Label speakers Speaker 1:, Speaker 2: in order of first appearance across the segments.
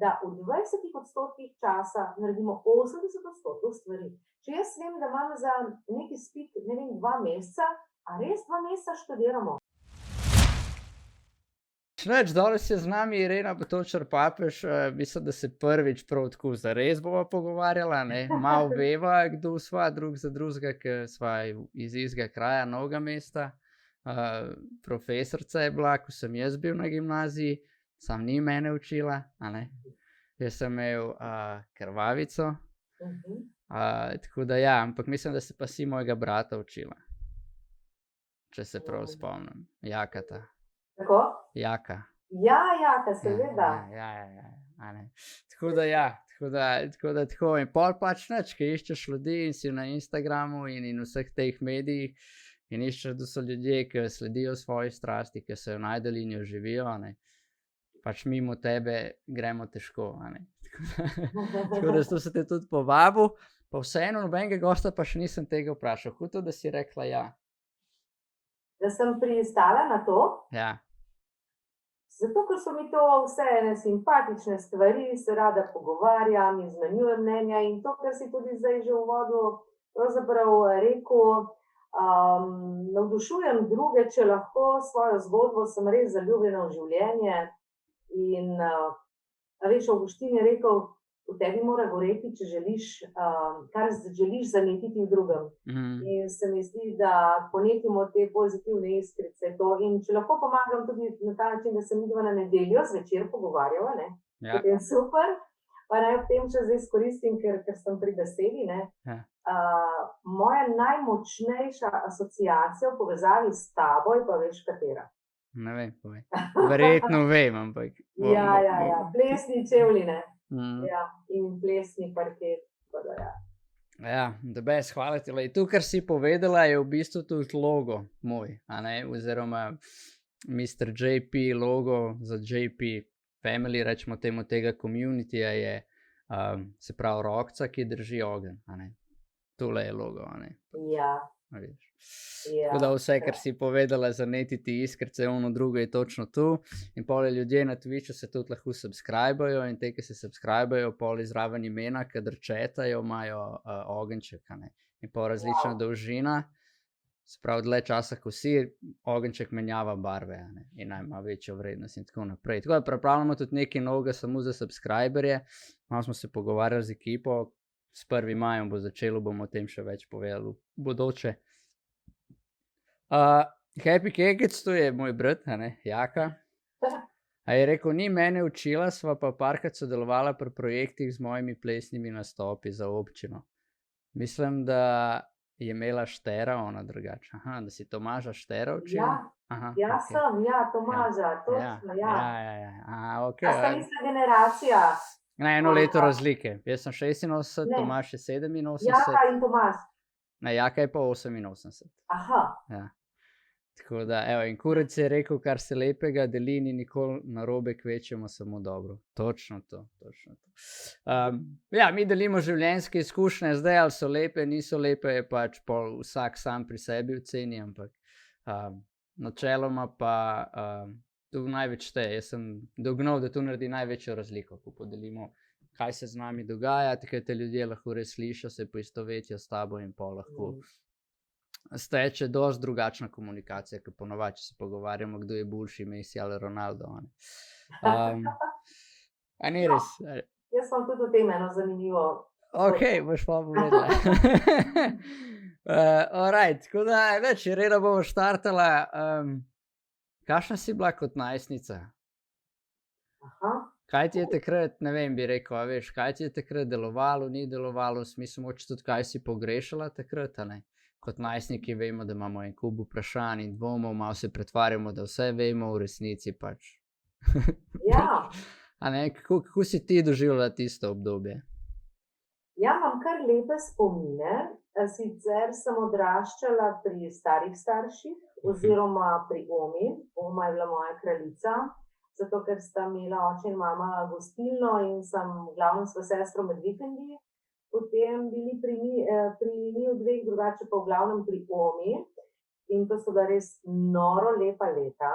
Speaker 1: da v 20% časa naredimo 80% stvari. Če jaz vem, da imam za neki izpit, 2 meseca, a res 2 meseca študiramo?
Speaker 2: Nič, danes je z nami Irena Potočar-Papež, mislim, da se prvič prav tako zares bova pogovarjala, ne, malo veva, kdo sva, drug za drugega, ker sva iz istega kraja, Novega mesta. Profesorica je bila, ko sem jaz bil na gimnaziji, sam ni mene učila, a ne. Jaz sem imel krvavico, tako da ja, ampak mislim, da se pa si mojega brata učila, če se prav spomnim, Jakata.
Speaker 1: Tako?
Speaker 2: Jaka.
Speaker 1: Ja, seveda.
Speaker 2: Ja, a ne. Tako da ja, tako in pol pač nič, ki iščeš ljudi in si na Instagramu in vseh teh medijih in iščeš, da so ljudje, ki sledijo svoji strasti, ki so jo najdeli in jo živijo, a ne. Pač mimo tebe gremo težko, a ne. Tako da to se te tudi povabil, pa vseeno nobenega gosta pa še nisem tega vprašal. Kako to, da si rekla ja?
Speaker 1: Da sem pristala na to?
Speaker 2: Ja.
Speaker 1: Zato, ker so mi to vse ene simpatične stvari, se rada pogovarjam, izmenjujem mnenja in to, kar si tudi zdaj že v uvodu pravzaprav rekel, navdušujem druge, če lahko svojo zgodbo, sem res zaljubljena v življenje in veš, Avguštin je rekel, v tebi mora goreti, če želiš, kar želiš zanetiti v drugem. In se mi zdi, da ponetimo te pozitivne iskrice to. In če lahko pomagam tudi na ta način, da se midva na nedeljo zvečer pogovarjava, ne, potem super, pa naj ob tem še zdaj izkoristim, ker sem pri besedi, ne. Moja najmočnejša asociacija v povezavi s tabo je pa veš katera.
Speaker 2: Ne vem, povej. Verjetno vem, ampak...
Speaker 1: Ja, plesni čevlji, ne. Ja, in plesni parket, tako da ja.
Speaker 2: Ja, the best, hvala ti. To, kar si povedala, je v bistvu tudi logo moj, a ne, oziroma Mr. JP logo za JP Family, rečemo temu, tega communityja je, se pravi, rokca, ki drži ogenj, a ne. Tole je logo, a ne.
Speaker 1: Ja.
Speaker 2: Tako da vse, kar si povedala, zanetiti iskrice, ono drugo je točno tu. In pol ljudje na Twitchu se tudi lahko subscribajo in te, ki se subscribajo, pol izraven imena, kadar četajo, imajo ogenjček, a ne. In pol različna dolžina, se pravi, dlje časa, ko si, ogenjček menjava barve, a ne. In naj ima večjo vrednost in tako naprej. Tako da pripravljamo tudi nekaj novega samo za subscriberje. Malo smo se pogovarjali z ekipo, s 1. majem bo začelo, bomo o tem še več povedali v bodoče. Happy Kekec, to je moj brat, a ne, Jaka. A je rekel, ni mene učila, sva pa parkrat sodelovala pri projektih z mojimi plesnimi nastopi za občino. Mislim, da je imela Štera, ona drugače. Aha, da si Tomaža Štera učila?
Speaker 1: Ja, sem, Tomaža, točno, ja.
Speaker 2: Ja, okej.
Speaker 1: A sta ista generacija?
Speaker 2: Ne, 1 leto razlike. Jaz sem 86, Tomaž je 87.
Speaker 1: Jaka in Tomaž.
Speaker 2: Ne, Jaka je pa 88.
Speaker 1: Aha.
Speaker 2: Ja. Tako da, evo, in Kurec je rekel, kar se lepega deli, ni nikoli narobe, kvečjemu samo dobro. Točno to. Ja, mi delimo življenjske izkušnje, zdaj ali so lepe, niso lepe, je pač pol vsak sam pri sebi oceni, ampak načeloma pa tu največ šteje. Jaz sem dognal, da tu naredi največjo razliko, ko podelimo, kaj se z nami dogaja, takrat te ljudje lahko res slišijo, se poistovetijo s tabo in pol lahko steče dosti drugačna komunikacija, kot ponavadi, če se pogovarjamo, kdo je boljši, Messi ali Ronaldo. A ni res?
Speaker 1: Jaz sem tudi v tem eno zanimivo.
Speaker 2: Okej, boš pa povedala. Alright, tako da, več, Irena bomo štartala. Kakšna si bila kot najstnica? Kaj ti je takrat, ne vem, bi rekel, a veš, kaj ti je takrat delovalo, ni delovalo, v smislu moč tudi, kaj si pogrešala takrat, a ne? Kot najstniki vemo, da imamo en kup vprašanj in dvomov, malo se pretvarjamo, da vse vemo, v resnici pač.
Speaker 1: Ja.
Speaker 2: A ne, kako si ti doživljala tisto obdobje?
Speaker 1: Ja, imam kar lepe spomine, sicer sem odraščala pri starih starših oziroma pri Omi. Oma je bila moja kraljica, zato ker sta imela oče in mama gostilno in sem v glavnem s sestro med vikendi potem bili pri njiju dveh, drugače pa v glavnem pri Omi. In to so bila res noro lepa leta.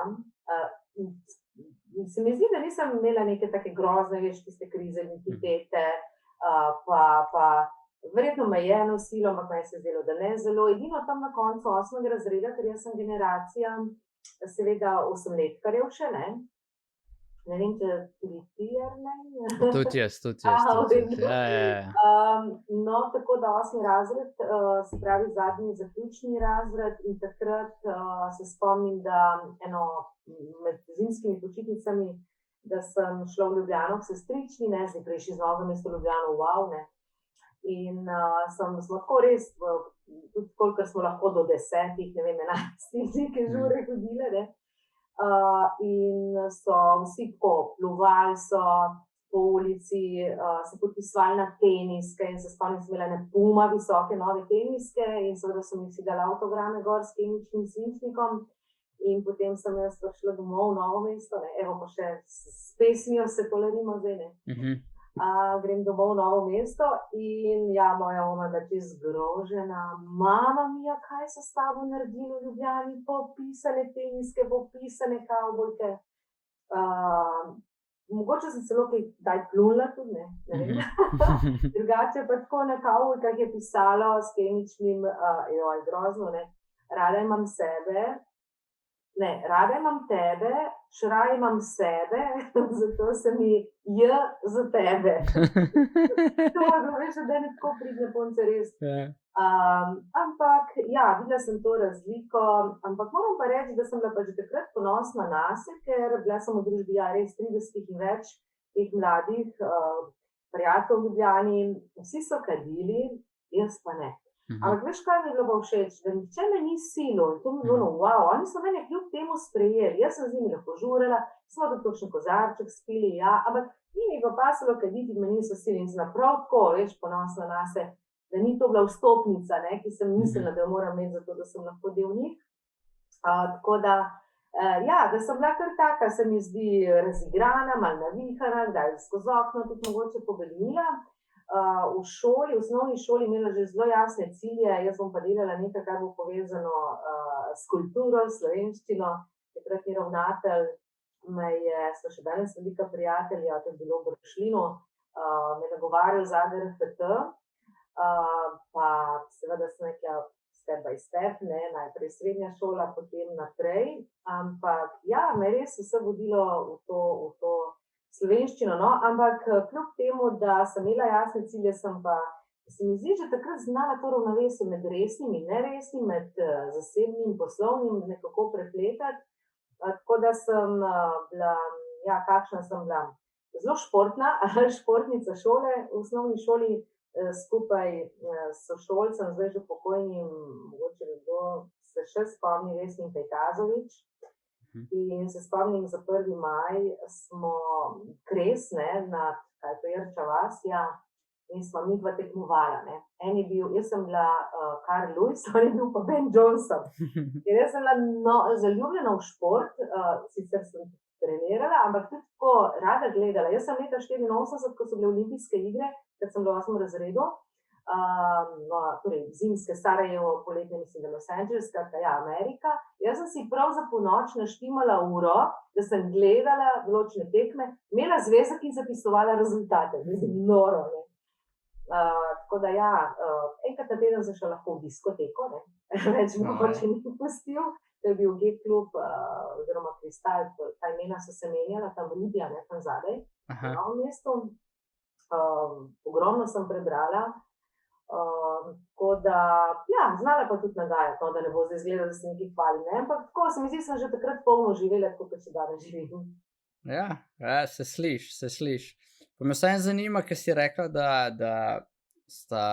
Speaker 1: Se mi zdi, da nisem imela neke take grozne, veš, tiste krize identitete, pa verjetno omejeno silo, ampak meni se je zdelo, da ne zelo. Edino tam na koncu 8. razreda, ker jaz sem generacija, seveda 8-letkarjev še, ne? Ne vem, če tudi ti, ne?
Speaker 2: Tudi jaz.
Speaker 1: No, tako da 8. razred, se pravi zadnji zaključni razred in takrat se spomnim, da med zimskimi počitnicami, da sem šla v Ljubljano k sestrični, ne, zdaj prejši z Novo mesto Ljubljano, wow, ne. In smo tako res, tudi kolikor smo lahko do 10, ne vem, 11 neke žure hodile, ne. In so vsi tako pluvali so po ulici, se podpisovali na teniske in se spomnim, sem imela Puma visoke nove teniske in seveda so mi vsi dali avtograme gor s kemičnim svinčnikom in potem sem jaz prišla domov v Novo mesto, ne, evo pa še s pesmijo se polerimo zdaj, ne. Grem domov v Novo mesto in ja, moja mama je bila zgrožena. Mama mija, kaj so s tabo naredili v Ljubljani? Popisane teniske, popisane kavbojke. Mogoče sem celo kaj plunila tudi, ne vem. Drugače pa tako na kavbojkah je pisalo s kemičnim, grozno, ne. Rada imam sebe, ne, rada imam tebe, šraj imam sebe, zato se mi za tebe. To je veš, da ne tako pridne punce res. Ampak, ja, videla sem to razliko, ampak moram pa reči, da sem bila pa že takrat ponosna nase, ker bila sem v družbi res 30 in več teh mladih prijateljev v Ljubljani, vsi so kadili, jaz pa ne. Ampak veš, kaj mi je bilo pa všeč, da nihče me ni silil in to mi je bilo, wow, oni so mene kljub temu sprejeli, jaz sem z njimi lahko žurala, smo tudi kakšen kozarček spili, ja, ampak njimi pa pasalo kaditi, me niso silili in sem prav tako, veš, ponosna nase, da ni to bila vstopnica, ne, ki sem mislila, da jo moram imeti zato, da sem lahko del njih. Tako da, ja, da sem bila kar taka, se mi zdi razigrana, malo navihana, kdaj skozi okno tudi mogoče pobegnila. V šoli, v osnovni šoli imela že zelo jasne cilje, jaz bom pa delala nekaj, kar bo povezano s kulturo, slovenščino. Takratni ravnatelj smo še danes velika prijatelja, to je bilo v Bršljinu, me nagovarjal za AGRFT, pa seveda sem rekla step by step, ne, najprej srednja šola, potem naprej, ampak ja, me res vse vodilo v to slovenščino, no, ampak kljub temu, da sem imela jasne cilje, se mi zdi, že takrat znala to ravnovesje med resnim in neresnim, med zasebnim in poslovnim nekako prepletati, tako da sem bila, ja, kakšna sem bila, zelo športna, športnica šole, v osnovni šoli skupaj s sošolcem, zdaj že pokojnim, mogoče kdo se še spomni, Vesnin Pejtazovič. In se spomnim, za 1. maj smo kres, ne, kaj to je Rča vas, ja, in smo mi dva tekmovala, ne. En je bil, jaz sem bila Carl Lewis, on je bil pa Ben Johnson. In jaz sem bila zaljubljena v šport, sicer sem trenirala, ampak tudi tako rada gledala. Jaz sem leta 84, ko so bile olimpijske igre, ker sem bila v 8. razredu, torej zimske Sarajevo, poletne mislim, da Los Angeles, skratka, ja, Amerika. Jaz sem si prav za ponoč naštimala uro, da sem gledala določene tekme, imela zvezek in zapisovala rezultate. Mislim, noro, ne. Tako da ja, enkrat na teden sem šla lahko v diskoteko, ne. Več mogoče ni pustil. To je bil G-klub oziroma Kristal, ta imena so se menjala, tam Ribja, ne, tam zadaj, v Novem mestu. Ogromno sem prebrala. Tako da, ja, znala pa tudi nagajati, no, da ne bo zdaj izgledalo, da se nekaj hvali, ne, ampak tako se mi zdi, sem že takrat polno živela, tako kot še danes živim.
Speaker 2: Ja, se sliš. Pa me vsaj zanima, ker si rekla, da sta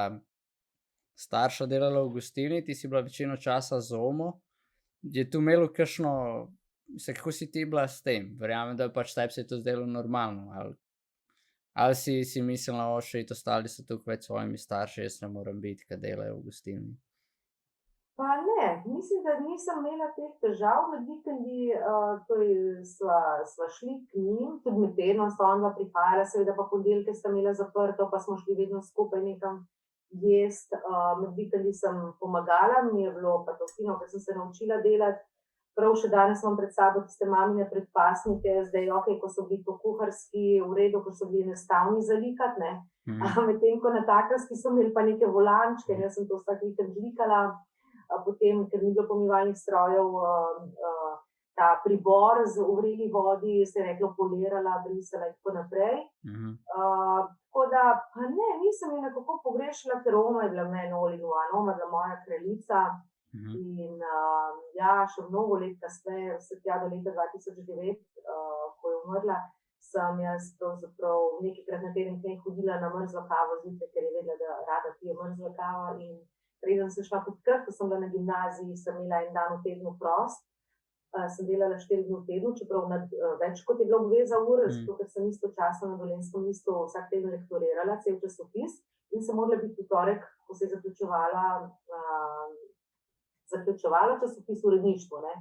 Speaker 2: starša delala v gostilni, ti si bila večino časa z Omo, je tu imelo kakšno, kako si ti bila s tem? Verjamem, da pač tebi se je to zdelo normalno, ali si mislila, šit, ostali so tukaj več svojimi starši, jaz ne moram biti, kad delajo v gostilni?
Speaker 1: Pa ne, mislim, da nisem imela teh težav med vikendi, sva šli k njim, tudi med tednom sta onva prihajala, seveda pa ponedeljke sta imela zaprto, pa smo šli vedno skupaj nekam jest, med vikendi sem pomagala, mi je bilo pa to fino, ker sem se naučila delati, prav še danes imam pred sabo tiste mamine predpasnike, zdaj ko so bili po kuharski v redu, ko so bili enostavni zalikati, ne. Medtem ko na takarski so imeli pa neke volančke, jaz sem to vsak vikend likala, potem, ker ni bilo pomivalnih strojev, ta pribor z vreli vodi, se je reklo polirala, brisala in tako naprej. Tako da, pa ne, nisem jo nekako pogrešala, ker Oma je bila meni all in one, Oma je bila moja kraljica. In še mnogo let kasneje, vse tja do leta 2009, ko je umrla, sem jaz pravzaprav nekajkrat na teden dneh hodila na mrzlo kavo zjutraj, ker je vedela, da rada pije mrzlo kavo. In preden sem šla pod krk, ko sem bila na gimnaziji, sem imela en dan v tednu prost. Sem delala 4 dni v tednu, čeprav več kot je bila obveza ur, zato ker sem istočasno na Dolenjskem listu vsak teden lektorirala, cel časopis, in sem morala biti v torek, ko se je zaključevala časopis v uredništvu, ne.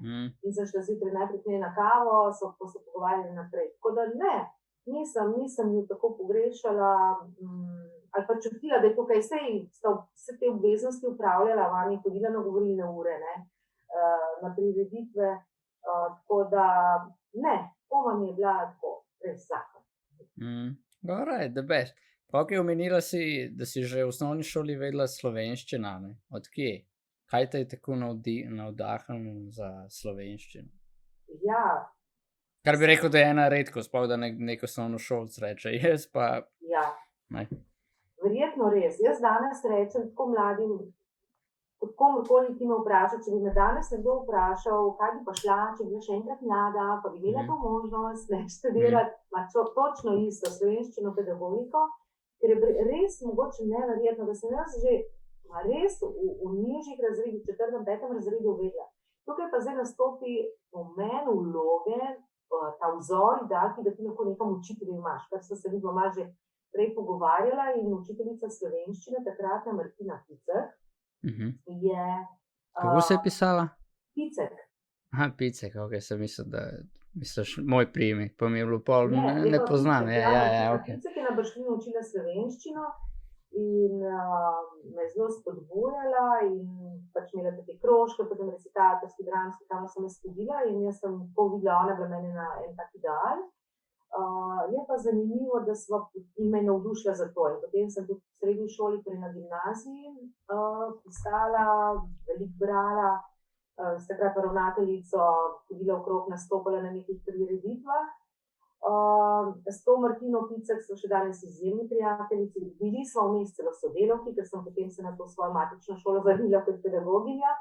Speaker 1: In sem šla zjutraj najprej k njej na kavo, pa se pogovarjali naprej. Tako da ne, nisem jo tako pogrešala, ali pa čutila, da je tukaj vse te obveznosti upravljala, vami hodila na govorilne ure, ne, na prireditve, tako da ne, Oma mi je bila tako res zakon.
Speaker 2: Alright, the best. Ok, omenila si, da si že v osnovni šoli vedela slovenščina, ne? Od kje? Kaj te je tako navdahnilo za slovenščino?
Speaker 1: Ja.
Speaker 2: Kar bi rekel, da je ena redkost, sploh da nek osnovnošolec reče, jaz pa...
Speaker 1: Ja.
Speaker 2: Ne.
Speaker 1: Verjetno res. Jaz danes rečem tako mladim, kot komorkoli ti me vpraša, če bi me danes nekdo vprašal, kaj bi pa šla, če bi bila še enkrat mlada, pa bi imela to možnost, ne, študirati, točno isto, slovenščino, pedagogiko, ker je res mogoče neverjetno, da sem jaz že res v nižjih razredih, 4., 5. razredu vedela. Tukaj pa zdaj nastopi pomen vloge, ta vzor, ki ga ti lahko nekam učitelju imaš, kar so se mi doma že prej pogovarjala, in učiteljica slovenščine, takratna Martina Picek, je...
Speaker 2: Kako se je pisala?
Speaker 1: Picek.
Speaker 2: Aha, Picek, ok, sem mislil, da misliš moj priimek, pa mi je bilo pol, ne poznam.
Speaker 1: Picek je na Bršljinu učila slovenščino in me je zelo spodbujala in pač imela take krožke, potem recitatorski, dramski, tam sem jaz hodila in jaz sem videla, ona bila meni na en tak ideal. Je pa zanimivo, da me navdušila za to. In potem sem tudi v srednji šoli, torej na gimnaziji, pisala, veliko brala, s takrat ravnateljico hodila okrog, nastopala na nekih prireditvah. S to Martino Picek so še danes izjemni prijateljici. Bili smo vmes celo sodelavki, ker sem potem se na to svojo matično šolo vrnila kot pedagoginja.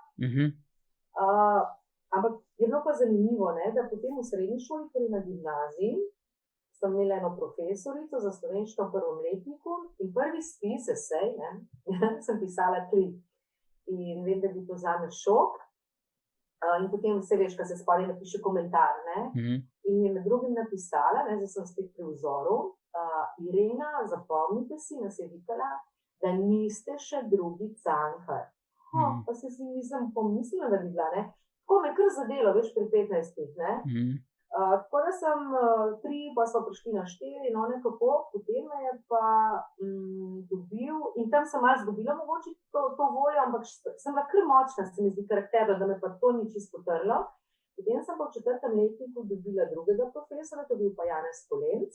Speaker 1: Ampak je bilo pa zanimivo, ne, da potem v srednji šoli, torej na gimnaziji, sem imela eno profesorico za slovenščino v 1. letniku in prvi spis, esej, sem pisala 3. In vem, da bi to zame šok. In potem vse veš, kaj se spodaj napiše komentar, ne. In je med drugim napisala, zdaj sem spet pri vzoru, Irena, zapomnite si, nas je vikala, da niste še drugi Cankar. Pa se si nisem pomislila, da bi bila, ne. Tako me kar zadelo, veš, pri 15, ne. Tako da sem 3, pa smo prišli na 4 in nekako, potem me je pa dobil in tam sem malo zgubila mogoče to voljo, ampak sem bila kar močna, se mi zdi karakterno, da me pa to ni čisto potrlo. Potem sem pa v 4. letniku dobila drugega profesora, to je bil pa Janez Kolenc,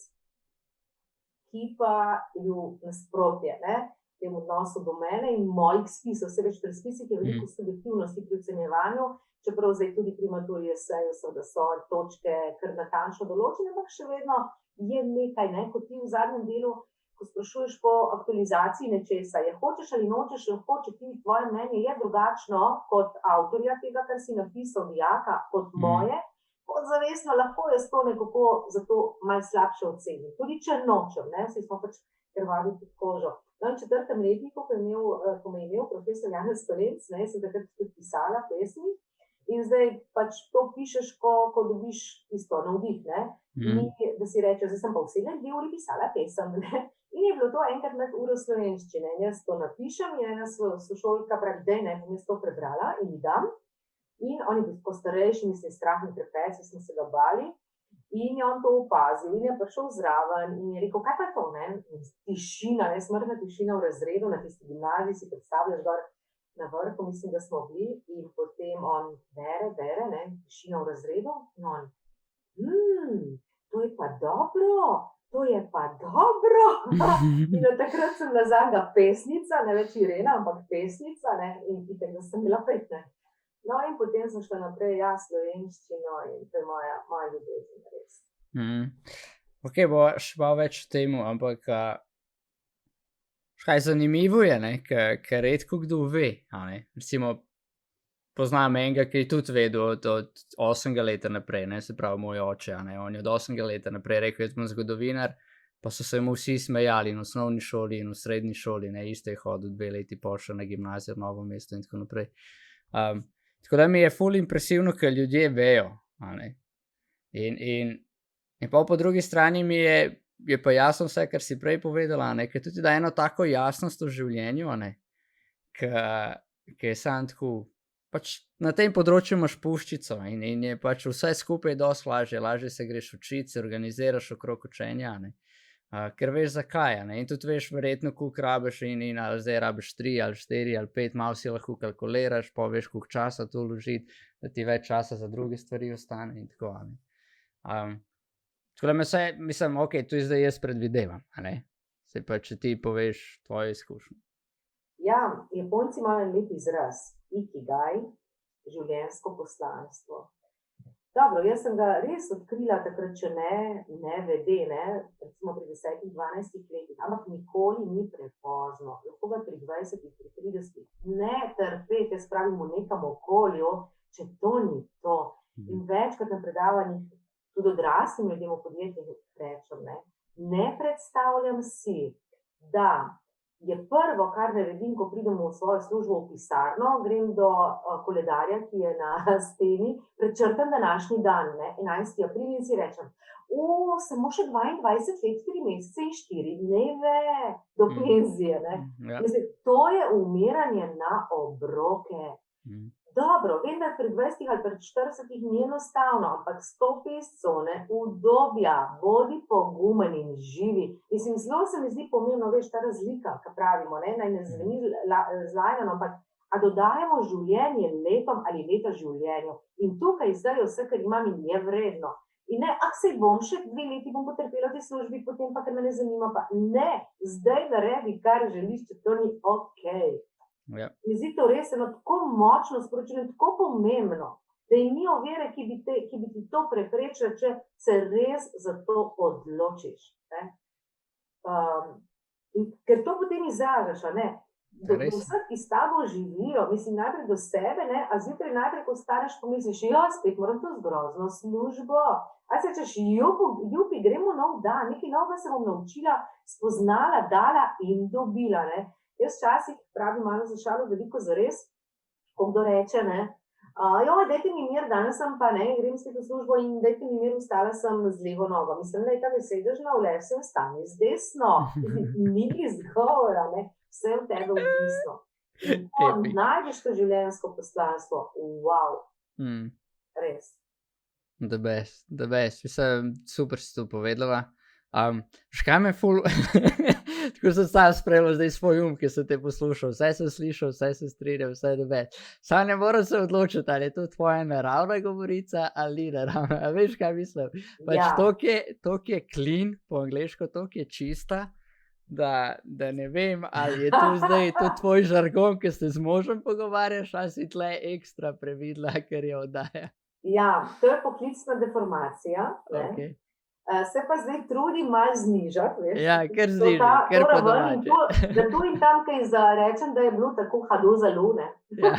Speaker 1: ki pa je bil nasprotje, ne, v tem odnosu do mene in mojih spisov, vse več pri spisih je veliko subjektivnosti pri ocenjevanju, čeprav zdaj tudi pri maturi eseju so, da so točke kar natančno določene, ampak še vedno je nekaj, ne, kot ti v zadnjem delu, ko sprašuješ po aktualizaciji nečesa, je hočeš ali nočeš, lahko, če ti tvoje mnenje je drugačno kot avtorja tega, kar si napisal, dijaka, kot moje, podzavestno lahko jaz to nekako zato malo slabše ocenim. Tudi če nočem, ne, vsi smo pač krvavi pod kožo. No, v 4. letniku, ko me je imel profesor Janez Kolenc, ne, sem takrat tudi pisala pesmi. In zdaj pač to pišeš, ko dobiš isto navdih, ne. Ni, da si rečeš, zdaj sem pa v 7 uri pisala pesem, ne. In je bilo to enkrat med uro slovenščine. In jaz to napišem in ena sošolka pravi, daj, ne, bom jaz to prebrala in ji dam. In on je bil tako starejši, mislim, strah in trepet, smo se ga bali. In je on to opazil in je prišel zraven in je rekel, kaj pa je to, ne. Tišina, ne, smrtna tišina v razredu, na tisti gimnaziji si predstavljaš gor. na vrhu, mislim, da smo bili, in potem on bere, ne, tišina v razredu, in on, to je pa dobro. In od takrat sem nazadnja pesnica, ne več Irena, ampak pesnica, ne, in itek, da sem bila 15. No, in potem sem šla naprej, slovenščino, in to je moja ljubezen, res.
Speaker 2: Ok, bo še malo več o temu, ampak kaj zanimivo je, ne, ker redko kdo ve, recimo, poznam enega, ki je tudi vedel od 8. leta naprej, ne, se pravi moj oče, on je od 8. leta naprej rekel, jaz bom zgodovinar, pa so se mu vsi smejali in v osnovni šoli in v srednji šoli, ne, isto je hodil 2 leti pol še na gimnazijo v Novo mesto in tako naprej. Tako da mi je ful impresivno, ker ljudje vejo, in pa po drugi strani mi je pa jasno vse, kar si prej povedala, ker tudi da eno tako jasnost v življenju, ki je sam tako, pač na tem področju imaš puščico in je pač vse skupaj dosti lažje se greš učiti, se organiziraš okrog učenja, ker veš zakaj, in tudi veš verjetno, koliko rabiš in ali zdaj rabiš 3 ali 4 ali 5, malo si lahko kalkuliraš, pa veš, koliko časa to vložiti, da ti več časa za druge stvari ostane in tako, tako da mislim, ok, tu zdaj jaz predvidevam, se pa, če ti poveš tvojo izkušnjo.
Speaker 1: Ja, Japonci imajo en lep izraz, ikigai, življenjsko poslanstvo. Dobro, jaz sem ga res odkrila takrat, če ne vede, recimo pri 10-12 letih, ampak nikoli ni prepozno. Lahko ga pri 20, pri 30, ne trpeti, jaz pravim v nekem okolju, če to ni to. In večkrat na predavanjih, tudi odraslim ljudem v podjetjih rečem, ne predstavljam si, da je prvo, kar naredim, ko pridem v svojo službo v pisarno, grem do koledarja, ki je na steni, prečrtam današnji dan, 11. april, in si rečem, samo še 22 let, 3 mesece in 4 dneve do penzije. Mislim, to je umiranje na obroke. Dobro, vem, da pri 20 ali pri 40 ni enostavno, ampak 150 udobja, bodi pogumen in živi. Mislim, zelo se mi zdi pomembno, veš, ta razlika, ki pravimo, naj ne zveni zlajno, ampak a dodajamo življenje letom ali leta življenju. In tukaj zdaj vse, kar imam, in je vredno. In ne, sej bom še 2 leti bom potrpela v tej službi, potem pa, ker me ne zanima, pa ne, zdaj naredi, kar želiš, če to ni okej.
Speaker 2: Ja.
Speaker 1: Mi zdi to res eno tako močno sporočilo, tako pomembno, da ni ovire, ki bi ti to preprečila, če se res za to odločiš. Ker to potem izražaš, do vseh, ki s tabo živijo, mislim najprej do sebe, a zjutraj najprej, ko staneš, pomisliš, spet moram to grozno službo. A se češ, jupi, gremo nov dan, nekaj novega se bom naučila, spoznala, dala in dobila, Jaz včasih pravim malo za šalo, veliko zares, ko kdo reče, dajte mi mir, danes sem pa grem spet v službo in dajte mi mir, vstala sem z levo nogo. Mislim, da je tam sedež na vlev, sem vstani z desno. Ni izgovora, vse v tebe odvisno. In ko najdeš to življenjsko poslanstvo, wow, res.
Speaker 2: The best. Mislim, super si to povedala. Škaj me ful, tako sem sam spremljal zdaj svoj ki sem te poslušal, vse sem slišal, vse sem strinjal, vse je best. Sam ne moram se odločiti, ali je to tvoja naravna govorica ali ni naravna, a veš kaj mislim? Pač toliko je clean, po angleško, toliko je čista, da ne vem, ali je to zdaj to tvoj žargon, ki se z možem pogovarjaš, ali si tle ekstra previdla, ker je oddaja.
Speaker 1: Ja, to je poklicna deformacija,
Speaker 2: Okay.
Speaker 1: Se pa zdaj trudim malo znižati, veš?
Speaker 2: Ja, ker znižati, ker po domače.
Speaker 1: Da tu in tam kaj zarečem, da je bilo tako hado za lune.
Speaker 2: Ja.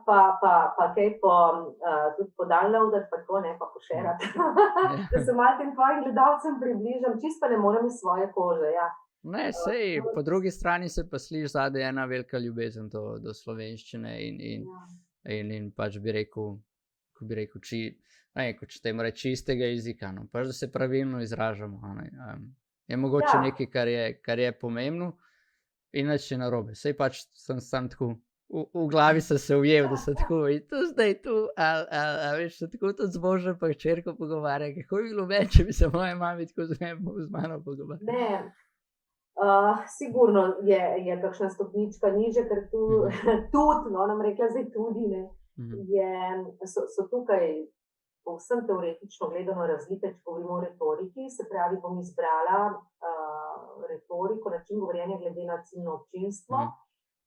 Speaker 1: Pa kaj tudi podownloadati, pa tako, pa pošerati. Da se malo tem tvojim gledalcem približam, čisto pa ne morem iz svoje kože, ja.
Speaker 2: Ne, sej, po drugi strani se pa sliš zadaj ena velika ljubezen do slovenščine in pač bi rekel, če temu reči čistega jezika, pač da se pravilno izražamo. Je mogoče nekaj, kar je pomembno, inače narobe. Sej pač sem tako, v glavi sem se ujel, da sem tako, in to zdaj tu, a veš, se tako tudi z možem pa hčerko pogovarja, kako bi bilo več, če bi se moja mami tako z mano pogovarjala.
Speaker 1: Ne, Sigurno je kakšna stopnička niže, ker tudi, no, nam rekla zdaj tudi, ne, so tukaj povsem teoretično gledano razlike, če govorimo o retoriki, se pravi, bom izbrala retoriko, način govorjenja glede na ciljno občinstvo,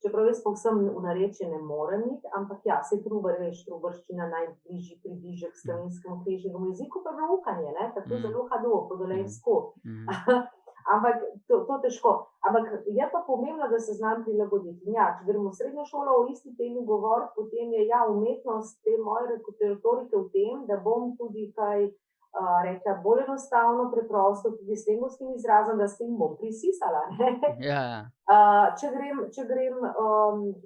Speaker 1: čeprav jaz povsem v narečje ne morem iti, ampak ja, se trubarščina najbližji približek slovenskemu knjižnemu jeziku, pa je bilo ukanje, ne, tako zelo hado, podolensko. Ampak to težko. Ampak je pa pomembno, da se znam prilagoditi. Ja, če gremo v srednjo šolo o isti temi govoriti, potem je umetnost te moje retorike v tem, da bom tudi kaj rekla bolj enostavno, preprosto, tudi s temovskim izrazom, da se jim bom prisisala. Če grem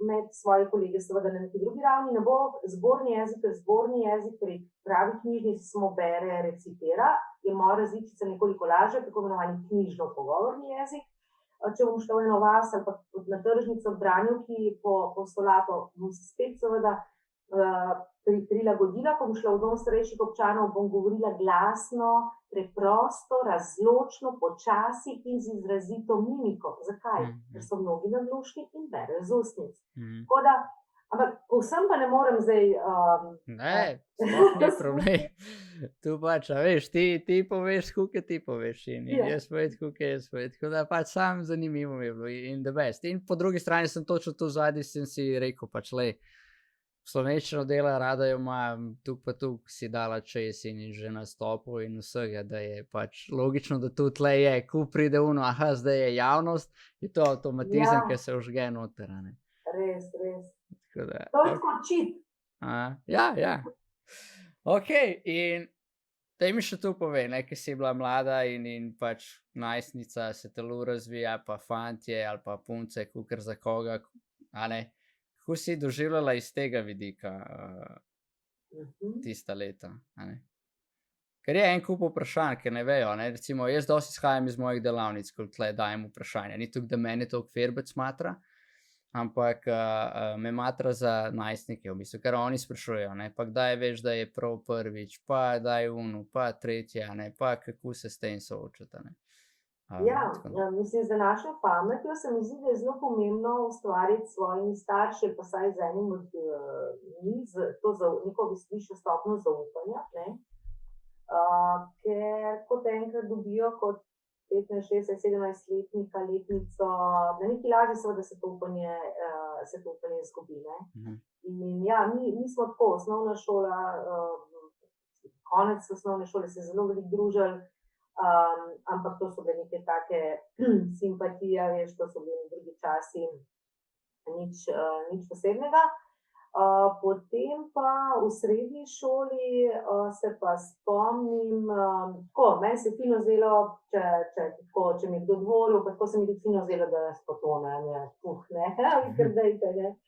Speaker 1: med svoje kolege, seveda na neki drugi ravni, ne bo zborni jezik pri pravi knjižnici samo bere, recitira, je moja različica nekoliko lažja, tako imenovani knjižno-pogovorni jezik. Če bom šla v eno vas ali pa na tržnico v Branjevki po solato, bom se spet seveda prilagodila, ko bom šla v dom starejših občanov, bom govorila glasno, preprosto, razločno, počasi in z izrazito mimiko. Zakaj? Ker so mnogi naglušni in berejo z ustnic. Tako da, ampak povsem pa ne morem zdaj...
Speaker 2: Ne, sploh ni problem. Tu pač, a veš, ti poveš, kuke ti poveš in jaz poved, kuke jaz poved. Tako da pač sam zanimivo je bilo in the best. In po drugi strani sem točno tu zadnji, sem si rekel pač, lej, slovenščino dela, rada jo ima, tu si dala čez in že na stopu in vsega, da je pač logično, da tu tle je, ko pride uno, aha, zdaj je javnost, je to avtomatizem, ki se užge noter.
Speaker 1: Res.
Speaker 2: To je
Speaker 1: tako čit.
Speaker 2: Ja. Ok, in daj mi še tu povej, ki si bila mlada in pač najstnica, se telo razvija, pa fantje ali pa punce, kukar za koga, a ne? Kako si doživljala iz tega vidika tista leta? Ker je en kup vprašanj, ker ne vejo. Ne? Recimo, jaz dosti izhajam iz mojih delavnic, ko tle dajem vprašanja. Ni tukaj, da meni to kverbec matra, ampak me matra za najstnike, v bistvu, ker oni sprašujejo, ne? Pa kdaj veš, da je prav prvič, pa daj pa tretje, ne? Pa kako se s tem soočata, ne?
Speaker 1: Mislim, za našo pametjo se mi zdi, da je zelo pomembno ustvariti svojimi starši, pa saj z enim od njih, to za neko višjo stopnjo zaupanja, ne? Ker kot enkrat dobijo kot 15, 16, 17-letnika letnico, na neki lažje seveda se to upanje izgubi, ne? In ja, mi smo tako, osnovna šola, konec osnovne šole se zelo veliko družili, ampak to so bile neke take simpatije, veš, to so bili drugi časi, nič posebnega. Potem pa v srednji šoli se pa spomnim, tako, meni se je fino zdelo, če mi je kdo dvoril, pa tako se mi je fino zdelo, da spotone, ker dejte, ne,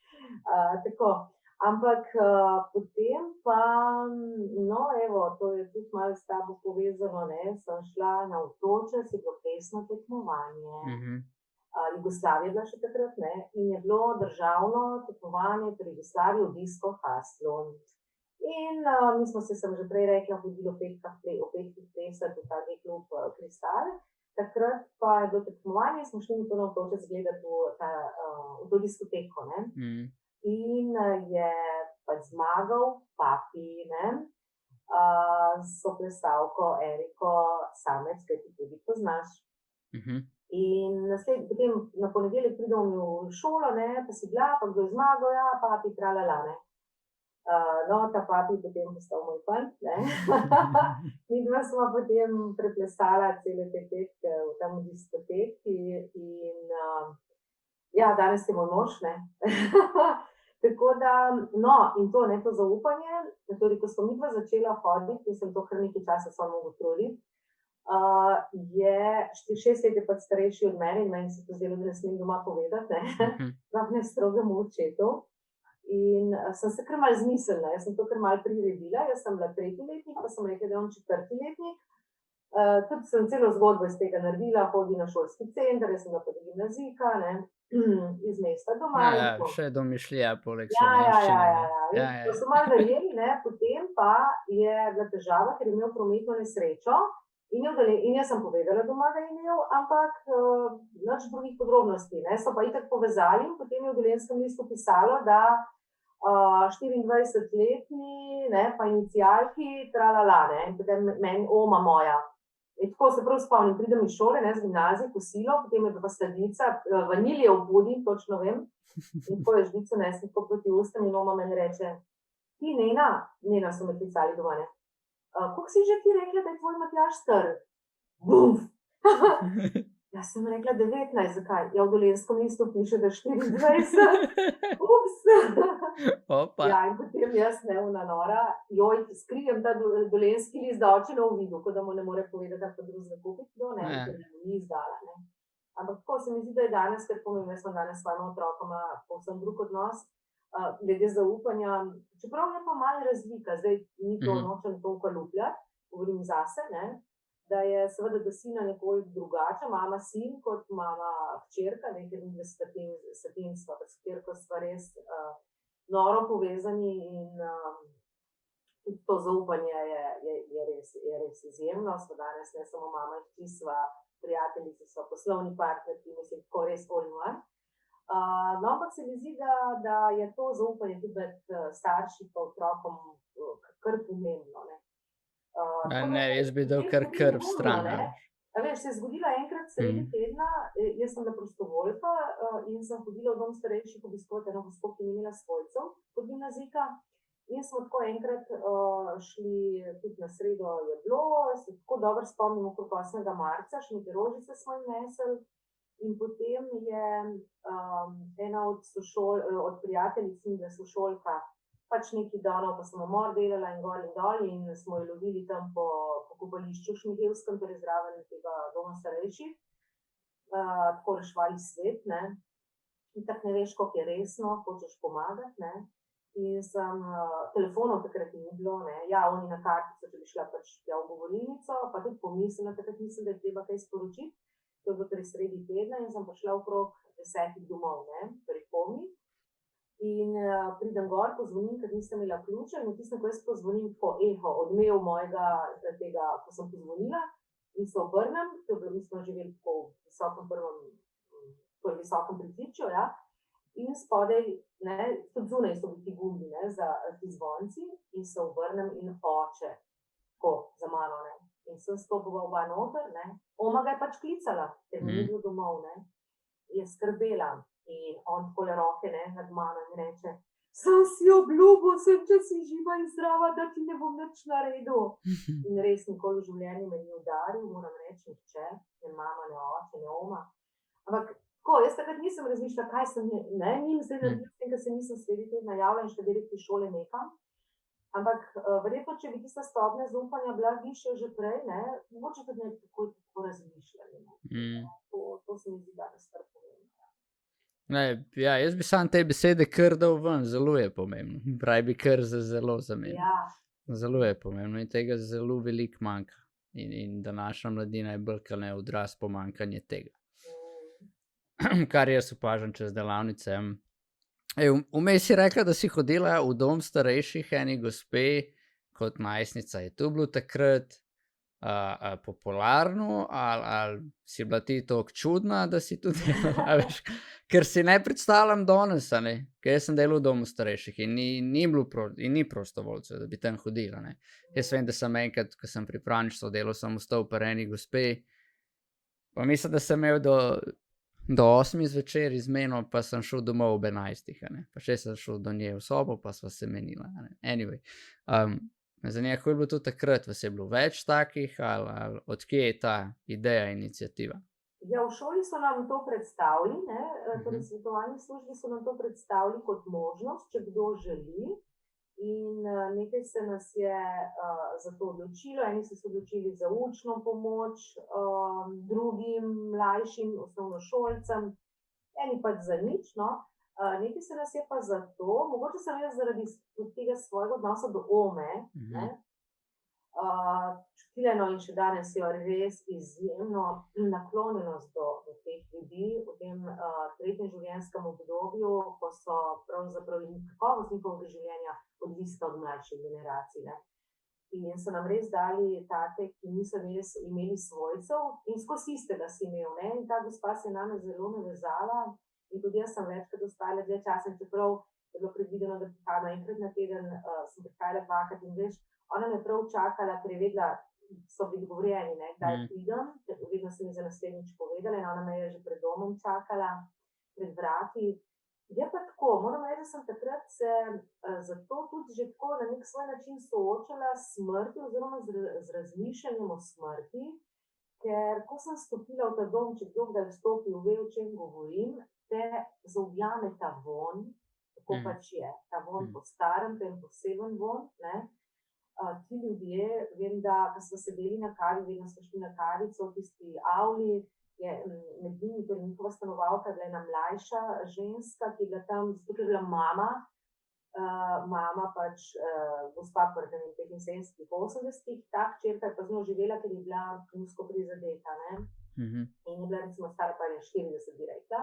Speaker 1: tako. Ampak potem pa, no evo, to je tudi malo s tabo povezano, ne, sem šla na Otočje, si bilo plesno tekmovanje. Jugoslavija je bila še takrat, ne, in je bilo državno tekmovanje pri Jugoslaviji v Disko Haslu. In mi smo se, sem že prej rekla, hodili v petkih plesati v ta klub Kristal. Takrat pa je bilo tekmovanje, smo šli to na Otočje zgledati v to diskoteko, ne. In je pač zmagal Papi, ne, so plesalko Eriko Samec, ki ti tudi poznaš. In potem na ponedeljek pridemo v šolo, ne, pa si bila, pa kdo je zmagal, ja, Papi, tralala, ne. No, ta Papi potem postal moj fant, ne. Mi dva smo potem preplesala cele te petke v tam diskoteki in ja, danes je moj mož, ne. Tako da, no, in to, ne, to zaupanje, tudi ko smo mi dva začela hoditi, sem to kar nekaj časa samo mogo truditi, je 6 let je pač starejši od mene in meni se to zdelo, da ne smem doma povedati, ne, ne strogemu očetu. In sem se kar malo zmislila, jaz sem to kar malo priredila, jaz sem bila 3. letnik, pa sem rekla, da je on 4. letnik. Tudi sem celo zgodbo iz tega naredila, hodi na šolski center, jaz sem bila pa gimnazijka, ne, iz mesta doma.
Speaker 2: Še domišljija poleg
Speaker 1: slovenščine. To so malo verjeli, ne, potem pa je bila težava, ker je imel prometno nesrečo in jaz sem povedala doma, da je imel, ampak nič drugih podrobnosti. Ne. So pa itak povezali in potem je v Dolenjskem listu pisalo, da 24-letni, ne, pa inicialki, tralala, ne, in potem meni oma moja. In tako se prav spomnim, pridem iz šole, ne, z gimnazije, kosilo, potem je pa sladilca, vaniljev puding, točno vem, in tako je žlico nesli tako proti ustam in oma meni reče, ti Nena so me klicali doma, ne. Koliko si že ti rekla, da je tvoj Matjaž star? Buf! Jaz sem rekla 19, zakaj? Ja, v Dolenjskem listu piše, da 24. Ups! Ja, in potem jaz neumna nora, skrijem ta Dolenjski list, da oče ne uvidu, ko da mu ne more povedati, da pa drugega kupiti, ker ni izdala, ne. Ampak tako se mi zdi, da je danes, ker pomembno, jaz sem danes s svojima otrokoma povsem drug odnos, glede zaupanja, čeprav je pa malo razlika, zdaj ni to nočem toliko lupljati, govorim zase, ne, da je seveda do sina nekoliko drugače, mama sin kot mama hčerka, ker ni satinstva, pa s hčerko sva res noro povezani in tudi to zaupanje je res izjemno, sva danes ne samo mama in hči, sva prijateljice, sva poslovni partnerki, mislim, tako res all in one. No, ampak se mi zdi, da je to zaupanje tudi med starši pa otrokom kar pomembno, ne.
Speaker 2: Ne, jaz bi dal kar krv stran.
Speaker 1: Veš, se je zgodila enkrat sredi tedna, jaz sem bila prostovoljka in sem hodila v dom starejših obiskovati eno gospo, ki ni imela svojcev kot gimnazijka, in smo tako enkrat šli tudi na sredo je bilo, se tako dobro spomnim okrog 8. marca, še neke rožice smo jim nesli. In potem je ena od prijateljic, da so šolka, pač neki danov, pa sem umor delala in gor in dol in smo jo lovili tam po kopališču Šmihelskem, torej zraven tega doma starejših, tako reševali svet, ne. In tako ne veš, koliko je resno, hočeš pomagati, ne. In sem, telefonov takrat ni bilo, ne, ja, oni na kartico, če bi šla pač v govorilnico, pa tudi pomislila, takrat mislim, da je treba kaj sporočiti. To je bilo torej sredi tedna in sem prišla okrog 10 domov, ne, torej Pomi. In pridem gor, pozvonim, ker nisem imela ključa in v tistem, ko jaz pozvonim, tako eho, odmev mojega tega, ko sem pozvonila in se obrnem, mi smo živeli po visokem pritličju, ja, in spodaj, ne, tudi zunaj so bili ti gumbi, ne, za ti zvonci in se obrnem in oče, tako, za mano, ne. In sem stopila oba noter, ne. Oma ga je pač klicala, ker mi ni bilo domov, ne. Je skrbela in on takole roke, ne, nad mano in reče, sem si obljubil, če si živa in zdrava, da ti ne bom nič naredil. In res nikoli v življenju me ni udaril, moram reči, nihče, ne mama, ne oče, ne oma. Ampak tako, jaz takrat nisem razmišljala, kaj sem njim zdaj naredila, s tem, ker se nisem sredi tedna javila in šla direkt iz šole nekam. Ampak verjetno, če bi tista stopnja zaupanja bila višja že prej, ne, mogoče tudi ne bi tako razmišljali. To se mi zdi danes kar pomembno.
Speaker 2: Ja, jaz bi sam te besede kar dal ven, zelo je pomembno. Pravi bi kar zelo zamenjal.
Speaker 1: Ja.
Speaker 2: Zelo je pomembno in tega zelo veliko manjka. In današnja mladina je bolj kot ne odraz pomanjkanja tega. Kar jaz opažam čez delavnice. Vmes si rekla, da si hodila v dom starejših eni gospe kot najstnica. Je to bilo takrat popularno ali si bila ti toliko čudna, da si tudi veš, ker si ne predstavljam danes, ne, ker jaz sem delal v domu starejših in ni prostovoljcev, da bi tam hodila, ne. Jaz vem, da sem enkrat, ko sem pripravništvo delal, sem ostal pri eni gospe, pa mislim, da sem imel do 8 zvečer izmeno, pa sem šel domov ob 11, ne. Pa še sem šel do nje v sobo, pa sva se menila, ne. Anyway, me zanima, kako je bilo to takrat, vas je bilo več takih ali odkje je ta ideja, iniciativa?
Speaker 1: Ja, v šoli so nam to predstavili, ne, torej svetovalni službi so nam to predstavili kot možnost, če kdo želi. In nekaj se nas je za to odločilo, eni so se odločili za učno pomoč, drugim mlajšim osnovnošolcem, eni pač za nič, no. Nekaj se nas je pa za to, mogoče sem jaz zaradi tega svojega odnosa do Ome, ne, čutila, no, in še danes jo res izjemno naklonjenost do teh ljudi v tem tretjem življenjskem obdobju, ko so pravzaprav kakovost njihovega življenja odvisna od mlajših generacij, ne. in so nam res dali take, ki niso imeli svojcev in skozi istega si imel, ne, in ta gospa se je name zelo navezala in tudi jaz sem večkrat ostala dlje časa, čeprav je bilo predvideno, da prihajam enkrat na teden, sem prihajala dvakrat in veš, ona me prav čakala, ker je vedela, so bili dogovorjeni, ne, kdaj pridem, vedno sem mi za naslednjič povedala in ona me je že pred domom čakala, pred vrati. Je pa tako, moram reči, da sem takrat se zato tudi že tako na nek svoj način soočala s smrtjo oziroma z razmišljanjem o smrti, ker ko sem stopila v ta dom, če kdo kdaj vstopi, ve, o čem govorim, te zaujame ta von, tako pač je, ta von po starem, to je poseben von, ne. Ti ljudje, vem, da ko smo sedeli na kavi, vedno smo šli na kavico v tisti avli, je med njimi, ker njihova stanovalka je bila ena mlajša ženska, ki je bila tam, zato ker je bila mama pač gospa pri 75, 80, ta hčerka je pa z njo živela, ker je bila nizko prizadeta, ne. In je bila recimo stara pa 40, bi rekla.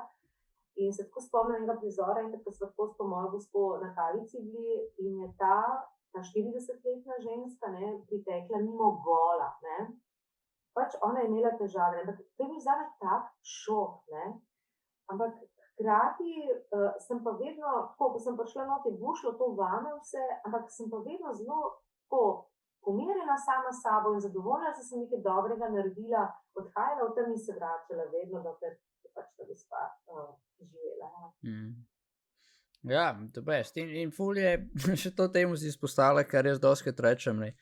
Speaker 1: In se tako spomnim enega prizora, in tako smo tako s to mojo gospo na kavici bili in je ta 40-letna ženska, ne, pritekla mimo gola, ne. Pač ona je imela težave, ampak to je bil zame tak šok, ne. Ampak hkrati sem pa vedno, tako, ko sem prišla not, je bušlo to vame vse, ampak sem pa vedno zelo tako pomirjena sama s sabo in zadovoljna, da sem nekaj dobrega naredila, odhajala v tem in se vračala vedno, dokler je pač ta gospa živela.
Speaker 2: Ja, to best. In ful je, še to temu si izpostavila, kar jaz dostikrat rečem, ne.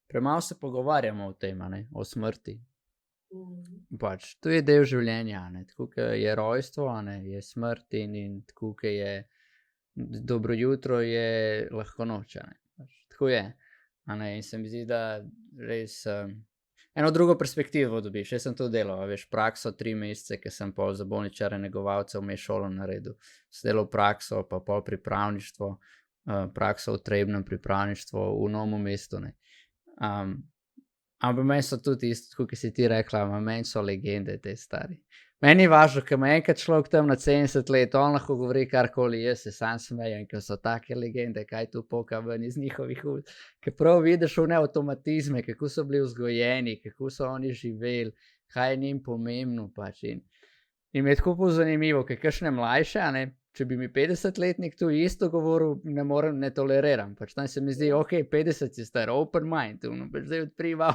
Speaker 2: Premalo se pogovarjamo o tem, ne, o smrti. Pač, to je del življenja, ne, tako kot je rojstvo, ne, je smrt in tako kot je dobro jutro, je lahko noč, ne. Pač, tako je, ne, in se mi zdi, da res eno drugo perspektivo dobiš. Jaz sem to delal, veš, prakso 3 mesece, ker sem pol za bolničare negovalcev vmes šolo naredil. Sem delal prakso, pa pol pripravništvo, prakso v Trebnjem, pripravništvo v Novem mestu, ne. Ampak meni so tudi isto, tako kot si ti rekla, meni so legende te stari. Meni je važno, ker ima enkrat človek tam na 70 let, on lahko govori karkoli, jaz se sam smejem, ker so take legende, kaj tu poka ven iz njihovih ust. Ker prav vidiš one avtomatizme, kako so bili vzgojeni, kako so oni živeli, kaj je njim pomembno pač. In mi je tako zanimivo, ker kakšne mlajše, a ne, če bi mi 50-letnik tu isto govoril, ne toleriram. Pač tam se mi zdi, ok, 50 si star, open mind, pač zdaj odpriva,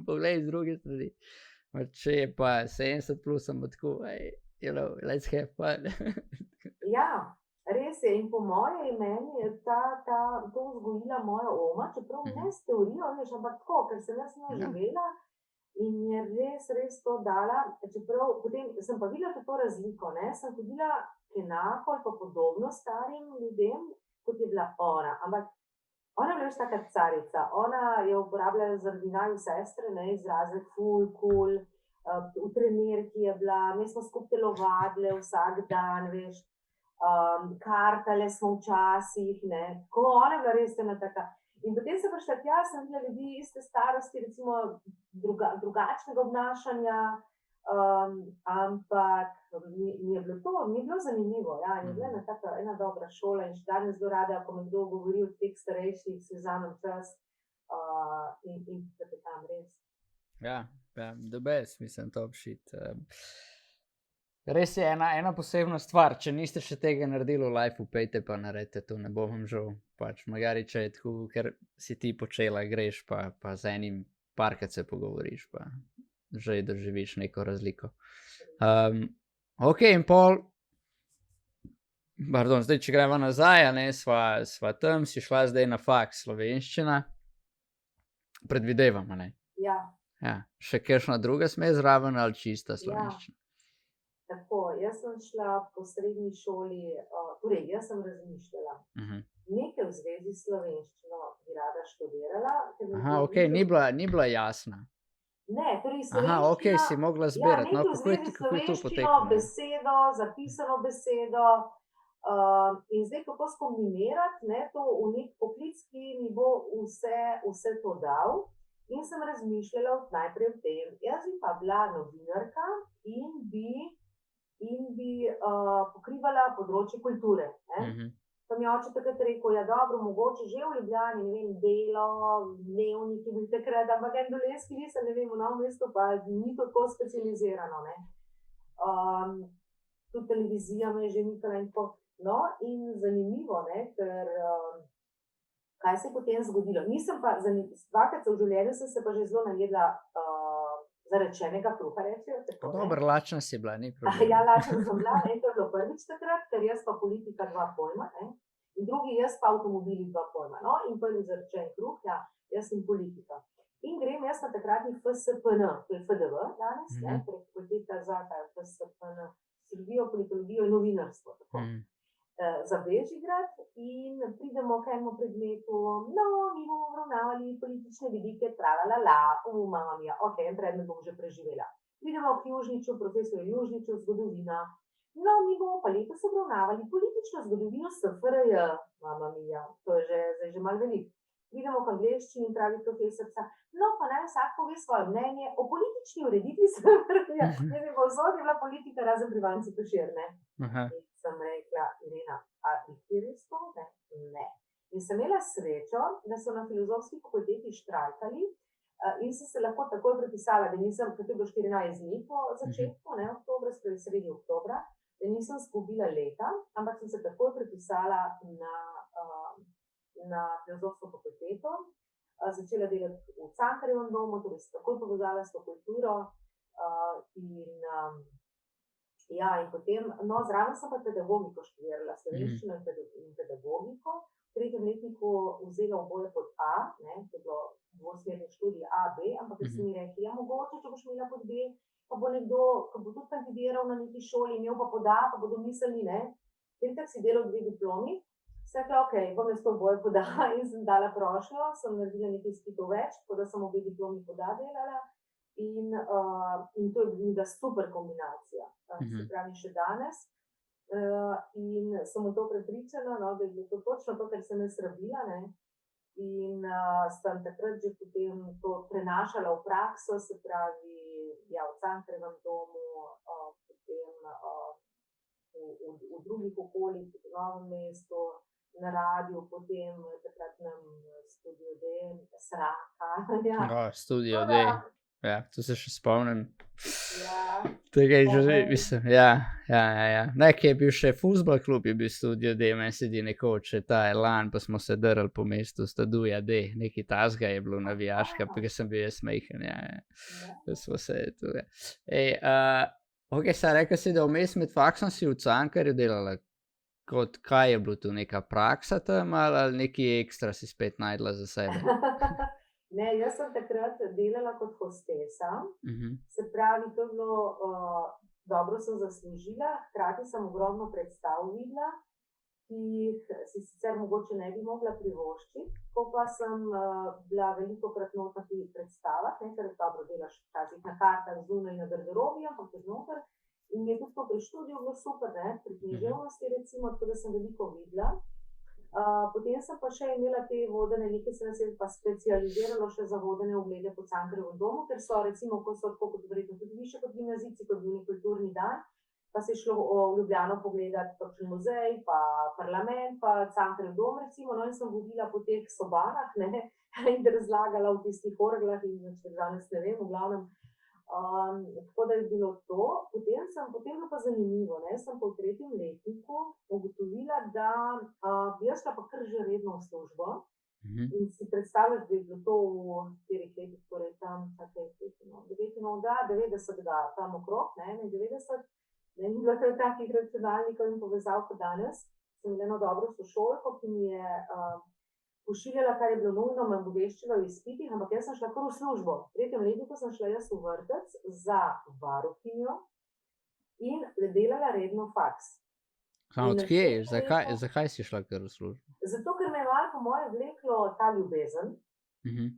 Speaker 2: poglej z druge strani. Če je pa 70 plus, sem tako, you know, let's have fun.
Speaker 1: Ja, res je. In po moje meni je to vzgojila moja oma, čeprav ne s teorijo, veš, ampak tako, ker sem jaz njo živela in je res to dala. Čeprav potem sem pa videla to razliko, ne, sem hodila enako ali pa podobno starim ljudem, kot je bila ona. Ampak ona je bila taka carica, ona je uporabljala zaradi naju sestre, ne, izraze ful, cool, v trenerki je bila, mi smo skupaj telovadile vsak dan, veš, kartale smo včasih, ne, tako ona je bila res ena taka. In potem se prišla tja, sem videla ljudi iste starosti, recimo drugačnega obnašanja, ampak mi je bilo zanimivo, ja, in je bila ena dobra šola in še danes zelo rada, ko me kdo govori o teh starejših, si vzamem čas in da te tam res.
Speaker 2: Ja, the best, mislim, top shit. Res je ena posebna stvar, če niste še tega naredili v lifeu, pejte pa naredite to, ne bo vam žal, pač magari če je tako, ker si ti počela, greš pa z enim parkrat se pogovoriš, pa že doživiš neko razliko. Ok, in pol, pardon, zdaj, če greva nazaj, ne, sva tam, si šla zdaj na faks slovenščina, predvidevamo, ne?
Speaker 1: Ja.
Speaker 2: Ja, še kakšna druga smer zraven ali čista slovenščina?
Speaker 1: Ja, tako, jaz sem šla po srednji šoli, torej, jaz sem razmišljala, nekaj v zvezi s slovenščino bi rada študirala.
Speaker 2: Aha, ok, ni bila jasna.
Speaker 1: Ne, torej slovenščina.
Speaker 2: Aha, ok, si mogla zbirati, no, kako je to potekalo?
Speaker 1: Besedo, zapisano besedo, in zdaj kako skombinirati, ne, to v nek poklic, ki mi bo vse to dal. In sem razmišljala najprej o tem, jaz bi pa bila novinarka in bi pokrivala področje kulture, ne. Pa mi je oče takrat rekel, ja dobro, mogoče že v Ljubljani, ne vem, Delo, Dnevnik je bil takrat, ampak en Dolenjski list, ne vem, v Novem mestu pa ni tako specializirano, ne. Tudi televizija me je že mikala in tako. No, in zanimivo, ne, ker kaj se je potem zgodilo. Dvakrat v življenju sem se pa že zelo najedla zarečenega kruha, rečejo.
Speaker 2: Dobro, lačna si bila, ni problem.
Speaker 1: Ja, lačna sem bila, ne, to je bilo prvič takrat, ker jaz pa politika 2 pojma, ne, in drugi jaz pa avtomobili 2 pojma, no, in prvi zarečen kruh, ja, jaz sem politika. In grem jaz na takratni FSPN, to je FDV danes, ne, prek fakulteta za FSPN, sociologijo, politologijo in novinarstvo, tako. Za Bežigrad in pridemo k enemu predmetu, no, mi bomo obravnavali politične vidike, mama mia, ok, en predmet bom že preživela. Pridemo k Južniču, profesor Južniču, zgodovina, no, mi bomo pa letos obravnavali politično zgodovino SFRJ, mama mia, to je zdaj že malo veliko. Pridemo k angleščini in pravi profesorca, no, pa naj vsak pove svoje mnenje o politični ureditvi SFRJ. Jaz bi povsod je bila politika, razen pri Vanci Košir, ne. In sem rekla, Irena, a ti res to? Ne. In sem imela srečo, da so na filozofski fakulteti štrajkali in sem se lahko takoj prepisala, da nisem, ker je bilo 14 dni po začetku, ne, oktobra, sredi oktobra, da nisem izgubila leta, ampak sem se takoj prepisala na filozofsko fakulteto, začela delati v Cankarjevem domu, torej se takoj povezala s to kulturo in potem, no, zraven sem pa pedagogiko študirala, slovenščino in pedagogiko, v 3. letniku vzela oboje pod A, ne, to je bilo dvosmerni študij A, B, ampak so mi rekli, ja, mogoče, če boš imela pod B, pa bo nekdo, ki bo tudi kandidiral na neki šoli, imel pa pod A, pa bodo mislili, ne, in tako si delal 2 diplomi, sem rekla, ok, bom jaz to oboje pod A in sem dala prošnjo, sem naredila nekaj izpitov več, tako da sem 2 diplomi pod A delala. In to je bila super kombinacija, se pravi še danes. In sem v to prepričana, no, da je bilo to točno to, kar sem jaz rabila, ne. In sem takrat že potem to prenašala v prakso, se pravi, ja, v Cankarjevem domu, potem v drugih okoljih, v Novem mestu, na radiju, potem takratnem Studio D, Sraka.
Speaker 2: Ja, Studio D. Ja, to se še spomnim.
Speaker 1: Ja.
Speaker 2: Tega je že, mislim, ja. Nekaj je bil še fuzbol klub, je bil Studio D, meni sedi nekoč, ta Elan, pa smo se drli po mestu, Staduja D, nekaj tazga je bilo navijaška, pa sem bil jaz mejhen, ja. Da smo se tu, ja. Ok, saj rekel si, da vmes med faksom si v Cankarju delala, kot kaj je bilo tu, neka praksa tam ali nekaj ekstra si spet najdla za sebe?
Speaker 1: Ne, jaz sem takrat delala kot hostesa, se pravi, to je bilo, dobro sem zaslužila, hkrati sem ogromno predstav videla, ki jih si sicer mogoče ne bi mogla privoščiti, ko pa sem bila velikokrat notna pri predstavah, ne, ker dobro delaš včasih na kartah zunaj na garderobi, ampak tudi noter, in mi je tudi to pri študiju bilo super, ne, pri književnosti recimo, tako da sem veliko videla. Potem sem pa še imela te vodene, nekaj se nas je pa specializiralo še za vodene oglede po Cankarjevem domu, ker so recimo, ko so tako kot verjetno tudi više kot gimnazijci, kot bil kulturni dan, pa se je šlo v Ljubljano pogledati kakšen muzej, pa parlament, pa Cankarjev dom recimo, no in sem vodila po teh sobanah, ne, in razlagala v tistih orglah in danes ne vem, v glavnem. Tako da je bilo to, potem bilo pa zanimivo, ne, sem pa v 3. letniku ugotovila, da bi jaz šla pa kar že redno v službo in si predstavljaš, da je bilo to v 4 letih, torej tam, 90 tam okrog, ne, 90, ne, ni bilo takih računalnikov in povezav kot danes, sem imela eno dobro sošolko, ki mi je pošiljala, kar je bilo nujno, me obveščala o izpitih, ampak jaz sem šla kar v službo. V 3. letniku sem šla jaz v vrtec za varuhinjo in delala redno faks.
Speaker 2: Odkje? Zakaj si šla kar v službo?
Speaker 1: Zato, ker me je malo po moje vleklo ta ljubezen,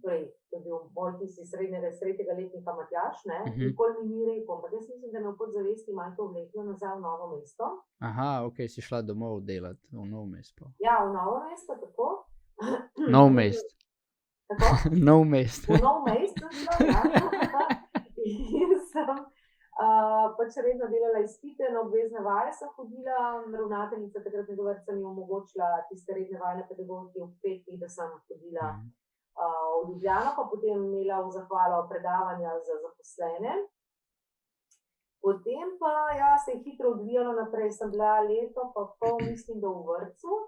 Speaker 1: torej, to je bil moj tisti srednjega letnika Matjaž, ne, nikoli mi ni rekel, ampak jaz mislim, da me v podzavesti malo to vleklo nazaj v Novo mesto.
Speaker 2: Aha, ok, si šla domov delati v Novo mesto.
Speaker 1: Ja, v Novo mesto, tako.
Speaker 2: Nov mest.
Speaker 1: Tako?
Speaker 2: Nov mest.
Speaker 1: V Nov mest sem šla, ja. In sem Pač redno delala izpite, na obvezne vaje sem hodila, ravnateljica takratnega vrtca mi je omogočila tiste redne vaje na pedagogiki ob petkih, da sem hodila v Ljubljano, pa potem imela v zahvalo predavanja za zaposlene. Potem pa se je hitro odvijalo naprej, sem bila leto pa pol, mislim, da v vrtcu.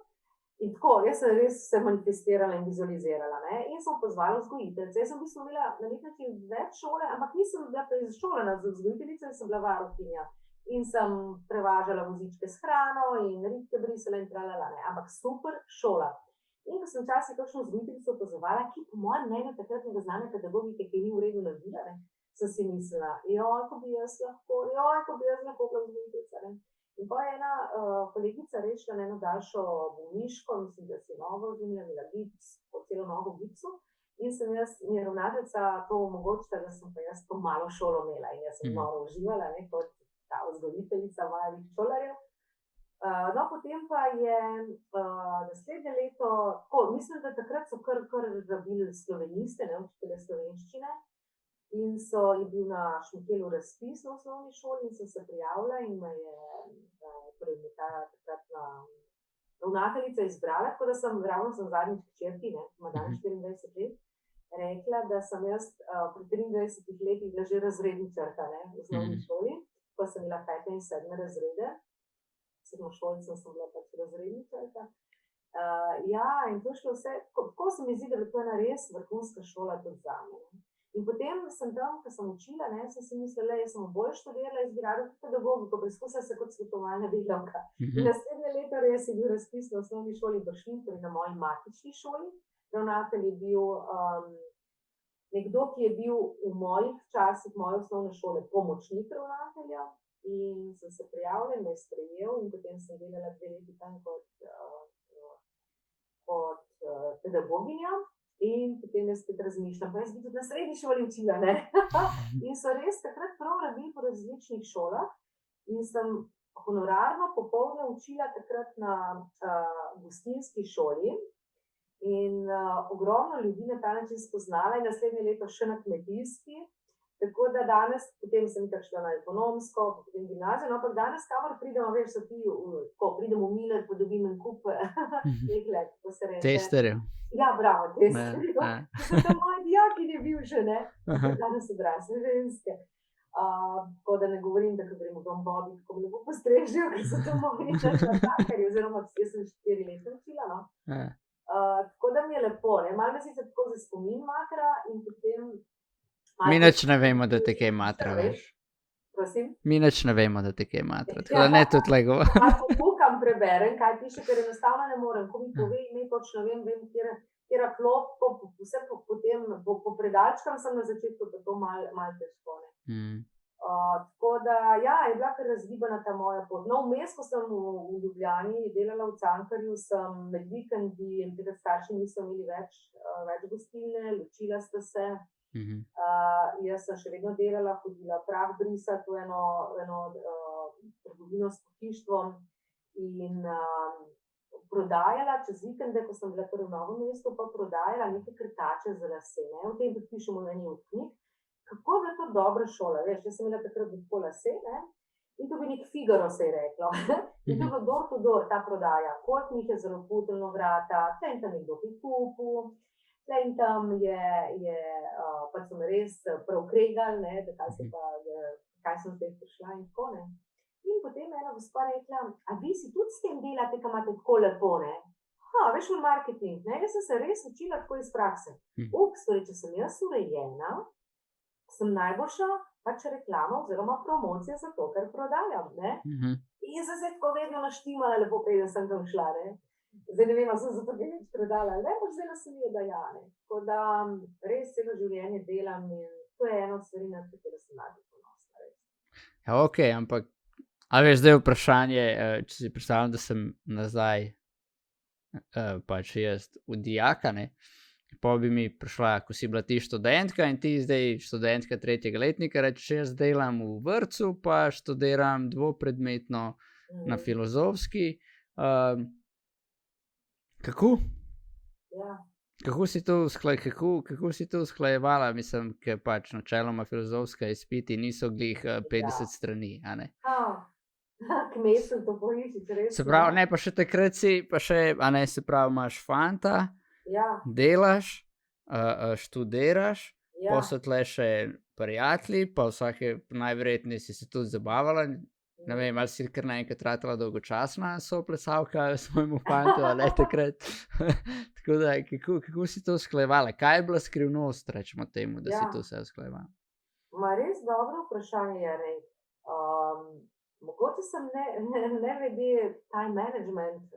Speaker 1: In tako, jaz sem res se manifestirala in vizualizirala, ne? In sem pozvala vzgojiteljice. Jaz sem v bistvu imela na nek način več šole, ampak nisem bila preizšolena za vzgojiteljico, sem bila varuhinja. In sem prevažala vozičke s hrano in ritke brisala in tralala, ne? Ampak super šola. In ko sem včasih kakšno vzgojiteljico opazovala, ki po mojem mnenju takrat ne znane pedagogike, ki ni v redu naredila, ne? Sem si mislila, ko bi jaz lahko bila vzgojiteljica, ne? In pa je ena kolegica rešila na eno daljšo bolniško, mislim, da si nogo imela gips, po celo nogo v gipsu. In mi je ravnateljica to omogočila, da sem pa jaz to malo šolo imela. In jaz sem malo uživala, ne, kot ta vzgojiteljica malih šolarjev. No, potem pa je naslednje leto, mislim, da takrat so kar rabili sloveniste, ne, učitelje slovenščine. In je bil na Šmitelu razpis na osnovni šoli in sem se prijavila in me je ta takratna ravnateljica izbrala, tako da ravno sem zadnjič hčerki, ima danes 24 let, rekla, da sem jaz pri 23 letih bila že razredničarka, ne, v osnovni šoli, ko sem imela 5. in 7. razrede, sedmošolcem sem bila pač razredničarka. In to šlo vse, tako se mi zdi, da je to ena res vrhunska šola tudi zame. In potem sem tam, ko sem učila, sem si mislila, jaz sem bolj študirala, jaz bi rada pedagogiko, preizkusila se kot svetovalna delavka. In naslednje leto res je bil razpis na osnovni šoli Bršljin, torej na moji matični šoli. Ravnatelj je bil nekdo, ki je bil v mojih časih moje osnovne šole pomočnik ravnatelja in sem se prijavila in me je sprejel in potem sem delala 2 leti tam kot pedagoginja. In potem jaz spet razmišljam, pa jaz bi tudi na srednji šoli učila, ne? In so res takrat prav rabili po različnih šolah in sem honorarno popoldne učila takrat na gostinski šoli in ogromno ljudi na ta način spoznala in naslednje leto še na kmetijski. Tako da danes, potem sem itak šla na ekonomsko, potem gimnazijo, no, ampak danes kamor pridemo, veš, so ti, ko pridemo v Miller, pa dobim en kup let, ko se reče.
Speaker 2: Testerjev.
Speaker 1: Ja, bravo, testerjev. To so moji dijaki je bil že, ne? Danes odrasle ženske. Tako da ne govorim, da ko gremo dom Bobi, ko me lepo postrežejo, ker so to moji čakarji, oziroma jaz sem 4 leta učila, no. Tako da mi je lepo, ne? Malo me sicer tako za spomin matra in potem
Speaker 2: mi nič ne vemo, da te kaj matra, veš.
Speaker 1: Prosim?
Speaker 2: Mi nič ne vemo, da te kaj matra, tako da ne tudi lego.
Speaker 1: Ako bukam preberem, kaj piše, ker enostavno ne morem. Ko mi pove ime, točno vem, kjera klop, vse potem, po predalčkam sem na začetku, pa to malo težko, ne. Tako da, je bila kar razgibana ta moja pot. No, vmes, ko sem v Ljubljani delala v Cankarju, sem med vikendi, tega starši niso imeli več gostilne, ločila sta se. Jaz sem še vedno delala, hodila prah brisati v eno trgovino s pohištvom in prodajala čez vikende, ko sem bila torej v Novem mestu, pa prodajala neke krtače za lase, ne, o tem tudi pišemo v eni od knjig. Kako je bila to dobra šola, veš, jaz sem imela takrat po lase, ne, in to bi nek Figaro se je reklo. In to je door to door, ta prodaja, koliko njih je zaroputelno vrata, tle in tam nekdo ki kupu. In tam pa so me res prav kregali, ne, da kaj sem zdaj prišla in tako, ne. In potem ena gospa rekla, a vi si tudi s tem delate, ko imate tako lepo, ne? Veš, v marketing, ne, jaz sem se res učila tako iz prakse. Torej, če sem jaz urejena, sem najboljša pač reklama oziroma promocija za to, kar prodajam, ne. In jaz sem se tako vedno naštimala lepo, preden sem tam šla, ne. Zdaj ne vem, sem zato kaj več predala, ne, pa zdaj se mi je, da ne. Tako da res celo življenje delam in to je eno od stvari, na katero sem najbolj ponosna.
Speaker 2: Ja, okej, ampak, a veš, zdaj vprašanje, če si predstavljam, da sem nazaj, pač jaz v dijaka, ne, pa bi mi prišla, ko si bila ti študentka in ti zdaj študentka 3. letnika, rečeš, jaz delam v vrtcu, pa študiram dvopredmetno na filozofski. Kako? Kako si to usklajevala? Mislim, ker pač načeloma filozofska izpiti niso glih 50 strani, a ne?
Speaker 1: Kmetu to poišiš, res.
Speaker 2: Se pravi, ne, pa še takrat a ne, se pravi, imaš fanta, delaš, študiraš, pa so tle še prijatelji, pa najverjetneje si se tudi zabavala. Ne vem, ali si kar naenkrat ratala dolgočasna soplesalka svojemu fantu, ali takrat. Tako da, kako si to usklajevala? Kaj je bila skrivnost, rečemo temu, da si to vse usklajevala?
Speaker 1: Res dobro vprašanje je, Rej. Mogoče sem nevede time management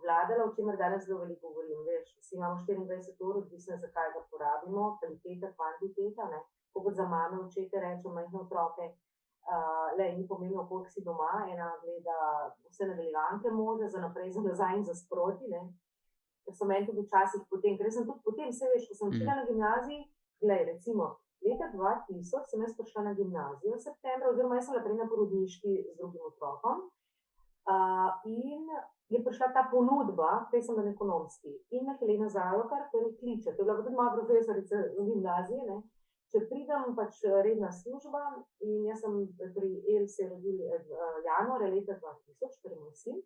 Speaker 1: vladala, o čemer danes zelo veliko govorim. Veš, vsi imamo 24 ur, odvisno zakaj ga porabimo, kvaliteta, kvantiteta, ne. Kot za mame, očete rečem, majhne otroke, ni pomembno, koliko si doma, ena gleda vse nadaljevanke možne, za naprej, za nazaj in za sproti, ne. Ker so meni tudi včasih potem, ker sem tudi potem, vse veš, ko sem učila na gimnaziji, glej, recimo, leta 2000 sem jaz prišla na gimnazijo v septembra, oziroma jaz sem naprej na porodniški z drugim otrokom, in je prišla ta ponudba, prej sem na ekonomski, in me Helena Zalokar torej kliče, to je bila tudi moja profesorica v gimnaziji, ne, če pridem pač redna služba, in jaz sem pri se je rodil januarja leta 2000, prvi moj sin,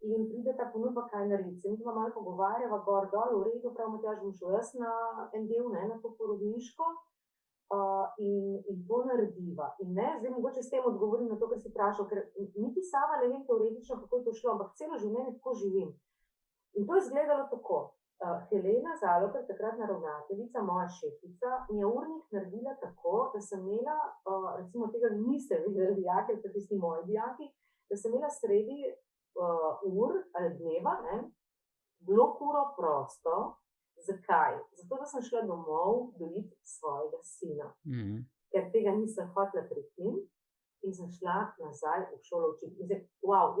Speaker 1: in pride ta ponudba, kaj narediti. Se mi pa malo pogovarjava, gor dol, v redu, prav Matjaž, bom šel jaz na en del, ne, na to porodniško, in to narediva. In ne, zdaj mogoče s tem odgovorim na to, kar si vprašal, ker niti sama ne vem teoretično, kako je to šlo, ampak celo življenje tako živim. In to je izgledalo tako. Helena Zalokar, takratna ravnateljica, moja šefica, mi je urnik naredila tako, da sem imela, recimo tega niste videli dijaki, ali tisti moji dijaki, da sem imela sredi ur ali dneva, ne, blok uro prosto. Zakaj? Zato, da sem šla domov dojiti svojega sina. Ker tega nisem hotela prekiniti in sem šla nazaj v šolo učiti. In zdaj,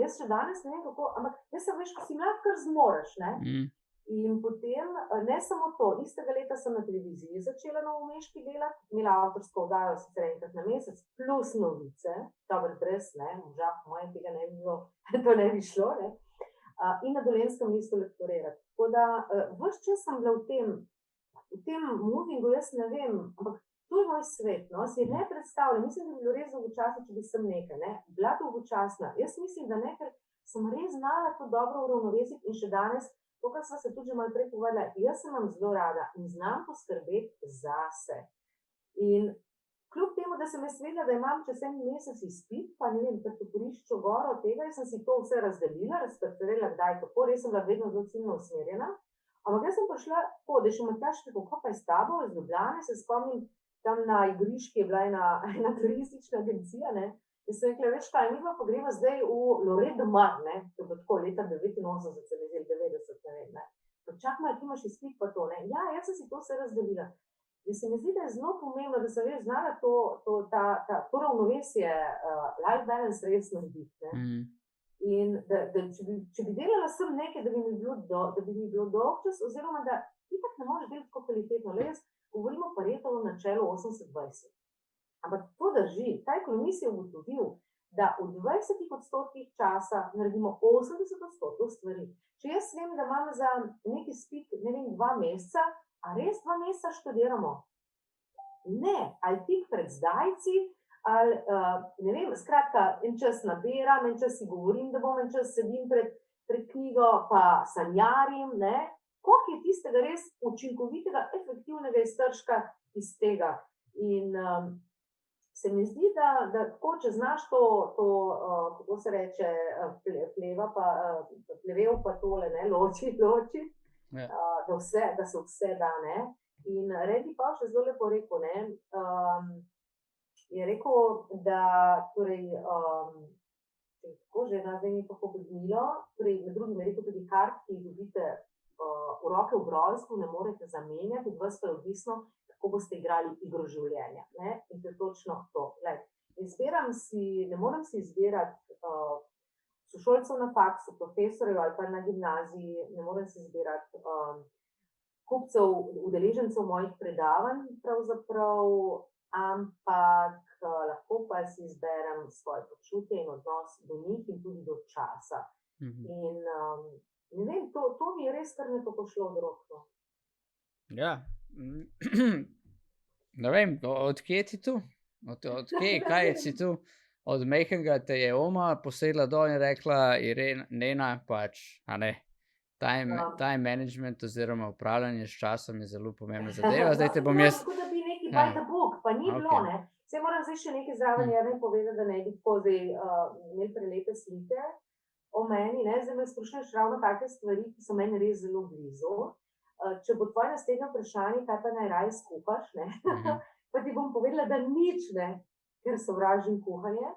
Speaker 1: jaz še danes ne vem kako, ampak jaz sem veš, ko si mlad, kar zmoreš, ne. In potem, ne samo to, istega leta sem na televiziji začela novomeški delati, imela avtorsko oddajo sicer enkrat na mesec, plus novice, dobro brez, ne, moža po mojem tega ne bi bilo, to ne bi šlo, ne, in na Dolenjskem mestu lektorirati. Tako da, ves čas sem bila v tem movingu, jaz ne vem, ampak to je moj svet, no, si ne predstavljam, mislim, da bi bilo res dolgočasno, če bi sem nekaj, ne, bila dolgočasna, jaz mislim, da ne, ker sem res znala to dobro uravnovesiti in še danes. To, kar sva se tudi že malo prej povedala, jaz sem vam zelo rada in znam poskrbeti zase. In kljub temu, da sem jaz vedela, da imam čez en mesec izpit, pa ne vem, tako poriščo goro tega, jaz sem si to vse razdelila, razparcelila, kdaj, kako, res sem bila vedno zelo ciljno usmerjena. Ampak jaz sem prišla tako, da je še Matjaž rekel, kaj pa je s tabo, iz Ljubljane, se spomnim, tam na Igriški je bila ena turistična agencija, ne. Jaz sem rekla, veš kaj, mi pa greva zdaj v Lloret de Mar, ne, to je tako leta 89, se mi zdi 90, ne vem, ne. Pa čak malo, ti imaš izpit pa to, ne. Ja, jaz sem si to vse razdelila. In se mi zdi, da je zelo pomembno, da sem veš znala to ravnovesje, life balance res narediti, ne. In da če bi delala sem nekaj, da bi mi bilo dolgčas, oziroma da itak ne moreš delati tako kvalitetno. Le jaz govorimo o Paretovom načelu 80-20. Ampak to drži, ta ekonomist je ugotovil, da v 20% časa naredimo 80% stvari. Če jaz vem, da imam za neki izpit, ne vem, 2 meseca, a res 2 meseca študiramo? Ne, ali tik pred zdajci, ali, ne vem, skratka, en čas nabiram, en čas si govorim, da bom, en čas sedim pred knjigo, pa sanjarim, ne. Koliko je tistega res učinkovitega, efektivnega iztržka iz tega? In se mi zdi, da tako, če znaš to, kako se reče, plevel pa tole, ne, loči, da se vse da, ne. In Randy Pausch je zelo lepo rekel, ne, je rekel, da, torej, tako že, zdaj mi pa pobegnilo, torej, med drugim je rekel tudi kart, ki jih dobite v roke v brojstvu, ne morete zamenjati, od vas pa je odvisno, kako boste igrali igro življenja, ne, in to je točno to. Ne morem si izbirati sošolcev na faksu, profesorjev ali pa na gimnaziji, ne morem si izbirati kupcev, udeležencev mojih predavanj pravzaprav, ampak lahko pa si izberem svoje počutje in odnos do njih in tudi do časa. In Ne vem, to mi je res kar nekako šlo od rok.
Speaker 2: Ja. Ne vem, odkje ti tu? Odkje, kaj si tu? Od mehkega te je oma posedla dol in rekla, Nena, pač, a ne, time management oziroma upravljanje s časom je zelo pomembna zadeva. Zdaj te bom jaz...
Speaker 1: Tako da bi neki by the book, pa ni bilo, ne. Saj moram zdaj še nekaj zraven Jernej povedati, da ne bi tako zdaj imeli prelepe slike o meni, ne. Zdaj me sprašuješ ravno take stvari, ki so meni res zelo blizu. Če bo tvoje naslednje vprašanje, kaj pa naj raje skuhaš, ne, pa ti bom povedala, da nič ne, ker sovražim kuhanje.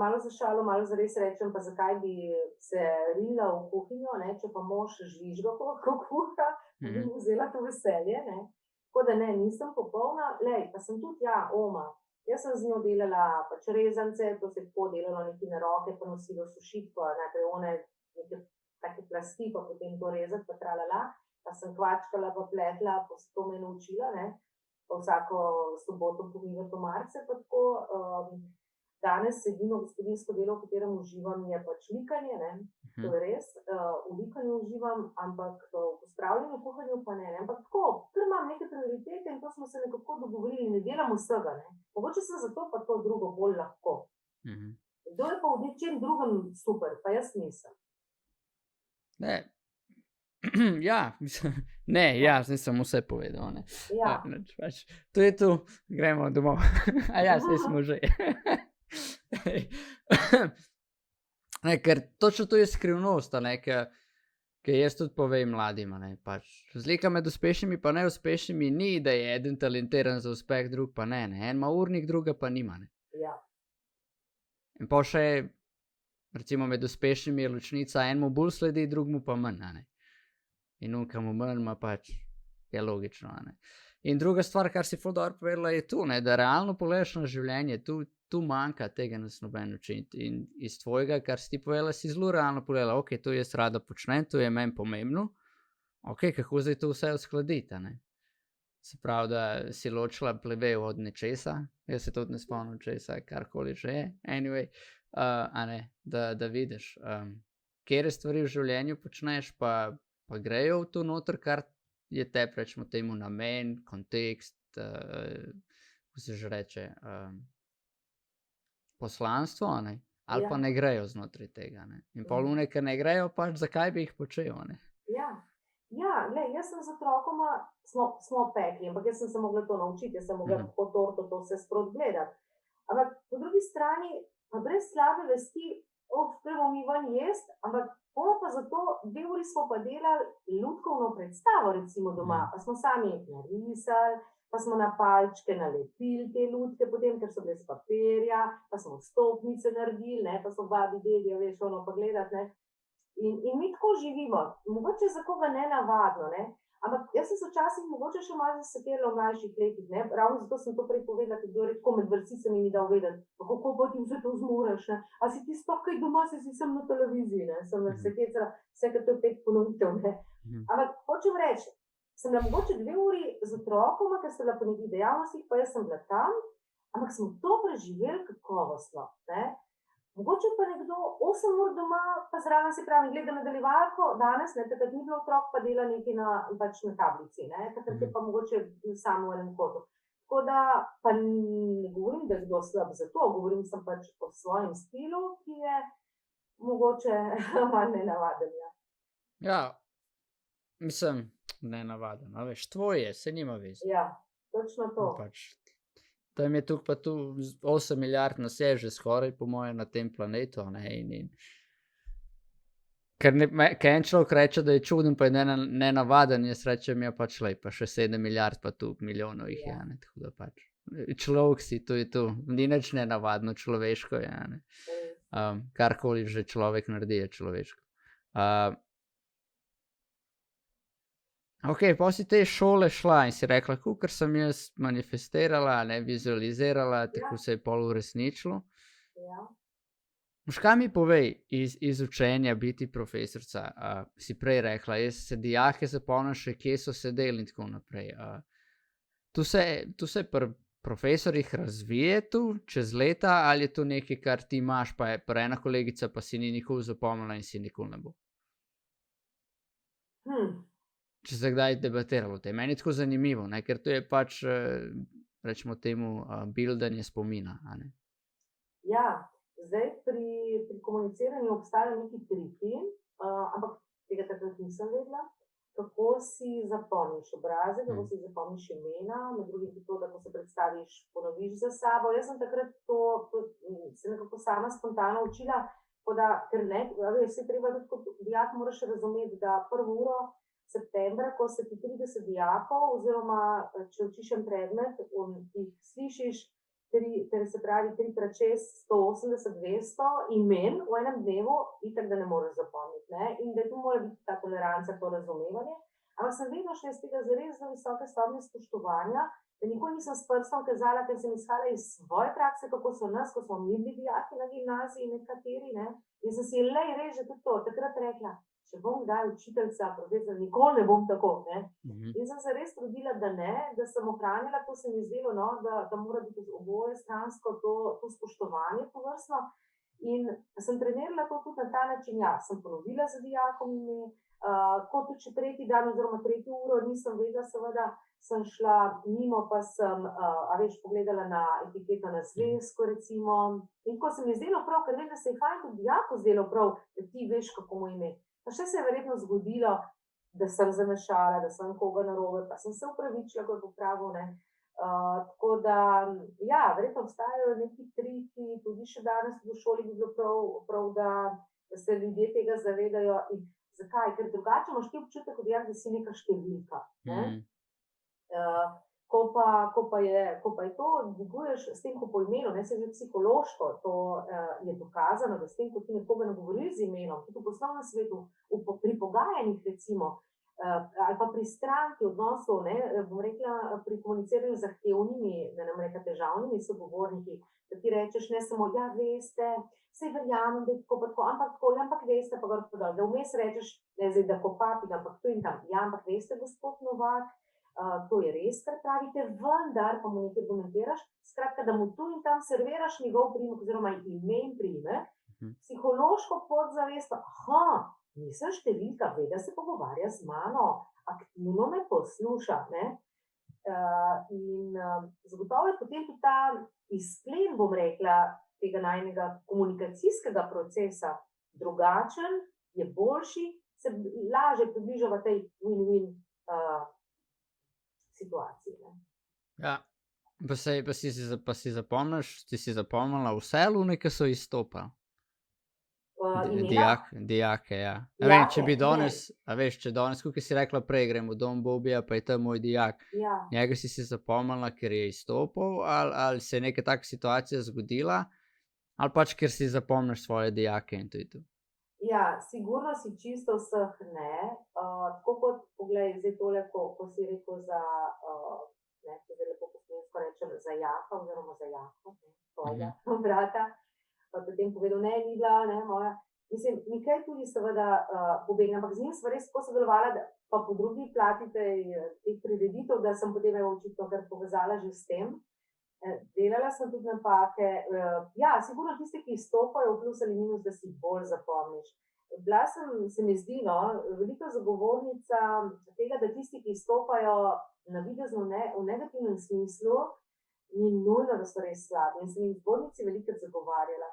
Speaker 1: Malo za šalo, malo za res rečem, pa zakaj bi se rinila v kuhinjo, ne, če pa mož žvižga, ko kuha, bi vzela to veselje, ne. Tako da ne, nisem popolna, lej, pa sem tudi oma. Jaz sem z njo delala pač rezance, to se je tako delalo neki na roke, pa nosilo sušiti, pa najprej one neke take plasti, pa potem to rezati, pa tralala, pa sem kvačkala, pa pletla, pa se to me naučila, ne, pa vsako soboto pomivati omarce, pa tako. Danes edino gospodinjsko delo, v katerem uživam, je pač likanje, ne, to je res, v likanju uživam, ampak v pospravljanju, kuhanju pa ne, ampak tako, ker imam neke prioritete in to smo se nekako dogovorili, ne delam vsega, ne. Mogoče sem zato pa to drugo bolj lahko. Kdo je pa v nečem drugem super, pa jaz nisem.
Speaker 2: Ne, jaz nisem vse povedal, ne. Pač, to je tu, gremo domov. Saj smo že. Ne, ker točno to je skrivnost, ne, ker jaz tudi povem mladim, ne, pač razlika med uspešnimi pa neuspešnimi ni, da je eden talentiran za uspeh, drug pa ne, en ima urnik, druga pa nima, ne.
Speaker 1: Ja.
Speaker 2: In pa še, recimo med uspešnimi je ločnica, enemu bolj sledi, drugmu pa manj, ne. In unkamu manj ima pač, je logično, ne. In druga stvar, kar si ful dobro povedala, je tu, ne, da realno pogledaš na življenje, tu manjka tega nas noben način. In iz tvojega, kar si ti povedala, si zelo realno povedala, ok, to jaz rada počnem, to je meni pomembno, ok, kako zdaj to vse uskladiti, ne. Se pravi, da si ločila plevel od nečesa, jaz se tudi ne spomnim česa, karkoli že je, anyway, a ne, da vidiš, katere stvari v življenju počneš, pa grejo v to noter, kar je tebi, rečemo temu, namen, kontekst, kako se že reče, poslanstvo, ne, ali pa ne grejo znotraj tega, ne. In pol one, ki ne grejo, pač zakaj bi jih počel, ne.
Speaker 1: Glej, jaz sem z otrokoma, smo pekli, ampak jaz sem se mogla to naučiti, jaz sem mogla po torto to vse sproti gledati. Ampak po drugi strani, pa brez slabe vesti, prvo mi ven jest, ampak bomo pa zato 2 uri smo pa delali lutkovno predstavo, recimo doma, pa smo sami narisali, pa smo na palčke nalepili te lutke potem, ker so bile iz papirja, pa smo vstopnice naredili, ne, pa so babi, dedi, veš, ono pa gledati, ne. In mi tako živimo, mogoče za koga nenavadno, ne, ampak jaz sem se včasih mogoče še malo zasekirala v mlajših letih, ne, ravno zato sem to prej povedala, ker kdo je tako med vrsicami mi dal vedeti, kako pa ti vse to zmoreš, ne, a si ti sploh kaj doma, si sem na televiziji, ne, sem se kecala, vse, kar to je 5 ponovitev, ne. Ampak hočem reči, sem bila mogoče 2 uri z otrokoma, ker sem bila po nekih dejavnostih, pa jaz sem bila tam, ampak smo to preživeli kakovostno, ne. Mogoče pa nekdo 8 ur doma, pa zraven se pravi, gleda nadaljevalko, danes, ne, takrat ni bilo otrok, pa dela nekaj pač na tablici, ne, takrat je pa mogoče samo v enem kotu. Tako da, pa ne govorim, da je kdo slab za to, govorim sem pač o svojem stilu, ki je mogoče malo nenavaden, ja.
Speaker 2: Ja, mislim, nenavaden, a veš, tvoje, se nima veze.
Speaker 1: Ja, točno to.
Speaker 2: Pač, tam je tukaj pa tu 8 milijard nas je že skoraj, po moje, na tem planetu, ne, in ker en človek reče, da je čuden, pa je nenavaden, jaz rečem, ja pač lej, pa še 7 milijard, pa tu milijonov jih je, ne, tako da pač, človek si, to je tu, ni nič nenavadno, človeško je, ne, karkoli že človek naredi, je človeško. Ok, pa si te šole šla in si rekla, ker sem jaz manifestirala, ne, vizualizirala, tako se je pol uresničilo.
Speaker 1: Ja.
Speaker 2: Kaj mi povej iz učenja biti profesorica? Si prej rekla, jaz se dijake zapomnim še, kje so sedeli in tako naprej. Tu se pri profesorjih razvije tu čez leta, ali je to nekaj, kar ti imaš, pa je ena kolegica, pa si ni nikoli zapomnila in si nikoli ne bo? Če se kdaj debatiralo o tem. Meni je tako zanimivo, ne? Ker to je pač, rečemo temu, buildanje spomina. A ne?
Speaker 1: Ja, zdaj pri komuniciranju obstajajo neki triki, ampak tega takrat nisem vedela, kako si zapomniš obraze, kako si zapomniš imena, med drugim to, da ko se predstaviš, ponoviš za sabo. Jaz sem takrat to se nekako sama spontano učila, ker ne, vse treba tudi kot dijak moraš razumeti, da 1. uro septembra, ko se ti 30 dijakov, oziroma če učiš en predmet, jih slišiš, se pravi 3x6, 180, 200 imen v enem dnevu, itak da ne moreš zapomniti. Ne? In da tu mora biti ta toleranca, to razumevanje. Ampak sem vedno šla iz tega zares zelo visoke stopnje spoštovanja, da nikoli nisem s prstom kazala, ker sem izhala iz svoje prakse, kako so nas, ko smo mi bili dijaki na gimnaziji nekateri, ne? In sem si res že tudi to takrat rekla, če bom kdaj učiteljica, profesor, nikoli ne bom tako. Ne? In sem se res trudila, da ne, da sem ohranila, to se mi zdelo, no, da mora biti oboje stransko to spoštovanje povrstno. In sem trenirala to tudi na ta način, ja, sem ponovila za dijakom ime, kot tudi še 3. dan oziroma 3. uro, nisem vedela, seveda, sem šla mimo, pa sem, pogledala na etiketo na zvezku, recimo. In ko se mi zdelo prav, ker vem, da se je fajn tudi dijaku zdelo prav, da ti veš, kako mu ime. Pa še se je verjetno zgodilo, da sem zamešala, da sem koga narobe, pa sem se upravičila, ko je popravil, ne. Tako da, ja, verjetno obstajajo neki triki, tudi še danes v šoli bi bilo prav, da se ljudje tega zavedajo. In zakaj? Ker drugače imaš ti občutek, da si neka številka, ne. Ko pa je to, dviguješ s tem, ko po imenu, ne, se že psihološko, to je dokazano, da s tem, ko ti nekoga nagovoriš z imenom, tudi v poslovnem svetu, pri pogajanjih recimo, ali pa pri stranki odnosov, ne, bom rekla, pri komuniciranju z zahtevnimi, da ne bom rekla težavnimi sogovorniki, da ti rečeš ne samo, ja, veste, saj verjamem, da je tako, ampak veste, pa gor podal, da vmes rečeš, ne zdaj, da kopati, ampak tu in tam, ja, ampak veste, gospod Novak, to je res, kar pravite, vendar pa mu nekaj komentiraš, skratka, da mu tu in tam serviraš njegov priimek oziroma ime in priimek, psihološko podzavestno, nisem številka, ve, da se pogovarja z mano, aktivno me posluša, ne? In zagotovo je potem tudi ta izplen, bom rekla, tega najnega komunikacijskega procesa drugačen, je boljši, se lažje približava tej win-win situaciji. Ne?
Speaker 2: Ja, pa si zapomnila vse alumne, ki so izstopali? Dijake, ja. Vem, če bi danes, če danes, kot si rekla prej, gremo dom Bobija, pa je to moj dijak.
Speaker 1: Ja.
Speaker 2: Njega si zapomnila, ker je izstopil, ali se je neka taka situacija zgodila, ali pač, ker si zapomniš svoje dijake in to je to.
Speaker 1: Ja, sigurno si čisto vseh ne. Tako kot, poglej, zdaj tole, ko si rekel za, ne, če zdaj lepo poslovensko rečem, za Jaha oziroma za Jaha, tvojega brata, pa potem povedal, ne, ni bila, ne, moja. Mislim, nekaj tudi seveda pobegnem, ampak z njim sva res tako sodelovala, pa po drugi plati teh prireditev, da sem potem očitno kar povezala že s tem. Delala sem tudi napake, ja, sigurno tisti, ki izstopajo v plus ali minus, da si bolj zapomniš. Bila se mi zdi, no, velika zagovornica tega, da tisti, ki izstopajo navidezno v negativnem smislu, ni nujno, da so res slabi. In sem jih v zbornici velikrat zagovarjala.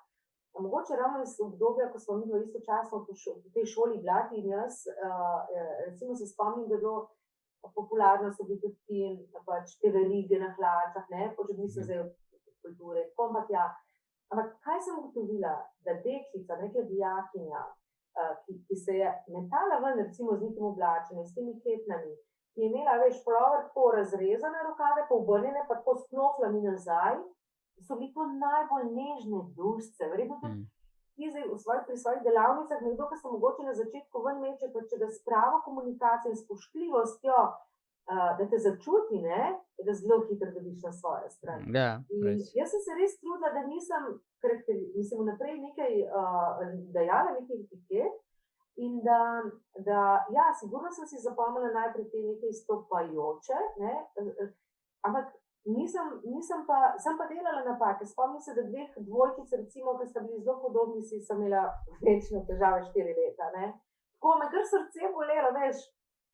Speaker 1: Mogoče ravno iz obdobja, ko smo mi istočasno v tej šoli blati in jaz, recimo se spomnim, da je bilo popularno, so bili tudi pač te verige na hlačah, ne, počet mislim zdaj od kulture, ampak ja. Ampak kaj sem ugotovila, da deklica, nekaj dijakinja, ki se je metala ven, recimo z nekim oblačenjem, s temi ketnami, ki je imela, veš, polover tako razrezane rokave, pa obrnjene, pa tako s knoflami nazaj, so bili to najbolj nežne dušce, verjetno tudi ti zdaj pri svojih delavnicah, nekdo, ki se mogoče na začetku ven meče, pa če ga s pravo komunikacijo in spoštljivostjo, da te začuti, ne, da zelo hitro dobiš na svojo stran.
Speaker 2: Ja,
Speaker 1: jaz sem se res trudila, da nisem vnaprej nekaj dajala, nekaj etiket in da, ja, sigurno sem si zapomnila najprej te nekaj izstopajoče, ne, ampak sem pa delala napake. Spomnim se, da 2 dvojkic, recimo, ki sta bili zelo podobni, sem imela večno težave 4 leta, ne. Tako me kar srce bolelo, veš,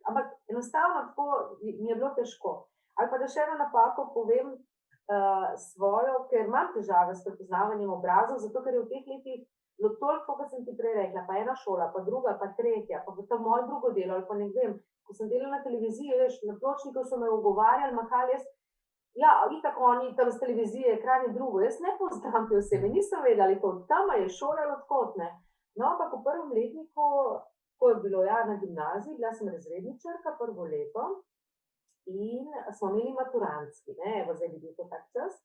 Speaker 1: ampak enostavno tako mi je bilo težko. Ali pa da še eno napako povem svojo, ker imam težave s prepoznavanjem obrazov, zato ker je v teh letih bilo toliko, kot sem ti prej rekla, pa ena šola, pa druga, pa tretja, pa to moje drugo delo, ali pa ne vem, ko sem delala na televiziji, veš, na pločniku so me ugovarjali, mahali jaz, ja, itak oni tam z televizije, ekran je drugo, jaz ne poznam te osebe, nisem vedela, to tam je šola ali odkot, ne. No, ampak v prvem letniku, ko je bilo ja na gimnaziji, bila sem razredničarka prvo leto in smo imeli maturantski, ne, evo zdaj bi bil to tak čas,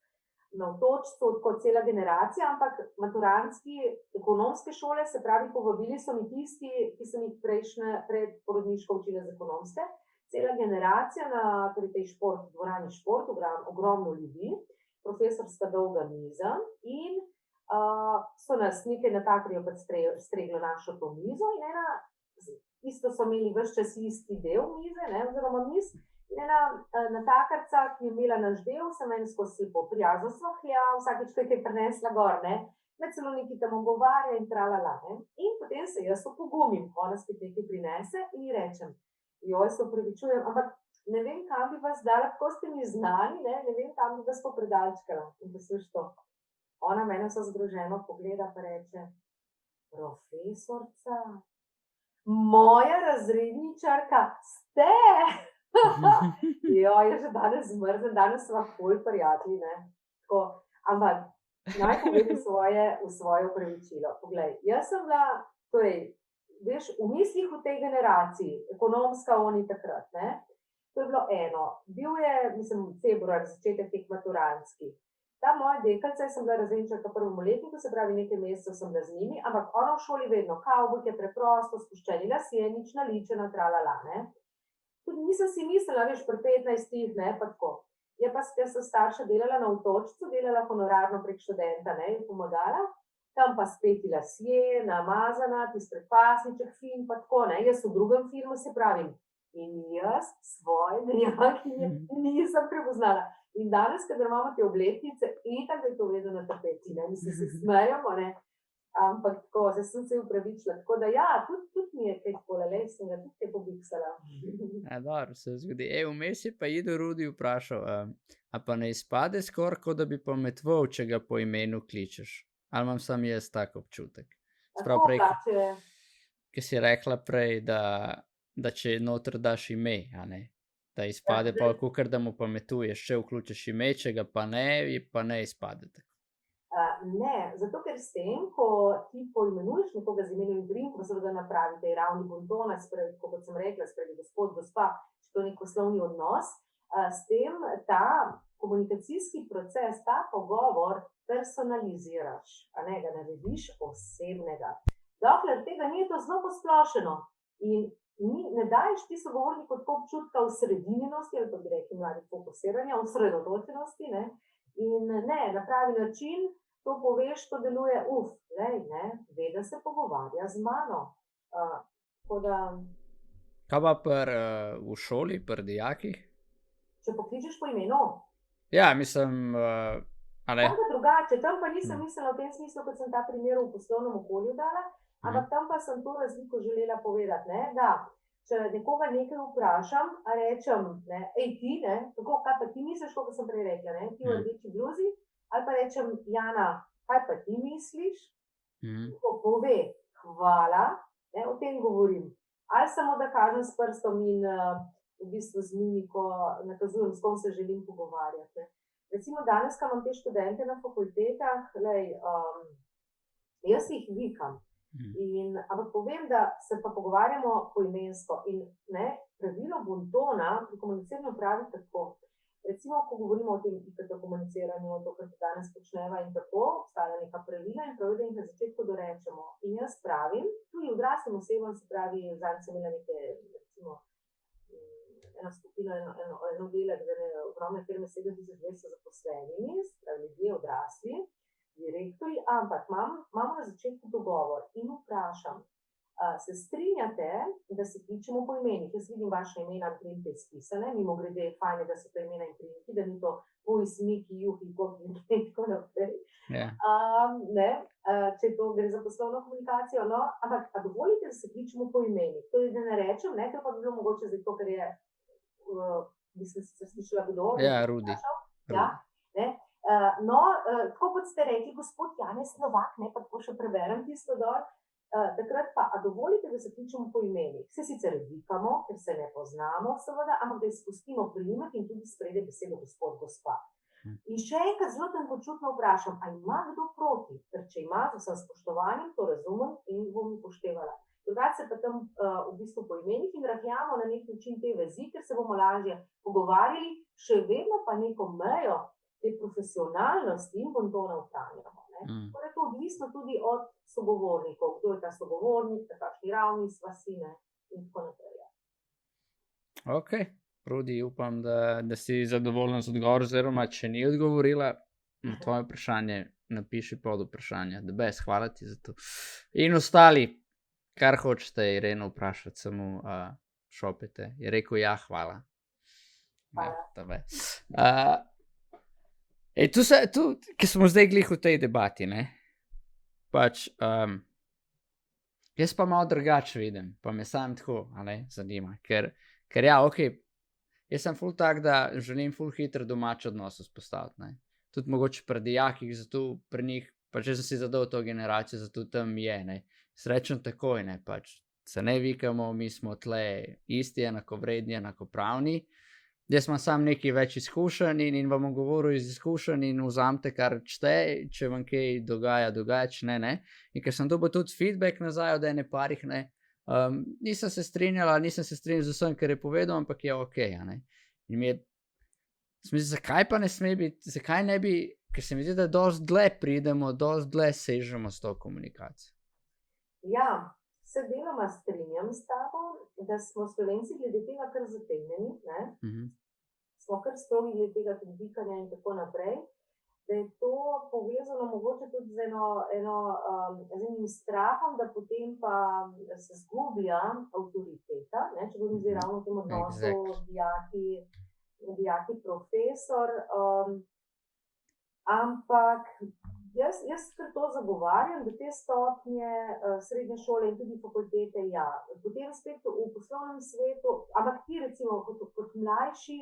Speaker 1: na Otočcu kot cela generacija, ampak maturantski ekonomske šole, se pravi, povabili so mi tisti, ki sem jih predporodniško učila z ekonomske, cela generacija na tej dvorani šport, ogromno ljudi, profesorska dolga miza in so nas nekaj natakarjev streglo našo to mizo in isto so imeli ves čas isti del mize, ne, oziroma miz, in ena natakarca, ki je imela naš del, se meni skozi lepo prijazno svahlja, vsakeč ko je kaj prinesla gor, ne, me celo neki tam ogovarja in tralala, ne. In potem se jaz opogumim, ona spet nekaj prinese in ji rečem, joj, se opravičujem, ampak ne vem, kam bi vas dala, kako ste mi znani, ne vem, kam bi vas popredalčkala. In posluš to, ona mene so zgroženo pogleda pa reče, profesorca, moja razredničarka ste! Jo, jaz že danes zmrznem, danes sva ful prijatelji, ne. Tako, ampak naj povem v svoje opravičilo. Poglej, jaz sem bila, torej, veš, v mislih v tej generaciji, ekonomska oni takrat, ne, to je bilo eno. Bil je, mislim, februar, začetek teh maturantskih. Ta moja dekalca, sem bila razredničarka prvemu letniku, se pravi, nekaj mesecev sem bila z njimi, ampak ona v šoli vedno, kavbojke, preprosto, spuščeni lasje, nič naličena, tralala, ne. Tudi nisem si mislila, veš, pri 15, ne, pa tako. Je pa so starša delala na Otočcu, delala honorarno prek študenta, ne, in pomagala, tam pa spet lasje, namazana, tisti predpasniček fin, pa tako, ne, jaz v drugem filmu, se pravim, in jaz svoje dejanke nisem prepoznala. In danes, kadar imamo te obletnice, itak, da je to vedno na tapeti, ne, mi se smejamo, ne, ampak tako, zdaj sem se upravičila, tako da ja, tudi mi je kaj takole, sem ga tudi kaj pobiksala.
Speaker 2: Ja, dobro, se zgodi. Vmes je pa Ido Rudi vprašal, a pa ne izpade skoraj, kot da bi pametval, če ga po imenu kličeš? Ali imam sam jaz tak občutek? Sprav prej, ki si rekla prej, da če noter daš ime, a ne, da izpade pa kakor, da mu pametuješ, če vključiš ime, če ga pa ne izpade tako.
Speaker 1: Ne, zato ker s tem, ko ti poimenuješ nekoga z imenom in priimkom, seveda napravi tej ravni bontona, spravi, kot sem rekla, spravi gospod, gospa, če to je nek poslovni odnos, s tem ta komunikacijski proces, ta pogovor personaliziraš, a ne, ga narediš osebnega. Dokler tega ni, to zelo posplošeno in ne daješ ti sogovorniku tako občutka osredinjenosti, ali pa bi rekli mladi fokusiranja, osredotočenosti, ne, in ne, na pravi način to poveš, to deluje, lej, ne, ve, da se pogovarja z mano. Tako da...
Speaker 2: Kaj pa v šoli, pri dijakih?
Speaker 1: Če pokličeš po imenu?
Speaker 2: Ja, mislim, ali...
Speaker 1: Tam pa drugače, tam pa nisem mislila v tem smislu, kot sem ta primer v poslovnem okolju dala, ampak tam pa sem to razliko želela povedati, ne, da če nekoga nekaj vprašam, rečem, ne, ej ti, ne, tako, kaj pa ti misliš, kot sem prej rekla, ne, ti v rdeči bluzi, ali pa rečem, Jana, kaj pa ti misliš? Ko pove, hvala, ne, o tem govorim. Ali samo da kažem s prstom in v bistvu z mimiko nakazujem, s kom se želim pogovarjati. Recimo danes, ko imam te študente na fakultetah, lej, jaz jih vikam. Ampak povem, da se pa pogovarjamo poimensko in ne, pravilo bontona pri komuniciranju pravi tako. Recimo, ko govorimo o tem IKT komuniciranju, to, kar danes počneva in tako, obstaja neka pravila in pravi, da jih na začetku dorečemo. In jaz pravim, tudi odraslim osebam, se pravi, zadnjič sem imela neke, recimo, eno skupino, eno delek, ogromne firme 7200 zaposlenimi, pravi ljudje odrasli, direktorji, ampak imamo na začetku dogovor in vprašam, Se strinjate, da se kličemo po imenih? Jaz vidim vaše imena in priimke izpisane, mimo grede je fajn, da so to imena in priimki, da ni to Miki, Juhi, Koki in tako naprej. Če to gre za poslovno komunikacijo, no, ampak a dovolite, da se kličemo po imenih? To je, da ne rečem, ne, ker pa bi bilo mogoče zdaj to, ker je, bi se slišala kdo.
Speaker 2: Ja, Rudi.
Speaker 1: Ja, ne. Tako kot ste rekli, gospod Janez Novak, ne, pa tako še preberem tisto dol, takrat pa, a dovolite, da se kličemo po imenih? Se sicer vikamo, ker se ne poznamo, seveda, ampak da izpustimo priimek in tudi spredje besedo gospod, gospa. In še enkrat zelo tenkočutno vprašam, ali ima kdo proti? Ker če ima, z vsem spoštovanjem, to razumem in bom upoštevala. Drugače se pa tam v bistvu po imenih in rahljamo na nek način te vezi, ker se bomo lažje pogovarjali, še vedno pa neko mejo te profesionalnosti in bontona ohranjamo. Torej, to odvisno tudi od sogovornikov, kdo je ta sogovornik, na kakšni ravni sva si, ne, in tako naprej.
Speaker 2: Ok, Rudi, upam, da si zadovoljen z odgovor, oziroma če ni odgovorila na tvoje vprašanje, napiši pod vprašanje. Da bes, hvala ti za to. In ostali, kar hočete Ireno vprašati, samo šopite. Je rekel, ja, hvala.
Speaker 1: Hvala.
Speaker 2: Tu, ki smo zdaj glih v tej debati, ne, pač, jaz pa malo drugače vidim, pa me sam tako, zanima, ker ja, ok, jaz sem ful tak, da želim ful hitro domač odnos vzpostaviti, ne, tudi mogoče pri dijakih, zato pri njih, pač jaz sem si zadal to generacijo, zato tam je, ne, srečen takoj, ne, pač, se ne vikamo, mi smo tle isti, enakovredni, enakopravni. Jaz imam sam nekaj več izkušenj in vam bom govoril iz izkušenj in vzamete, kar čte, če vam kaj dogaja, če ne. In ker sem dobil tudi feedback nazaj od ene parih, ne, nisem se strinjal z vsem, kar je povedal, ampak je ok, ne. In mi je, zakaj pa ne sme biti, zakaj ne bi, ker se mi zdi, da dosti dlje pridemo, dosti dlje sežemo s to komunikacijo.
Speaker 1: Ja, se deloma strinjam s tabo, da smo Slovenci glede tega kar zategnjeni, ne. Smo kar strogi glede tega tudi vikanja in tako naprej, da je to povezano mogoče tudi z enim strahom, da potem pa se zgublja avtoriteta, ne, če govorim zdaj ravno v tem odnosu dijaki profesor, ampak jaz kar to zagovarjam, da te stopnje srednje šole in tudi fakultete, ja, potem spet v poslovnem svetu, ampak ti recimo kot mlajši,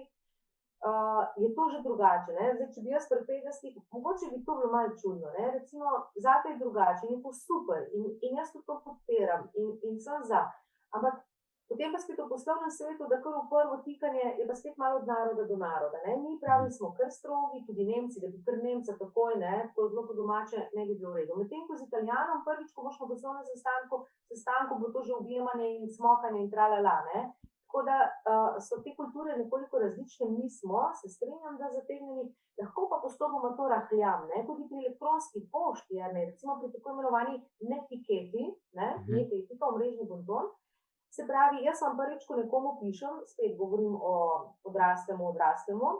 Speaker 1: je to že drugače, ne, zdaj, če bi jaz pri 50, mogoče bi to bilo malo čudno, ne, recimo, zate je drugače in je to super in jaz to podpiram in sem za, ampak potem pa spet v poslovnem svetu, da kar v prvo tikanje je pa spet malo od naroda do naroda, ne, mi pravi smo kar strogi, tudi Nemci, da bi kar Nemca takoj, ne, ko zelo po domače ne bi bilo v redu. Medtem ko z Italijanom prvič, ko boš na poslovnem sestanku bo to že objemanje in smokanje in tralala, ne. Tako da so te kulture nekoliko različne, mi smo, se strinjam, da zategnjeni, lahko pa postopoma to rahljam, ne, tudi pri elektronski pošti, ne, recimo pri tako imenovani netiketi, ne, netika, omrežni bonton, se pravi, jaz vam prvič, ko nekomu pišem, spet govorim o odraslemu,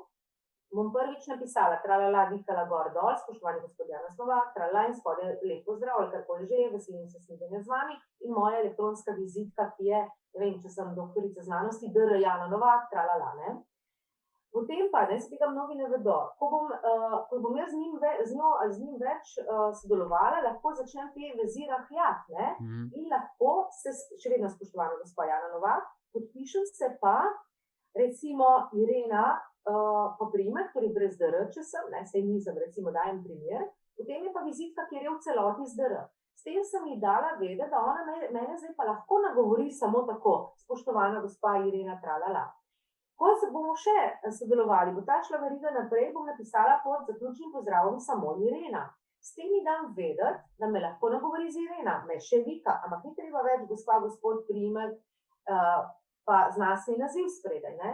Speaker 1: bom prvič napisala, tralala, dihala gor dol, spoštovani gospod Janez Novak, tralala in spodaj lep pozdrav, ali karkoli že, veselim se snidenja z vami in moja elektronska vizitka, ki je, ne vem, če sem doktorica znanosti, dr. Jana Novak, tralala, ne. Potem pa, ne, se tega mnogi ne vedo, ko bom jaz z njo ali z njim več sodelovala, lahko začnem te vezi rahljati, ne, in lahko se, še vedno spoštovana gospa Jana Novak, podpišem se pa, recimo Irena, pa priimek, torej brez dr, če sem, ne, sej nisem, recimo dajem primer, potem je pa vizitka, kjer je v celoti z dr. S tem sem ji dala vedeti, da ona mene zdaj pa lahko nagovori samo tako, spoštovana gospa Irena, tralala. Ko se bomo še sodelovali, bo ta šla veriga naprej, bom napisala pod zaključnim pozdravom samo Irena. S tem mi dam vedeti, da me lahko nagovori z Irena, me še vika, ampak ni treba več gospa, gospod, priimek, pa znanstveni naziv spredaj, ne.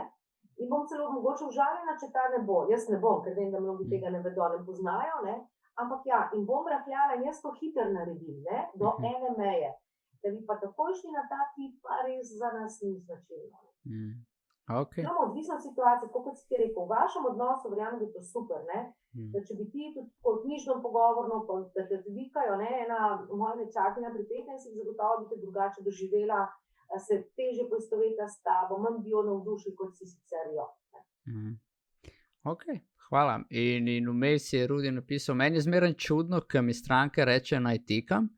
Speaker 1: In bom celo mogoče užaljena, če ta ne bo. Jaz ne bom, ker vem, da mnogi tega ne vedo, ne poznajo, ne. Ampak ja, in bom rahljala in jaz to hitro naredim, ne, do ene meje. Da bi pa takoj šli na ta tip, pa res za nas ni značilno.
Speaker 2: Okay.
Speaker 1: Imamo odvisno situacijo, kot si ti rekel, v vašem odnosu verjamem, da je to super, ne? Da če bi ti tudi kot knjižno pogovorno, da te vikajo, ne, ena moja nečakinja pri 15, zagotovo bi te drugače doživela, se teže poistoveta s tabo, manj bi jo navdušil, kot si sicer jo.
Speaker 2: Ok, hvala. In vmes je Rudi napisal, meni je zmeraj čudno, ko mi stranka reče naj tikam,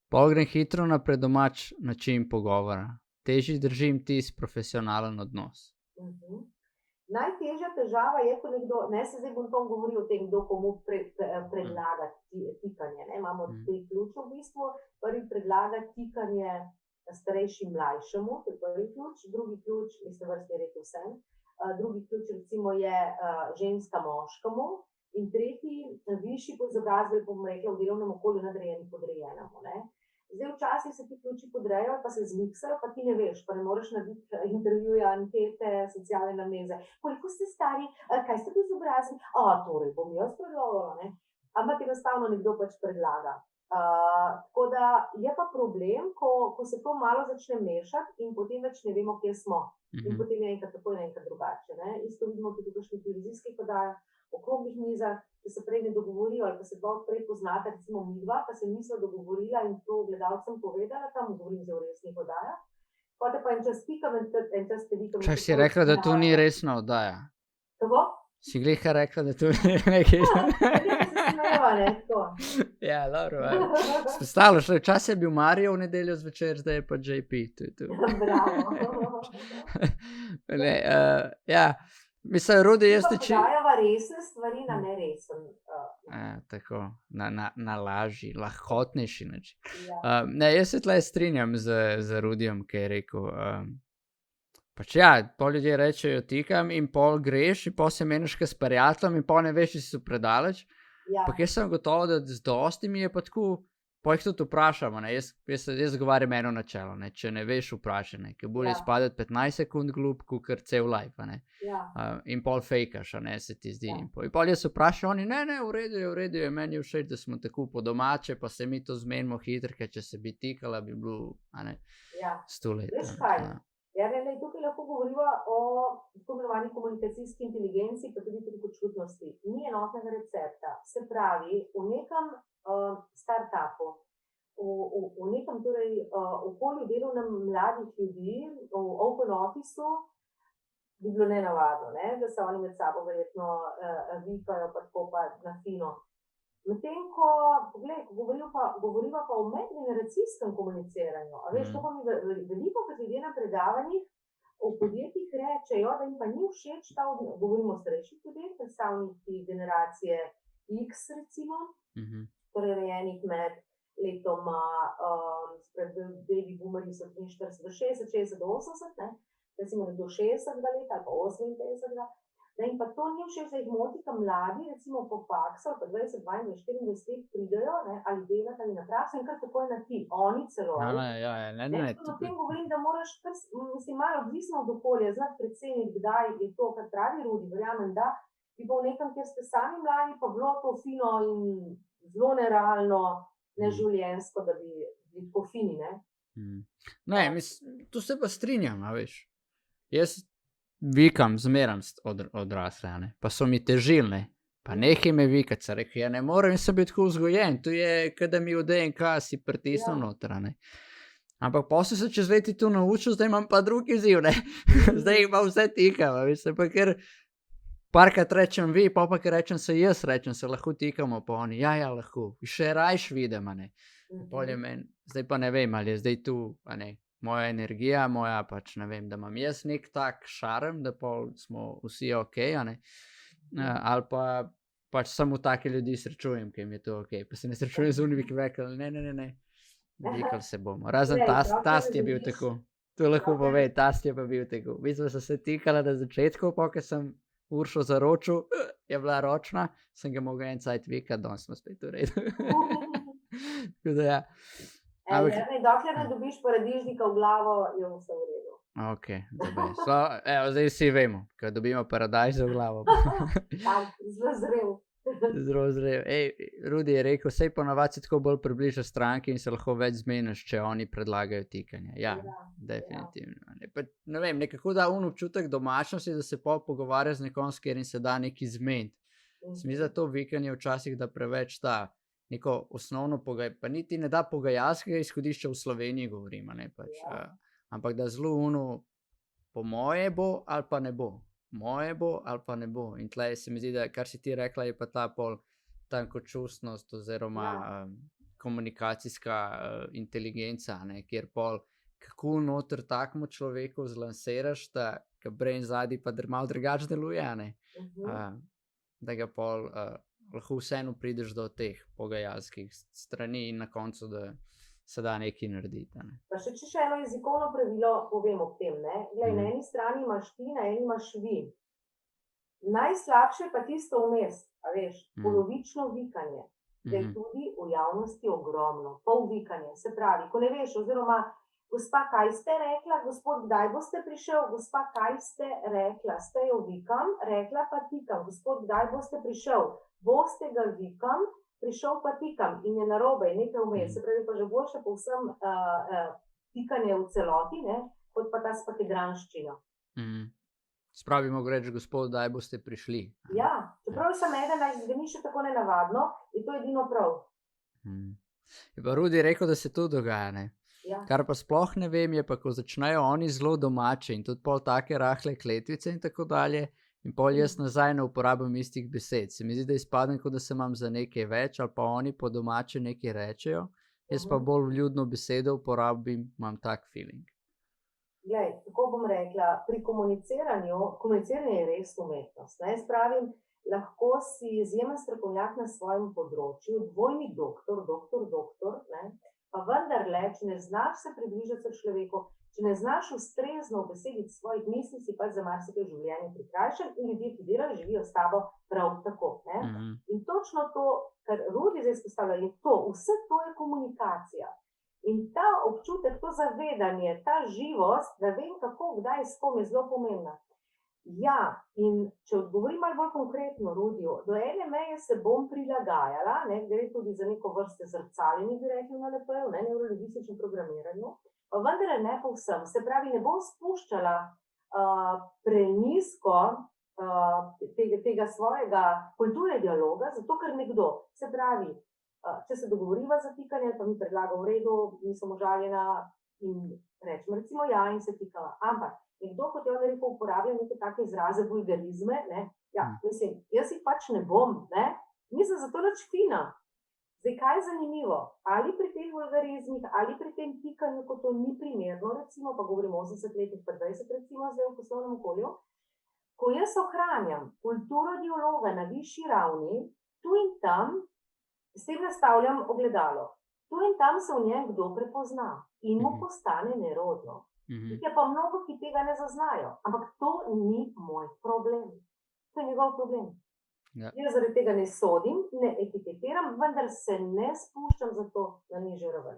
Speaker 2: pol grem hitro naprej domač način pogovora. Težji držim tisti profesionalen odnos.
Speaker 1: Najtežja težava je, ko nekdo, ne se zdaj bom govoril o tem, kdo komu predlaga tikanje. Ne? Imamo tri ključe v bistvu. Prvi predlaga tikanje starejšim mlajšemu, to je prvi ključ. Drugi ključ, mislim, vrsti rekel sem. Drugi ključ recimo je ženska moškemu. In tretji, višji po izobrazbi, bomo rekli, v delovnem okolju nadrejeni podrejenemu. Ne? Zdaj včasih se ti ključi podrejo, pa se zmiksajo, pa ti ne veš, pa ne moreš narediti intervjuja, ankete, socialne nameze. Koliko ste stari, kaj ste po izobrazbi? Torej bom jaz predlagala, ne? Ampak enostavno nekdo pač predlaga. Tako da je pa problem, ko se to malo začne mešati in potem več ne vemo, kje smo. In potem je enkrat tako in enkrat drugače. Ne? Isto vidimo tudi v kakšnih televizijskih oddajah, okroglih mizah, če se prej ne dogovorijo ali pa se dva prej poznata, recimo midva, pa se niso dogovorila in to gledalcem povedala, tam govorim za v resnih oddajah. Potem pa en čas tikam, en čas te vikam.
Speaker 2: Čak si rekla, da to ni resna oddaja.
Speaker 1: Kako?
Speaker 2: Si gliha rekla, da to ni nekaj. Ja, dobro. Spostavljaš, včasih je bil Mario v nedeljo zvečer, zdaj je pa JP.
Speaker 1: Bravo.
Speaker 2: Ja. Mislim, Rudi, jaz te
Speaker 1: Podajava resne stvari na neresen.
Speaker 2: Tako, na lažji, lahkotnejši način. Ne, jaz se tle strinjam z Rudijem, ki je rekel, pač ja, pol ljudje rečejo tikam in pol greš in pol se meniš s prijateljem in pol ne veš, če si so predaleč. Pa jaz sem gotov, da z dosti mi je pa tako, pa jih tudi vprašamo, ne, jaz govarjam eno načelo, ne, če ne veš vprašaj, ne, ker bolje spadati 15 sekund glup, kakor cel live, ne, in pol fejkaš, ne, se ti zdi, in pol jaz vprašam, oni, ne, v redu je, meni je všeč, da smo tako po domače, pa se mi to zmenimo hitro, ker če se bi tikala, bi bilo, 100 let.
Speaker 1: Veš kaj? Tukaj lahko govorimo o tako imenovani komunikacijski inteligenci, pa tudi počutnosti. Ni enotnega recepta. Se pravi, v nekem startupu, v nekem okolju delovnem mladih ljudi, v open officeu, bi bilo nenavadno, ne? Da se oni med sabo verjetno vikajo pa tako pa na fino. Medtem ko, govoriva pa o medgeneracijskem komuniciranju. A veš, to pa mi veliko, kad ljudje na predavanjih v podjetjih rečejo, da jim pa ni všeč govorimo o starejših ljudeh, predstavniki generacije X recimo, torej rejenih med letoma, baby boomerji so 43 do 60, 60 do 80, ne? Recimo do 60 leta ali pa 58. In pa to ni všeč, da jih moti, ka mladi, recimo po faksu, pa 20, 22, 24 let pridejo, ne, ali delati ali na prakso in kar takoj na ti, oni celo.
Speaker 2: Ne.
Speaker 1: O tem govorim, da moraš, malo odvisno od okolja, znati predsednik, kdaj je to, kar pravi Rudi, verjamem, da bi pa v nekem, kjer ste sami mladi, pa bilo to fino in zelo nerealno, neživljenjsko, da bi tako fini, ne?
Speaker 2: Ne, tu se pa strinjam, a veš. Jaz vikam zmeram odrasle, ne? Pa so mi težilne, pa nekaj me vikati, se rekel, ja ne morem in sem biti tako vzgojen, to je, kada mi v DNK si pritisnil noter, ne? Ampak posle se čez leti tu naučil, zdaj imam pa drug izziv, ne? Zdaj ima vse tikam, veš, se pa ker parkrat rečem vi, pa ker rečem se jaz, se lahko tikamo, pa oni, ja, lahko, še rajš videm, ne? Polje meni, zdaj pa ne vem, ali je zdaj tu, ne? Moja energija, moja pač, ne vem, da imam jaz nek tak šarm, da pol smo vsi okej, ne? Ali pa pač samo take ljudi srečujem, ki jim je to okej. Pa se ne srečujem z unimi, ki rekli, ne, vikali se bomo. Razen tast je bil tako. To lahko pove, tast je pa bil tako. V bistvu so se tikala na začetku, ker sem Uršo zaročil, je bila ročna, sem ga mogel en cajt vikati, danes smo spet v redu. Tako da ja.
Speaker 1: Dokler ne dobiš paradižnika v glavo, je vse v redu.
Speaker 2: Ok, dobro. Zdaj vsi vemo, ko dobimo paradajz v glavo.
Speaker 1: Tak, zelo zrel.
Speaker 2: Zelo zrejo. Rudi je rekel, sej ponavadi se tako bolj približa stranki in se lahko več zmeniš, če oni predlagajo tikanje. Ja, definitivno. Ne vem, nekako da občutek domačnosti, da se pogovarja z nekom, s katerim se da neki zmeniti. Se mi zdi, da to vikanje včasih da preveč neko osnovno pa niti ne da pogajalskega izhodišča v Sloveniji govorimo, ne pač. Ampak da zelo po moje bo ali pa ne bo. Moje bo ali pa ne bo. In tlej se mi zdi, da kar si ti rekla, je pa ta tankočustnost oziroma komunikacijska inteligenca, ne, kjer kako noter takmu človeku zlansiraš, da ka brain zadnji pa malo drugače deluje, ne. Da ga lahko vseeno prideš do teh pogajalskih strani in na koncu, da se da nekaj narediti. Ne.
Speaker 1: Pa če eno jezikovno pravilo povem ob tem, ne? Glej, na eni strani imaš ti, na eni imaš vi. Najslabše pa tisto vmes, a veš, polovično vikanje, da je tudi v javnosti ogromno, pol vikanje, se pravi, ko ne veš, oziroma gospa, kaj ste rekla, gospod, kdaj boste prišel, gospa, kaj ste rekla, ste jo vikam, rekla pa tikam, gospod, kdaj boste prišel, boste ga vikam, prišel pa tikam in je narobe in nekaj vmes, se pravi pa že boljše povsem tikanje v celoti, ne, kot pa ta spakedranščina.
Speaker 2: Spravi mogo reči, gospod, daj boste prišli.
Speaker 1: Ja, čeprav sem naj zveni še tako nenavadno, je to edino prav.
Speaker 2: Je pa Rudi rekel, da se to dogaja, ne.
Speaker 1: Ja.
Speaker 2: Kar pa sploh ne vem, je pa, ko začnejo oni zelo domači in tudi pol take rahle kletvice in tako dalje, in pol jaz nazaj ne uporabim istih besed. Se mi zdi, da izpadem, kot da se imam za nekaj več, ali pa oni po domače nekaj rečejo, jaz pa bolj vljudno besedo uporabim, imam tak feeling.
Speaker 1: Glej, tako bom rekla, pri komuniciranje je res umetnost. Ne? Spravim, lahko si izjemen strokovnjak na svojem področju, dvojni doktor, ne? Pa vendarle, če ne znaš se približati človeku, če ne znaš ustrezno besediti svojih misli, si pač za marsikaj v življenju prikrajšan in ljudje, ki delajo, živijo s tabo prav tako. Ne? In točno to, kar Rudi zdaj izpostavlja, je to, vse to je komunikacija. In ta občutek, to zavedanje, ta živost, da vem kako, kdaj, s kom je zelo pomembna. Ja, in če odgovorim malo bolj konkretno, Rudiju, do ene meje se bom prilagajala, ne, gre tudi za neko vrste zrcaljenje, bi rekli na NLP, ne, neurolingvističnem programiranju, pa vendar ne povsem. Se pravi, ne bom spuščala prenisko tega svojega kulture dialoga, zato ker nekdo, se pravi, če se dogovoriva za tikanje, pa mi predlaga v redu, nisem užaljena in rečem recimo ja in se tikala. Ampak nekdo, kot je on rekel, uporablja neke take izraze, vulgarizme, ne, ja, mislim, jaz jih pač ne bom, ne, nisem zato nič fina. Zdaj, kaj je zanimivo, ali pri teh vulgarizmih, ali pri tem tikanju, ko to ni primerno, recimo, pa govorimo 80 letih, pa 20 recimo zdaj v poslovnem okolju, ko jaz ohranjam kulturo dialoga na višji ravni, tu in tam, s tem nastavljam ogledalo. Tu in tam se v njem kdo prepozna in mu postane nerodno. Je pa mnogo, ki tega ne zaznajo, ampak to ni moj problem. To je njegov problem.
Speaker 2: Ja.
Speaker 1: Jaz zaradi tega ne sodim, ne etiketiram, vendar se ne spuščam za to na nižjo raven.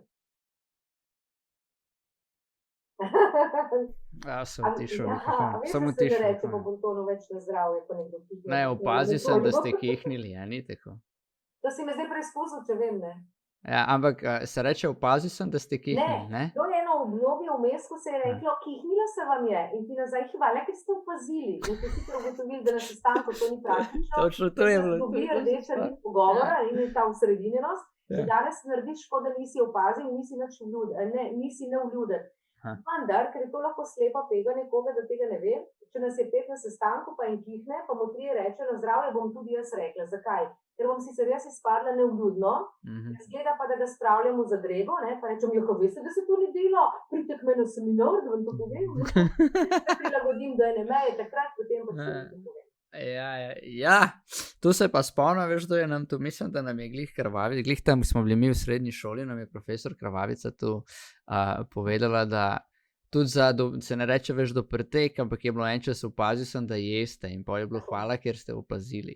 Speaker 2: Ja, sem utišal mikrofon. Sem utišal.
Speaker 1: Reče po bontonu več na zdravje, pa nekdo kihne.
Speaker 2: Ne, opazil sem, da ste kihnili, ja, ni tako.
Speaker 1: To si me zdaj preizkusil, če vem, ne.
Speaker 2: Ja, ampak se reče, opazil sem, da ste kihnili, ne?
Speaker 1: To je eno obdobje vmes, ko se je reklo, kihnilo se vam je in ti nazaj hvala, ker ste opazili in ste hitro ugotovili, da na sestanku to ni praktično.
Speaker 2: Točno to je bilo.
Speaker 1: Dobi rdeča nit pogovora in je ta usredinjenost. In danes narediš, kot da nisi opazil in nisi nevljuden. Vendar, ker je to lahko slepa pega nekoga, da tega ne ve, če nas je 5 na sestanku pa in kihne, pa mu 3 reče na zdravje, bom tudi jaz rekla. Zakaj? Ker bom sicer jaz izpadla nevljudno, izgleda pa, da ga spravljam v zadrego, ne, pa rečem, jo, veste, da se to ne dela, pridite k meni v seminar, da vam to povem, da prilagodim do ene meje, takrat potem pa se to povem.
Speaker 2: Ja, tu se pa spomnim, veš, da je nam tu, mislim, da nam je glih Krvavica, glih tam smo bili mi v srednji šoli, nam je profesor Krvavica tu povedala, da tudi se ne reče več do pretek, ampak je bilo en čas, opazil sem, da jeste in pa je bilo hvala, ker ste opazili.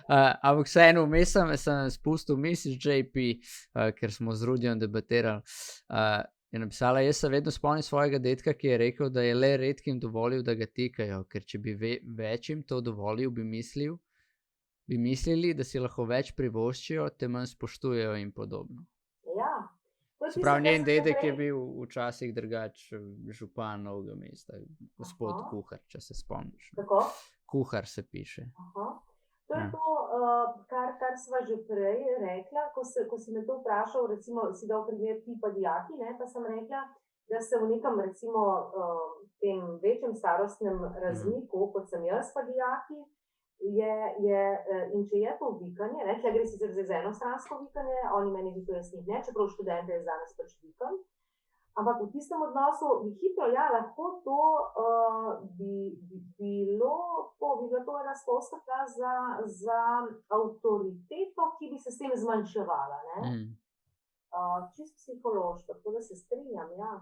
Speaker 2: Ampak vseeno, vmes sem spustil Mrs. JP, ker smo z Rudijem debatirali, je napisala, jaz se vedno spomnim svojega dedka, ki je rekel, da je le redkim dovolil, da ga tikajo, ker če bi večjim to dovolil, bi mislil, bi mislili, da si lahko več privoščijo, te manj spoštujejo in podobno.
Speaker 1: Ja.
Speaker 2: Se pravi, njen dedek je bil včasih drugač župan Novega Mesta, gospod Kuhar, če se spomniš.
Speaker 1: Tako?
Speaker 2: Kuhar se piše.
Speaker 1: Aha. To je to, kar sva že prej rekla, ko si me to vprašal, recimo si dal primer ti pa dijaki, ne, pa sem rekla, da se v nekem recimo tem večjem starostnem razmiku, kot sem jaz pa dijaki, in če je to vikanje, ne, tle gre sicer za enostransko vikanje, oni meni bi to jaz njih ne, čeprav študente je danes pač vikend, ampak v tistem odnosu bi hitro, lahko to bi bila to ena spostavka za avtoriteto, ki bi se s tem zmanjševala, ne. Čisto psihološko, tako da se strinjam, ja.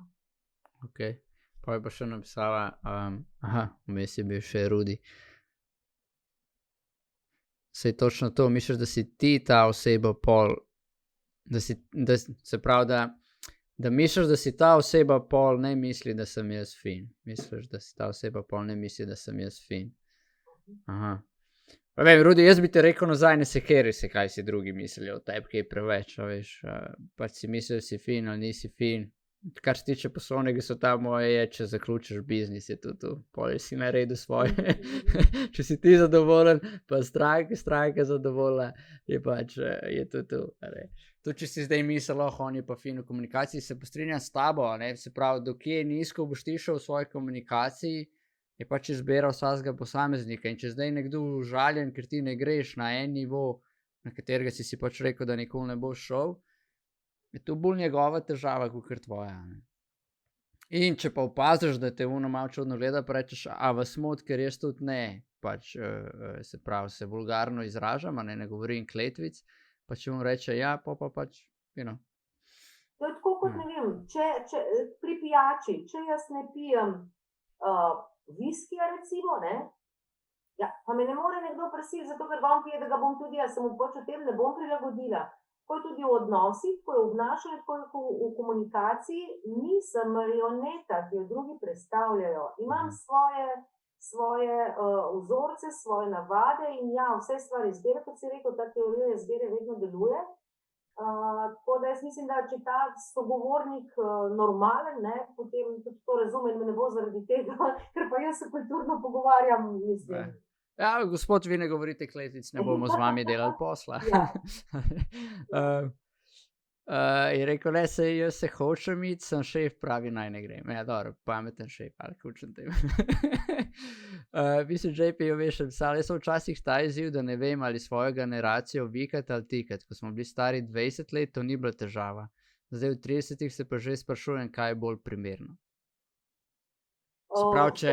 Speaker 2: Ok, pa je pa še napisala, vmes je bil še Rudi. Sej točno to, misliš, da si ti ta oseba pol, se pravi, da misliš, da si ta oseba pol, ne misli, da sem jaz fin. Misliš, da si ta oseba pol, ne misli, da sem jaz fin. Aha. Pa vem, Rudi, jaz bi te rekel nazaj, ne sekeri se, kaj si drugi mislijo o tebi, kaj preveč, veš, pač si misliš, da si fin ali nisi fin. Kar se tiče poslovnega sveta moje je, če zaključiš biznis, je to, pol si naredil svoje. Če si ti zadovoljen, pa stranka zadovoljna, je pač, je to. Tudi če si zdaj misel, on je pa fin v komunikaciji, se postrinjam s tabo, ne, se pravi, dokje nizko boš ti šel v svoji komunikaciji, je pač izbira vsakega posameznika. In če zdaj nekdo užaljen, ker ti ne greš na en nivo, na katerega si pač rekel, da nikoli ne boš šel, je to bolj njegova težava, kot tvoja. Ne? In če pa opaziš, da te ono malo čudno gleda, pa rečeš, a vas mot, ker jaz tudi ne, pač se pravi, se vulgarno izražam, ne govorim kletvic, pa če mu reče, ja, pa pač,
Speaker 1: To je tako kot, ne vem, če pri pijači, če jaz ne pijem viskija, recimo, ne, ja, pa me ne more nekdo prositi, zato ker vam pije, da ga bom tudi jaz, se mu pač o tem ne bom prilagodila. Tako je tudi v odnosih, ko je obnašanje, tako je v komunikaciji, nisem marioneta, ki jo drugi predstavljajo. Imam svoje vzorce, svoje navade in vse stvari izbere, kot si rekel, ta teorija izbere vedno deluje. Tako da jaz mislim, da če ta sogovornik normalen, ne, potem tudi to razume in me ne bo zaradi tega, ker pa jaz se kulturno pogovarjam, mislim.
Speaker 2: Ja, gospod, vi ne govorite kletvic, ne bomo z vami delali posla. Je rekel, ne, jaz se hočem iti, sem šef, pravi, naj ne grem. Ja, dobro, pameten šef, ali kučen tem. Mislim, JP, veš, jaz sem včasih ta izziv, da ne vem, ali svojo generacijo vikati ali tikati. Ko smo bili stari 20 let, to ni bila težava. Zdaj v 30-ih se pa že sprašujem, kaj je bolj primerno. Se pravi, če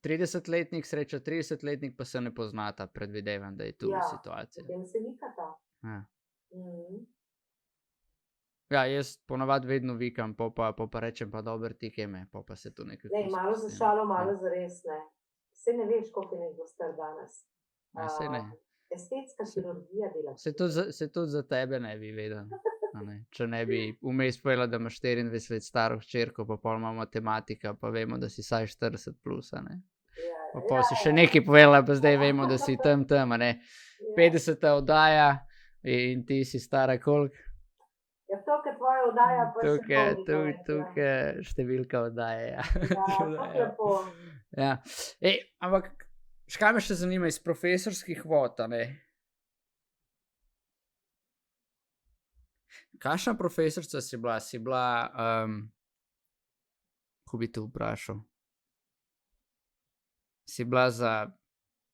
Speaker 2: 30-letnik sreča 30-letnik, pa se ne poznata, predvidevam, da je tu situacija.
Speaker 1: Potem se vikata.
Speaker 2: Ja, jaz ponavadi vedno vikam, pa rečem, pa dober ti keme, pa se tu nekaj...
Speaker 1: Ne, malo za šalo, malo za res, ne. Saj ne veš, koliko je nekdo star danes.
Speaker 2: Saj ne.
Speaker 1: Estetska kirurgija dela.
Speaker 2: Se tudi za tebe ne bi vedel. Če ne bi vmes povedala, da imaš 24 let staro hčerko, pa pol ima matematika, pa vemo, da si saj 40 plus, ne. Pa pol si še nekaj povedala, pa zdaj vemo, da si tam, ne. 50 oddaja in ti si stara koliko?
Speaker 1: Ja, to, ker tvoja oddaja pa še koliko.
Speaker 2: Tukaj številka oddaje,
Speaker 1: Ja, tako lepo.
Speaker 2: Ja, ampak škaj me še zanima iz profesorskih vod, ne? Kakšna profesorica si bila? Si bila, ko bi te vprašal? Si bila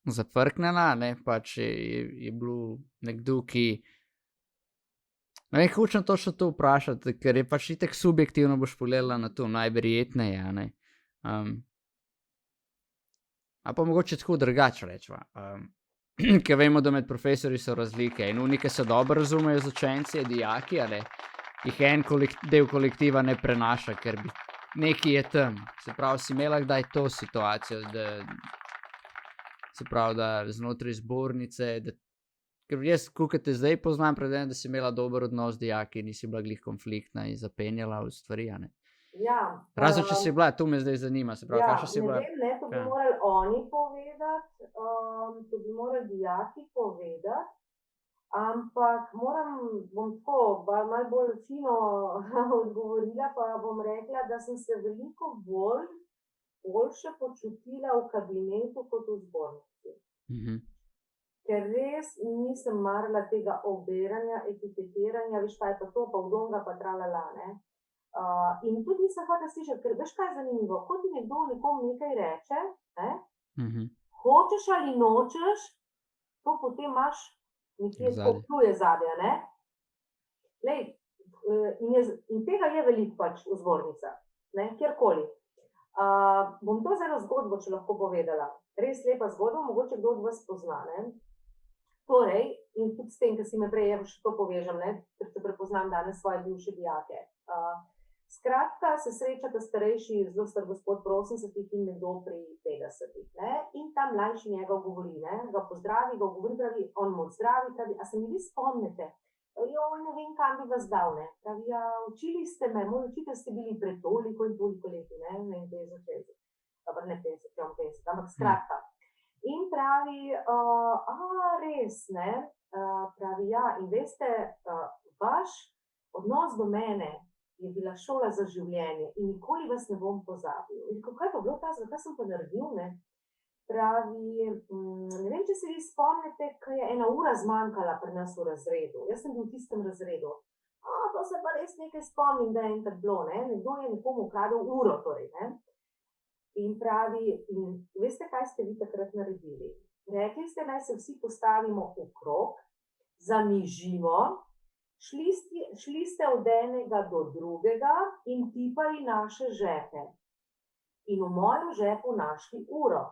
Speaker 2: zafrknjena, ne? Pač je bil nekdo, ki... Ne vem, hočem točno to vprašati, ker je pač itak subjektivno boš pogledala na to, najverjetneje, ne? A pa mogoče tako drugače rečva. Ker vemo, da med profesori so razlike in oni, ki se dobro razumejo z učenci, dijaki, ali jih en del kolektiva ne prenaša, ker bi nekaj je tam. Se pravi, si imela kdaj to situacijo, se pravi, da znotraj zbornice, ker jaz, koliko te zdaj poznam, predvsem, da si imela dober odnos z dijaki, nisi bila glih konfliktna in zapenjala v stvari, ne?
Speaker 1: Ja,
Speaker 2: Razen, če si bila, tu me zdaj zanima, se pravi, kakšna si bila?
Speaker 1: Ne vem, to bi morali oni povedati, to bi morali dijaki povedati, ampak bom tako, malo bolj fino odgovorila, pa bom rekla, da sem se veliko boljše počutila v kabinetu kot v zbornici. Ker res nisem marala tega oberanja, etiketiranja, veš kaj je pa to, pa vdonga pa tralala, ne. In tudi nisem hvala slišati, ker veš kaj je zanimivo, ko ti nekdo nekomu nekaj reče, ne, hočeš ali nočeš, to potem imaš nekje pokljuje zadja, ne. Lej, in tega je veliko pač v zbornicah, ne, kjerkoli. Bom to z eno zgodbo, če lahko povedala. Res lepa zgodba, mogoče kdo od vas pozna, ne. Torej, in tudi s tem, ker si me prej še to povežem, ne, ker te prepoznam danes svoje bivše dijake. Skratka, se srečata starejši, zelo star gospod pri 80 in nekdo pri 50, ne, in ta mlajši njega govori, ne, ga pozdravi, ga govori, pravi, on mu zdravi, pravi, a se mi vi spomnite? Joj, ne vem, kam bi vas dal, ne, pravi, učili ste me, moj učitelj ste bili pred toliko in toliko leti, ne, 50, dobro, ne 50, ampak skratka. In pravi, res, ne, pravi, ja, in veste, vaš odnos do mene je bila šola za življenje in nikoli vas ne bom pozabil. In kaj pa bilo ta, zakaj sem pa naredil, ne? Pravi, ne vem, če se vi spomnite, kaj je 1 ura zmanjkala pri nas v razredu. Jaz sem bil v tistem razredu. To se pa res nekaj spomnim, da je enkrat bilo, ne? Nekdo je nekomu ukradel uro, torej, ne? In pravi, veste, kaj ste vi takrat naredili? Rekli ste, naj se vsi postavimo v krog, zamižimo, šli ste od enega do drugega in tipali naše žepe. In v mojem žepu našli uro.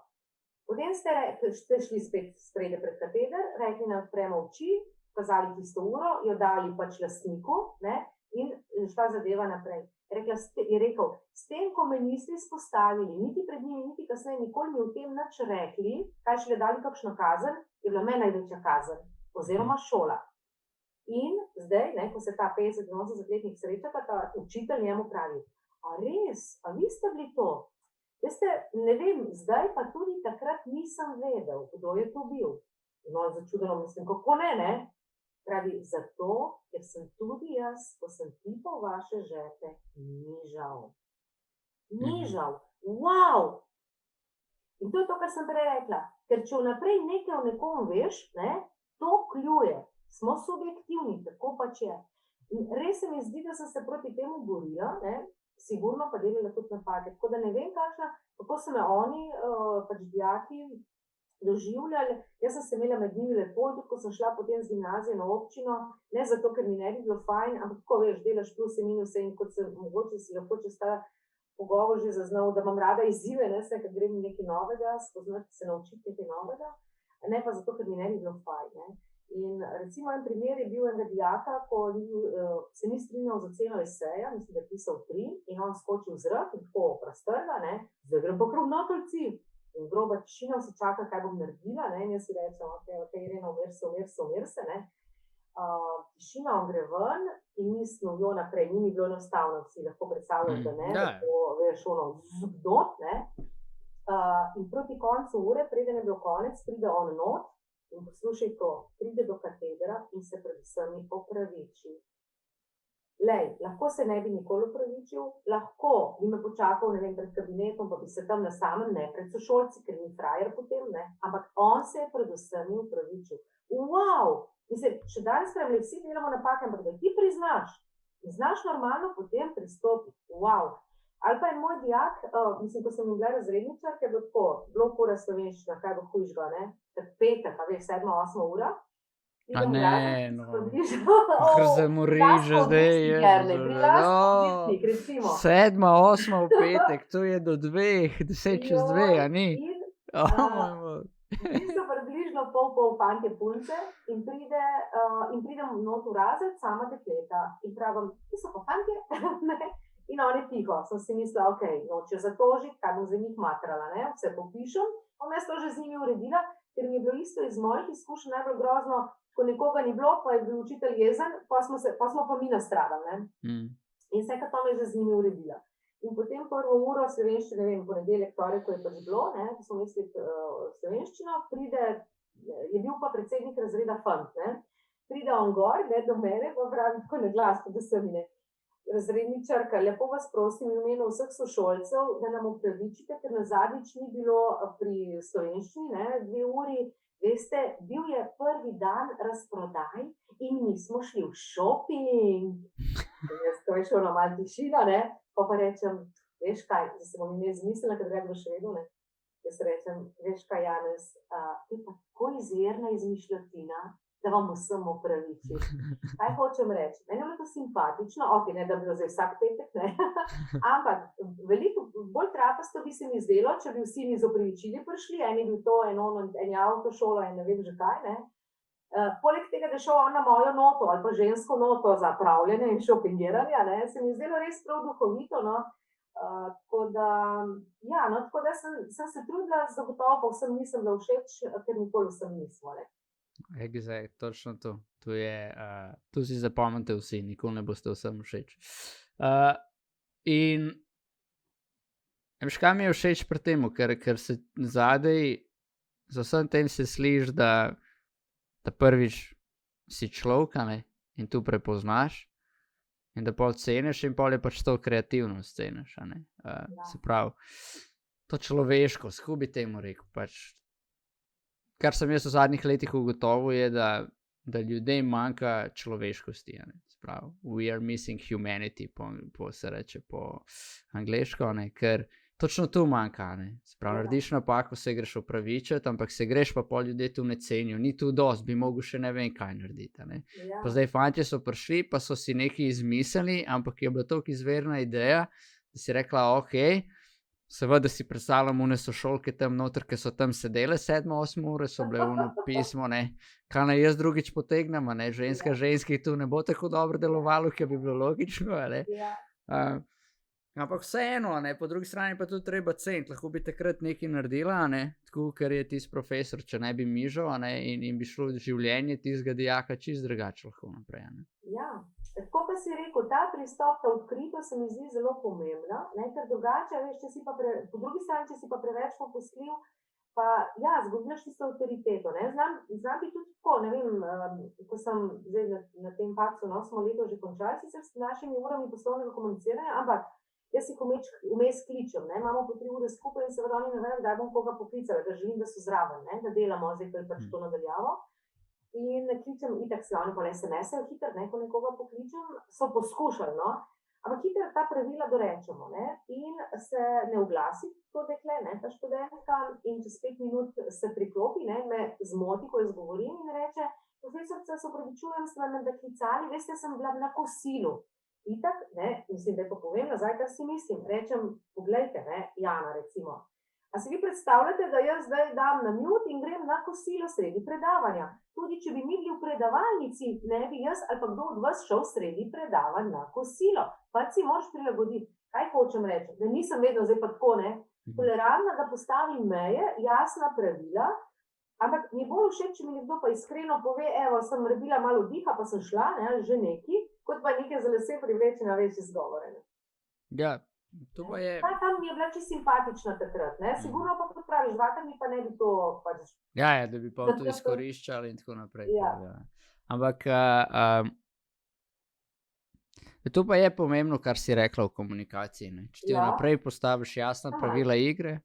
Speaker 1: Potem ste šli spet spredje pred kateder, rekli, naj odpremo oči, pokazali tisto uro, jo dali pač lastniku, ne, in šla zadeva naprej. Je rekel, s tem, ko me niste izpostavili, niti pred njimi, niti kasneje, nikoli mi v tem nič rekli, kaj šele dali kakšno kazen, je bila meni največja kazen, oziroma šola. In zdaj, ne, ko se ta 50-80-letnik srečata, ta učitelj njemu pravi, a res, a vi ste bili to? Veste, ne vem, zdaj pa tudi takrat nisem vedel, kdo je to bil. No, začudeno mislim, kako ne? Pravi, zato, ker sem tudi jaz, ko sem tipal vaše žepe, nižal. Nižal. Wow! In to je to, kar sem prej rekla. Ker če vnaprej nekaj o nekom veš, ne, to kljuje. Smo subjektivni, tako pač je. In res se mi zdi, da sem se proti temu borila, ne, sigurno pa delala tudi napake. Tako da ne vem, kako so me oni, pač dijaki, doživljali. Jaz sem se imela med njimi lepo, tudi ko sem šla potem z gimnazije na občino, ne zato, ker mi ne bi bilo fajn, ampak tako veš, delaš pluse, minuse in kot se mogoče si lahko čez ta pogovor že zaznal, da imam rada izzive, ne, se, ker grem nekaj novega, spoznati se naučiti nekaj novega, ne pa zato, ker mi ne bi bilo fajn, ne. In recimo en primer je bil enega dijaka, ko se ni strinjal z oceno eseja, mislim, da je pisal 3 in on skoči v zrak in tako prastrga, ne, zdaj grem pa krog notolci. In groba tišina, vsi čaka, kaj bom naredila, ne, in jaz si rečem, ok, Irena, umir se, ne. Tišina, on gre ven in mi snovjo naprej, ni mi bilo enostavno, si lahko predstavljaš, da ne, tako veš ono zbdot, ne. In proti koncu ure, preden je bil konec, pride on not. In poslušaj to, pride do katedra in se pred vsemi opraviči. Lej, lahko se ne bi nikoli opravičil, lahko bi me počakal, ne vem, pred kabinetom, pa bi se tam na samem, ne, pred sošolci, ker ni frajer potem, ne, ampak on se je pred vsemi opravičil. Wow! Mislim, še danes spremljajo, vsi delamo napake, ampak da ti priznaš in znaš normalno potem pristopiti. Wow! Ali pa je moj dijak, mislim, ko sem bila razredničar, ker je bilo tako, bilo pora slovenščina, kaj bo hujšga, ne? Tak petek, a veš, 7-8 ura.
Speaker 2: A ne, no. Kar se moriš že zdaj, je. 7-8 v petek, to je do 2, 10 čez 2, a ni?
Speaker 1: Mi so približno pol fantje punce in pridem not v razred, sama dekleta in pravim, ki so pa fantje, ne? In on je tiho, sem si mislila, ok, noče zatožiti, kaj bom za njih matrala, ne, vse popišem, jaz to že z njimi uredila, ker mi je bilo isto iz mojih izkušenj najbolj grozno, ko nekoga ni bilo, pa je bil učitelj jezen, pa smo pa mi nastradali, ne. In vse, kar to me je že z njimi uredila. In potem prvo uro slovenščine, ne vem, ponedeljek, torek, ko je pač bilo, ne, ko smo mislili slovenščino, je bil pa predsednik razreda fant, ne. Pride on gor, ne, do mene, pa pravi tako na glas, da se mi ne. Razredničarka, lepo vas prosim v imenu vseh sošolcev, da nam opravičite, ker na zadnjič ni bilo pri slovenščini, ne, 2 uri. Veste, bil je prvi dan razprodaj in mi smo šli v šoping. Jaz to je šlo na malo tišina, ne, pa rečem, veš kaj, da se bom ime izmislila, ker boš vedel, ne. Jaz rečem, veš kaj, Janez, to je pa tako izvirna izmišljotina, da vam vsem opravičim. Kaj hočem reči? Meni je bilo to simpatično, ok, ne, da bi bilo zdaj vsak petek, ne, ampak veliko bolj trapasto bi se mi zdelo, če bi vsi mi z opravičili prišli, eni bil to, eni avtošolo, en ne vem že kaj, ne. Poleg tega, da je šel on na mojo noto ali pa žensko noto za pravljanje in šopingiranje, ne, se mi je zdelo res prav duhovito, no. Tako da, ja, no, tako da sem se trudila, zagotovo pa vsem nisem bila všeč, ker nikoli vsem nismo, ne.
Speaker 2: Exact, točno to. Tu si zapomnite vsi, nikoli ne boste vsem všeč. In veš, kaj mi je všeč pri tem, ker se zadej za vsem tem se sliši, da prvič si človek, ne, in tu prepoznaš in da pol ceniš in pol je pač to kreativnost ceniš, ne. Se pravi, to človeško, kako bi temu rekel, pač kar sem jaz v zadnjih letih ugotovil je, da ljudem manjka človeškosti, ne. Se pravi, we are missing humanity, po se reče po angleško, ne, ker točno tu manjka, ne. Se pravi, narediš napako, se greš opravičiti, ampak se greš pa pol ljudje tu ne cenijo, ni tu dosti, bi mogel še ne vem kaj narediti, ne. Pa zdaj fantje so prišli, pa so si nekaj izmislili, ampak je bila toliko izvirna ideja, da si rekla, okej, seveda si predstavljam one sošolke tam noter, ki so tam sedele 7-8 ure, so bile ono pismo, ne, kaj naj jaz drugič potegnem, ne, ženski tu ne bo tako dobro delovalo, ki bi bilo logično, ne. Ampak vseeno, ne, po drugi strani pa tudi treba ceniti, lahko bi takrat nekaj naredila, ne, tako, ker je tisti profesor, če ne bi mižal, ne, in bi šlo življenje tistega dijaka čisto drugače lahko naprej, ne.
Speaker 1: Ja. Tako pa si rekel, ta pristop, ta odkritost se mi zdi zelo pomembna, ne, ker drugače, veš, če si pa po drugi strani, če si pa preveč popustljiv, pa ja, zgubljaš tisto avtoriteto, ne, znam biti tudi tako, ne vem, ko sem zdaj na tem faksu, no, smo leto že končali, sicer s našimi urami poslovnega komuniciranja, ampak jaz jih vmes kličem, ne, imamo po 3 ure skupaj in seveda oni ne vejo, kdaj bom koga poklicala, da želim, da so zraven, ne, da delamo zdaj, ko je pač to nadaljavo. In kličem, itak se oni pa SMS-ejo hiter, ne, ko nekoga pokličem, so poskušali, no, ampak hiter ta pravila dorečemo, ne, in se ne oglasi to dekle, ne, ta študentka, in čez 5 minut se priklopi, ne, me zmoti, ko jaz govorim in reče, profesorca, se opravičujem, ste me klicali, veste, sem bila na kosilu. Itak, ne, mislim, da je pa povem nazaj, kar si mislim, rečem, poglejte, ne, Jana, recimo, a si vi predstavljate, da jaz zdaj dam na mute in grem na kosilo sredi predavanja? Tudi, če bi mi bili v predavalnici, ne bi jaz ali pa kdo od vas šel sredi predavanj na kosilo. Pa si moraš prilagoditi. Kaj hočem reči? Da nisem vedno zdaj pa tako, ne, tolerantna, da postavim meje, jasna pravila, ampak mi je bolj všeč, če mi nekdo pa iskreno pove, evo, sem naredila malo diha, pa sem šla, ne, že neki, kot pa nekaj za lase privlečena več izgovore.
Speaker 2: Ja. To pa je...
Speaker 1: Tam mi je bila čisto simpatična takrat, ne? Sigurno pa kot praviš, dvakrat mi pa ne bi to pač...
Speaker 2: Ja, da bi pa to izkoriščali in tako naprej.
Speaker 1: Ja.
Speaker 2: Ampak to pa je pomembno, kar si rekla v komunikaciji, ne? Če ti vnaprej postaviš jasna pravila igre...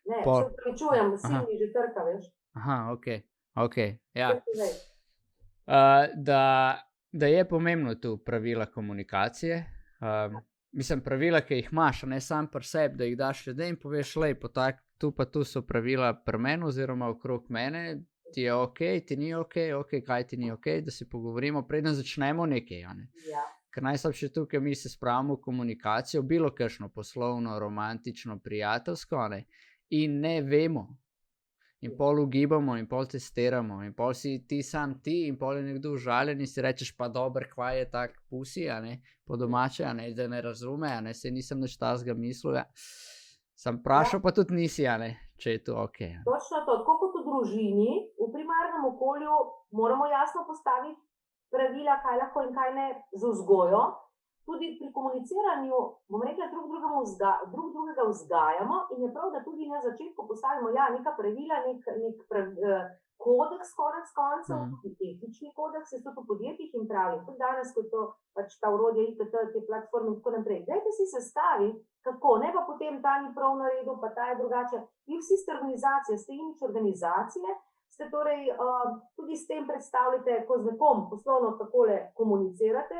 Speaker 1: Ne, se pričujem, vsi mi že trka, veš.
Speaker 2: Aha, okej, ja. Da je pomembno tu pravila komunikacije, mislim, pravila, ki jih imaš, ne sam pri sebi, da jih daš ljudem in poveš, lej, tu so pravila pri meni oziroma okrog mene, ti je okej, ti ni okej, kaj ti ni okej, da se pogovorimo, preden začnemo nekaj, ne.
Speaker 1: Ja.
Speaker 2: Ker najslabše tukaj mi se spravimo v komunikacijo, bilo kakšno poslovno, romantično, prijateljsko, ne, in ne vemo. In pol ugibamo, in pol testiramo, in pol si ti sam ti, in pol je nekdo užaljen in si rečeš, pa dober, kva je tak pusi, a ne, po domače, a ne, da ne razume, a ne, se nisem nič tazga mislil, sem vprašal, pa tudi nisi, a ne, če je to okej.
Speaker 1: Točno to, tako kot v družini, v primarnem okolju moramo jasno postaviti pravila, kaj lahko in kaj ne z vzgojo, tudi pri komuniciranju, bom rekla, drug drugega vzgajamo in je prav, da tudi na začetku postavimo neka pravila, kodeks konec koncev, tudi etični kodeks, je tudi v podjetjih in pravi. Tudi danes, ko je to pač ta orodje, IKT, te platforme in tako naprej. Dajte si sestaviti, kako, ne pa potem ta ni prav naredil, pa ta je drugače. Vi vsi ste organizacije, ste imidž organizacije, ste torej tudi s tem predstavljate, ko z nekom poslovno takole komunicirate,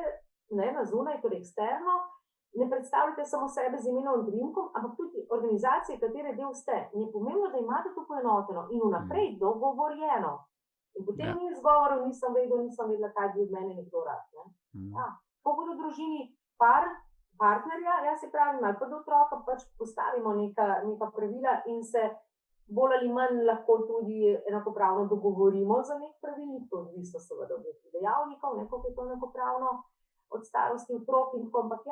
Speaker 1: ne, na zunaj, torej eksterno, ne predstavljate samo sebe z imenom in priimkom, ampak tudi organizacije, katere del ste. In je pomembno, da imate to poenoteno in vnaprej dogovorjeno. In potem ni izgovorov, nisem vedela, kaj bi od mene nekdo rad. Ko bodo v družini partnerja, jaz se pravim, ali pa do otroka, pač postavimo neka pravila in se bolj ali manj lahko tudi enakopravno dogovorimo za nek pravilnik, to odvisno seveda od nekih dejavnikov, koliko je to enakopravno od starosti otrok in tako, ampak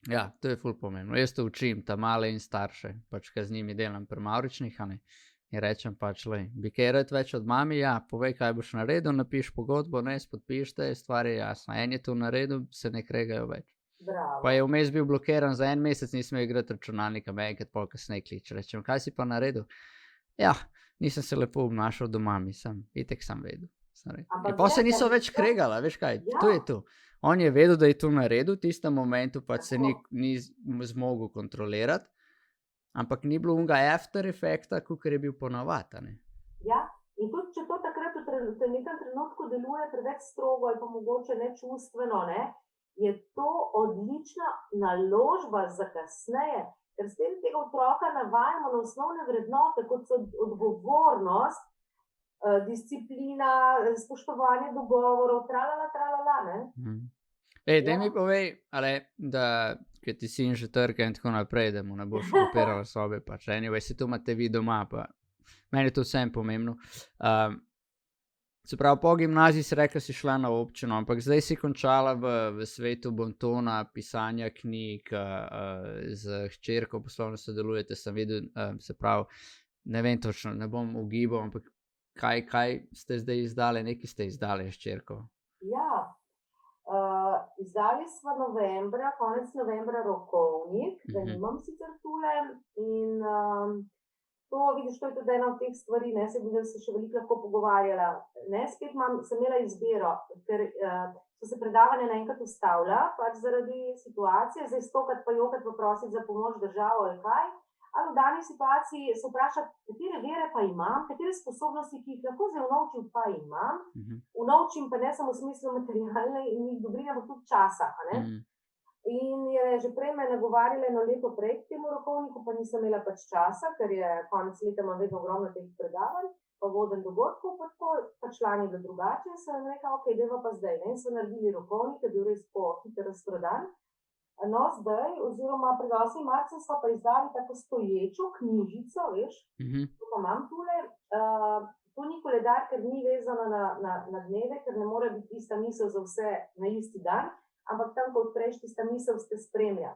Speaker 2: Ja, to je ful pomembno. Jaz to učim, ta male in starše, pač, kaj z njimi delam pri mavričnih, in rečem pač, bi kaj rad več od mami, povej, kaj boš naredil, napiš pogodbo, podpišite, stvar je jasna. En je to naredil, se ne kregajo več.
Speaker 1: Bravo.
Speaker 2: Pa je vmes bil blokiran za 1 mesec, nisem igrati računalnika, enkrat pol kasneje klič. Rečem, kaj si pa naredil? Nisem se lepo obnašal do mami, itek sem vedel. Pa se niso več kregala, veš kaj, to je to. On je vedel, da je to naredil, v tistem momentu pa se ni zmogel kontrolirati, ampak ni bilo unga after efekta, kakor je bil ponavad.
Speaker 1: Ja, in tudi če to takrat v nekem trenutku deluje preveč strogo ali pa mogoče nečustveno, je to odlična naložba za kasneje, ker s tem tega otroka navajamo na osnovne vrednote, kot so odgovornost, disciplina, spoštovanje dogovorov, tralala,
Speaker 2: Daj mi povej, da ker ti sin že trka in tako naprej, da mu ne boš okupirala sobe, pač anyway, si to imate vi doma, pa meni je to vsem pomembno. Se pravi, po gimnaziji si rekla, si šla na občino, ampak zdaj si končala v svetu bontona, pisanja knjig, z hčerko poslovno sodelujete, sem videl, se pravi, ne vem točno, ne bom ugibal, ampak kaj ste zdaj izdali, nekaj ste izdali s hčerko?
Speaker 1: Ja, izdali smo konec novembra rokovnik, da nimam sicer tule in to, vidiš, to je tudi ena od teh stvari, se bi se še veliko lahko pogovarjala. Spet sem imela izbiro, ker so se predavanja naenkrat ustavila, pač zaradi situacije, zdaj stokrat pa jokrat pa prositi za pomoč državo ali kaj, ali v dani situaciji se vprašati, katere vere pa imam, katere sposobnosti, ki jih lahko zdaj unovčim, pa imam. Unovčim pa ne samo v smislu materialne in jih dobrine, ampak tudi časa. In je že prej me nagovarjala eno leto prej k temu rokovniku, pa nisem imela pač časa, ker je konec leta imam vedno ogromno teh predavanj, pa voden dogodkov, pa tako, pač lani je bilo drugače, sem rekla, ok, dajva pa zdaj. In so naredili rokovnik, je bil res hiter razprodan. No, zdaj, oziroma pred 8. marcem smo pa izdali tako stoječo knjižico, veš, to pa imam tule. To ni koledar, ker ni vezano na dneve, ker ne more biti ista misel za vse na isti dan, ampak tam, ko odpreš tista misel, ste spremlja.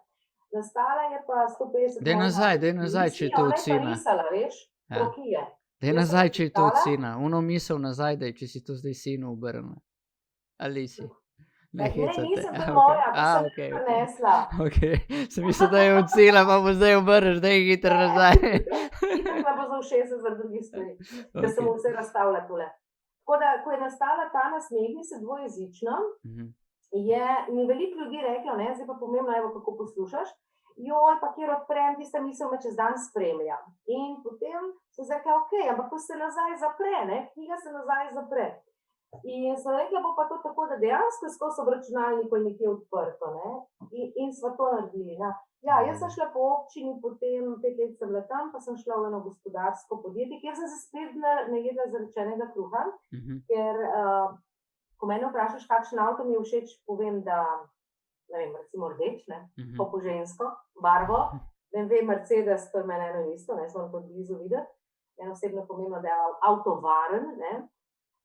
Speaker 1: Nastala je pa 150...
Speaker 2: Daj nazaj, če je to od sina.
Speaker 1: Ona je pa risala, veš, krokije.
Speaker 2: Daj nazaj, če je to od sina. Uno misel nazaj, daj, če si to zdaj sinu obrnila. Ali si? Ne hecate.
Speaker 1: Ne, nisem to moja, pa sem prinesla.
Speaker 2: Sem mislila, da je odsela, pa bo zdaj obrneš, da je hitro nazaj.
Speaker 1: Hitro pa za všesa za drugi stvari, da sem vse razstavila tole. Tako da, ko je nastala ta Nasmehni se dvojezično, mi veliko ljudi reklo, zdaj pa pomembno, evo, kako poslušaš, joj, pa kjer odprem, tista misel me čez dan spremlja. In potem sem rekla, ok, ampak ko se nazaj zapre, knjiga se nazaj zapre. In sem rekla, bo pa to tako, da dejansko skozi v računalniku je nekje odprto, in smo to naredili. Jaz sem šla po občini, potem 5 let sem bila tam, pa sem šla v eno gospodarsko podjetje, kjer sem se spet najedla zarečenega kruha, ker ko mene vprašaš, kakšen avto mi je všeč, povem, da, ne vem, recimo rdeč, po žensko, barvo, vem, Mercedes, to je meni eno isto, sem to blizu videti, meni osebno pomembno, da je avto varen,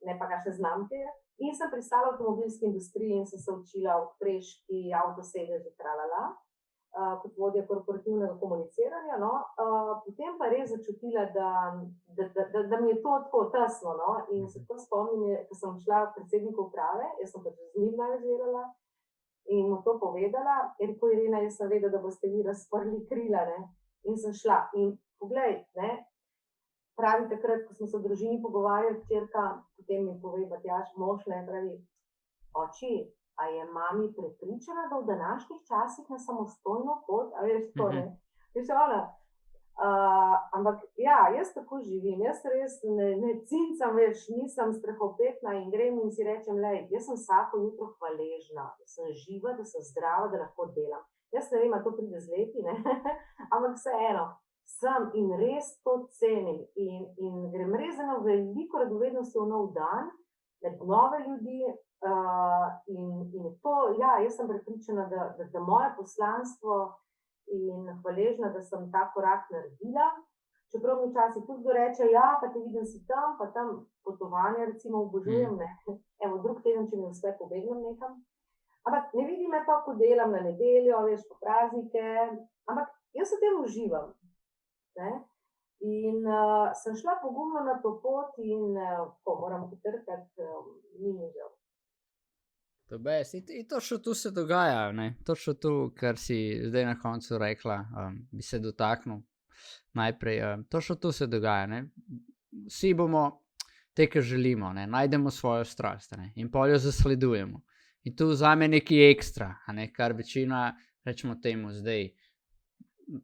Speaker 1: ne pa kakšne znamke. In sem pristala v avtomobilski industriji in sem se učila odpreški, avtosedeži, kot vodja korporativnega komuniciranja. Potem pa res začutila, da mi je to tako tesno. In se to spomnim, ko sem šla v predsedniku uprave, jaz sem pač z njim največ delala. in mu to povedala, je rekel, Irena, jaz sem vedela, da boste vi razprli krila, ne? In sem šla. In poglej, ne, pravi takrat, ko smo se v družini pogovarjali, včerka, potem mi pove Matjaž, mož, ne, pravi, oči, a je mami prepričana, da v današnjih časih na samostojno pot, a veš to, ne? Veš, ona, ampak ja, jaz tako živim, jaz res ne cincam, veš, nisem strahopetna in grem in si rečem, lej, jaz sem vsako jutro hvaležna, da sem živa, da sem zdrava, da lahko delam. Jaz ne vem, a to pride z leti, ne, ampak vseeno, sem in res to cenim in grem res za eno veliko radovednosti v nov dan, med nove ljudi in to, ja, jaz sem prepričana, da moje poslanstvo in hvaležna, da sem ta korak naredila. Čeprav mi včasih tudi kdo reče, ja, pa te vidim si tam, pa tam potovanje recimo obožujem, ne. Evo, drug teden, če mi uspe, pobegnem nekam. Ampak ne vidim me pa, ko delam na nedeljo, veš, po praznike, ampak jaz v tem uživam, ne. In sem šla pogumno na to pot in ko moram potrkati, ni mi žal.
Speaker 2: In točno tu se dogaja, ne? Točno tu, kar si zdaj na koncu rekla, bi se dotaknil najprej. Točno tu se dogaja, ne? Vsi bomo te, ki želimo, ne? Najdemo svojo strast, ne? In pol jo zasledujemo. In tu vzame neki ekstra, ne? Kar večina, rečemo temu zdaj,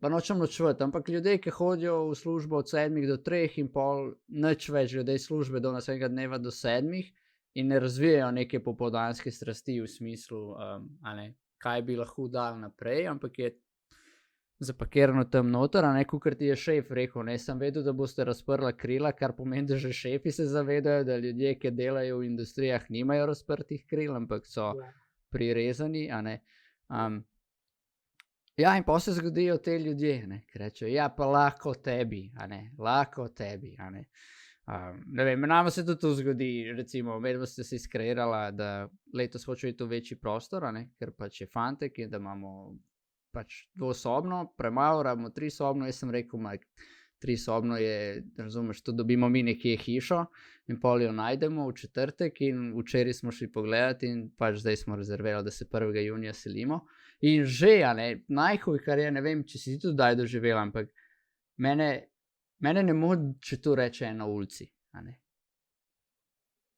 Speaker 2: pa nočem nočvati, ampak ljudje, ki hodijo v službo od 7 do 3 in pol nič več ljudje službe do naslednjega dneva do 7 in ne razvijajo neke popoldanske strasti v smislu, kaj bi lahko dal naprej, ampak je zapakirano tam noter, kakor ti je šef rekel, ne, sem vedel, da boste razprla krila, kar pomeni, da že šefi se zavedajo, da ljudje, ki delajo v industrijah, nimajo razprtih kril, ampak so prirezani, ja, in pa se zgodijo te ljudje, ne, ki rečejo, ja, pa lahko tebi, lahko tebi, ne vem, nama se tudi to zgodi, recimo, medva ste se skreirala, da letos hoče iti v večji prostor, ker pač je fantek in da imamo pač dvosobno, premalo, rabimo 3-sobno, jaz sem rekel, 3-sobno je, razumeš, to dobimo mi nekje hišo in pol jo najdemo v četrtek in včeraj smo šli pogledati in pač zdaj smo rezervirali, da se 1. junija selimo in že, najhuj, kar je, ne vem, če si tudi daj doživela, ampak mene ne modi, če to reče na ulici,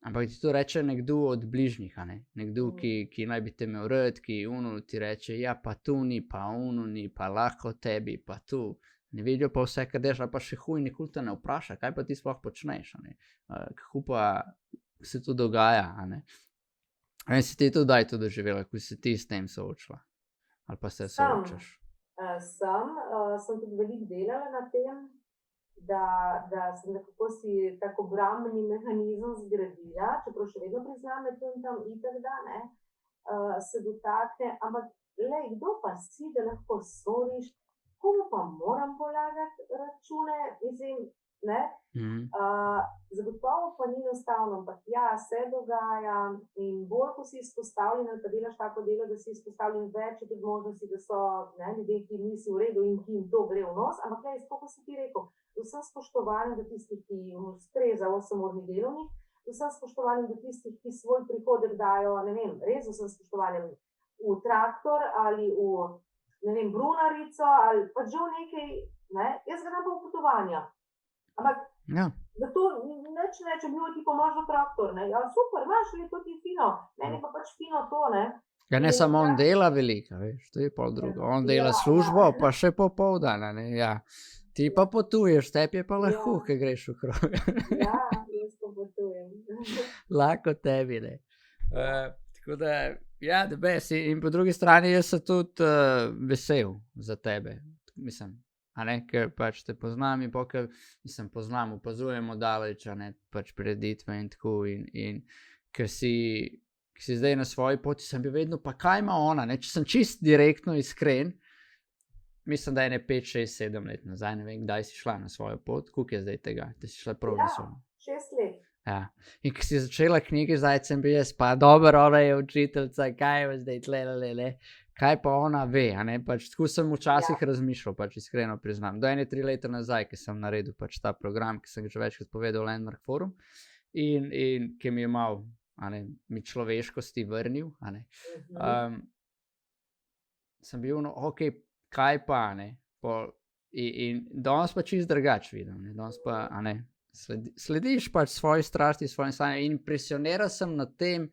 Speaker 2: ampak ti to reče nekdo od bližnjih, nekdo, ki naj bi te imel rad, ki ti reče, ja, pa tu ni, pa ni, pa lahko tebi, pa tu, ne vidijo pa vse, kar deš, pa še huj, nikoli te ne vpraša, kaj pa ti sploh počneš, kako pa se to dogaja, in si ti tudi daj to doživela, ko si ti s tem soočila, ali pa se soočaš?
Speaker 1: Sem tudi veliko delala na tem, da sem nekako si tako obrambni mehanizem zgradila, čeprav še vedno priznam, da tam itak da, ne, se dotakne, ampak lej, kdo pa si, da lahko sodiš, komu pa moram polagati račune, mislim, ne, zagotovo pa ni enostavno, ampak ja, se dogaja in bolj, ko si izpostavljena, da delaš tako delo, da si izpostavljen več, tudi možnosti, da so ljudje, ki nisi v redu in ki jim to gre v nos, ampak lej, kako si ti rekel, vsem spoštovanjem do tistih, ki jim ustreza 8-urni delovnik, vsem spoštovanjem do tistih, ki svoj prihodek dajo, ne vem, res vsem spoštovanjem v traktor ali v, ne vem, brunarico ali pa že v nekaj, ne, jaz ga dam pa v potovanja. Ampak zato neč nečem, ti pomož v traktor, ne, ja super, imaš li to ti fino, meni pa pač fino to, ne.
Speaker 2: Ja, ne samo on dela veliko, veš, to je pol drugo, on dela službo, pa še popoldan, ne, ja. Ti pa potuješ, tebi je pa lahko, ki greš v krog.
Speaker 1: Ja, jaz pa potujem.
Speaker 2: Lahko tebi, ne. Tako da, ja, the best. In po drugi strani jaz sem tudi vesel za tebe, mislim, ker pač te poznam in pokaj, poznam, opazujemo daleč, pač preditve in tako in ker si zdaj na svoji poti, sem bil vedno, pa kaj ima ona, če sem čist direktno iskren, mislim, da je 5, 6, 7 let nazaj, ne vem, kdaj si šla na svojo pot, koliko je zdaj tega, da si šla prav na svojo.
Speaker 1: 6 let.
Speaker 2: Ja, in ko si začela knjige, zdaj sem bil jaz, pa dobro, ona je učiteljca, kaj je zdaj tle, kaj pa ona ve, pač tako sem včasih razmišljal, pač iskreno priznam, do 3 leta nazaj, ki sem naredil pač ta program, ki sem ga že večkrat povedal v Landmark Forum in ki mi je malo, mi človeškosti vrnil, sem bil, no, ok, kaj pa, ne. In danes pa čist drugač vidim, ne. Danes pa, a ne, slediš pač svoji strasti, svojim sanjam in impresioniran sem nad tem,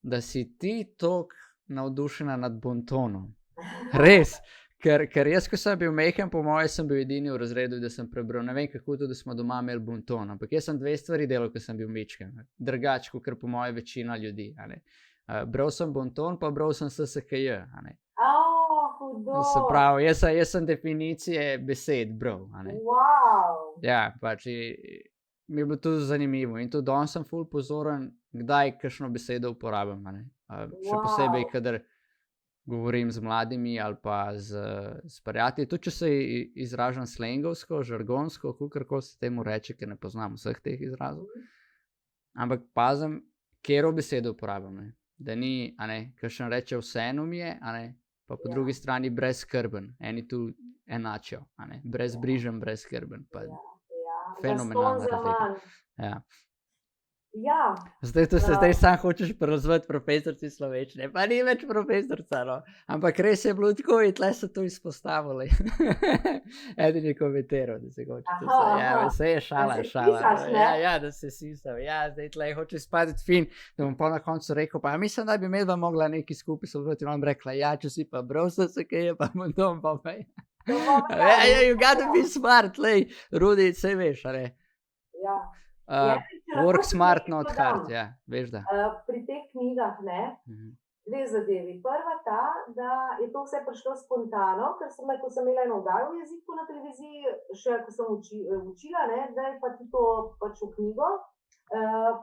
Speaker 2: da si ti toliko navdušena nad bontonom. Res. Ker jaz, ko sem bil majhen, po moje sem bil edini v razredu, da sem prebral. Ne vem, kako to, da smo doma imeli bonton, ampak jaz sem 2 stvari delal, ko sem bil mičken. Drugač, kot po moje večina ljudi, a ne. Bral sem bonton, pa bral sem SSKJ, a ne.
Speaker 1: Hudo.
Speaker 2: Se pravi, jaz sem definicije besed bral, a ne.
Speaker 1: Wow.
Speaker 2: Ja, pač mi je bilo to zanimivo in tudi danes sem ful pozoren, kdaj kakšno besedo uporabim, a ne. Še posebej, kadar govorim z mladimi ali pa z prijatelji, tudi če se izražam slengovsko, žargonsko, kakorkoli se temu reče, ker ne poznam vseh teh izrazov. Ampak pazim, katero besedo uporabim, ne. Da ni, a ne, kakšen reče vseeno mi je, a ne, pa po drugi strani brezskrben. Eni tu enačijo, a ne, brezbrižen, brezskrben. Pa fenomenalna razlika. Ja.
Speaker 1: Ja.
Speaker 2: Zdaj sam hočeš prerazvati profesorici slovenščine, pa ni več profesorica, no. Ampak res je bilo tako in tle so to izpostavili. Eden je komentiral, da se hoče. Vse je šala. Ja, da se sisam. Ja, zdaj tle hoče spaditi fin, da bom pa na koncu rekel, pa mislim, da bi medva mogla nekaj skupaj sodelovati in on rekla, ja, če si pa bral se kaj je, pa bom dom pa me. You gotta be smart, lej, Rudi, vse veš, a ne.
Speaker 1: Ja.
Speaker 2: Work smart, not hard, ja, veš da.
Speaker 1: Pri teh knjigah, ne, 2 zadevi. Prva ta, da je to vse prišlo spontano, ker ko sem imela eno oddajo v jeziku na televiziji, še ko sem učila, ne, zdaj pa ti to pač v knjigo,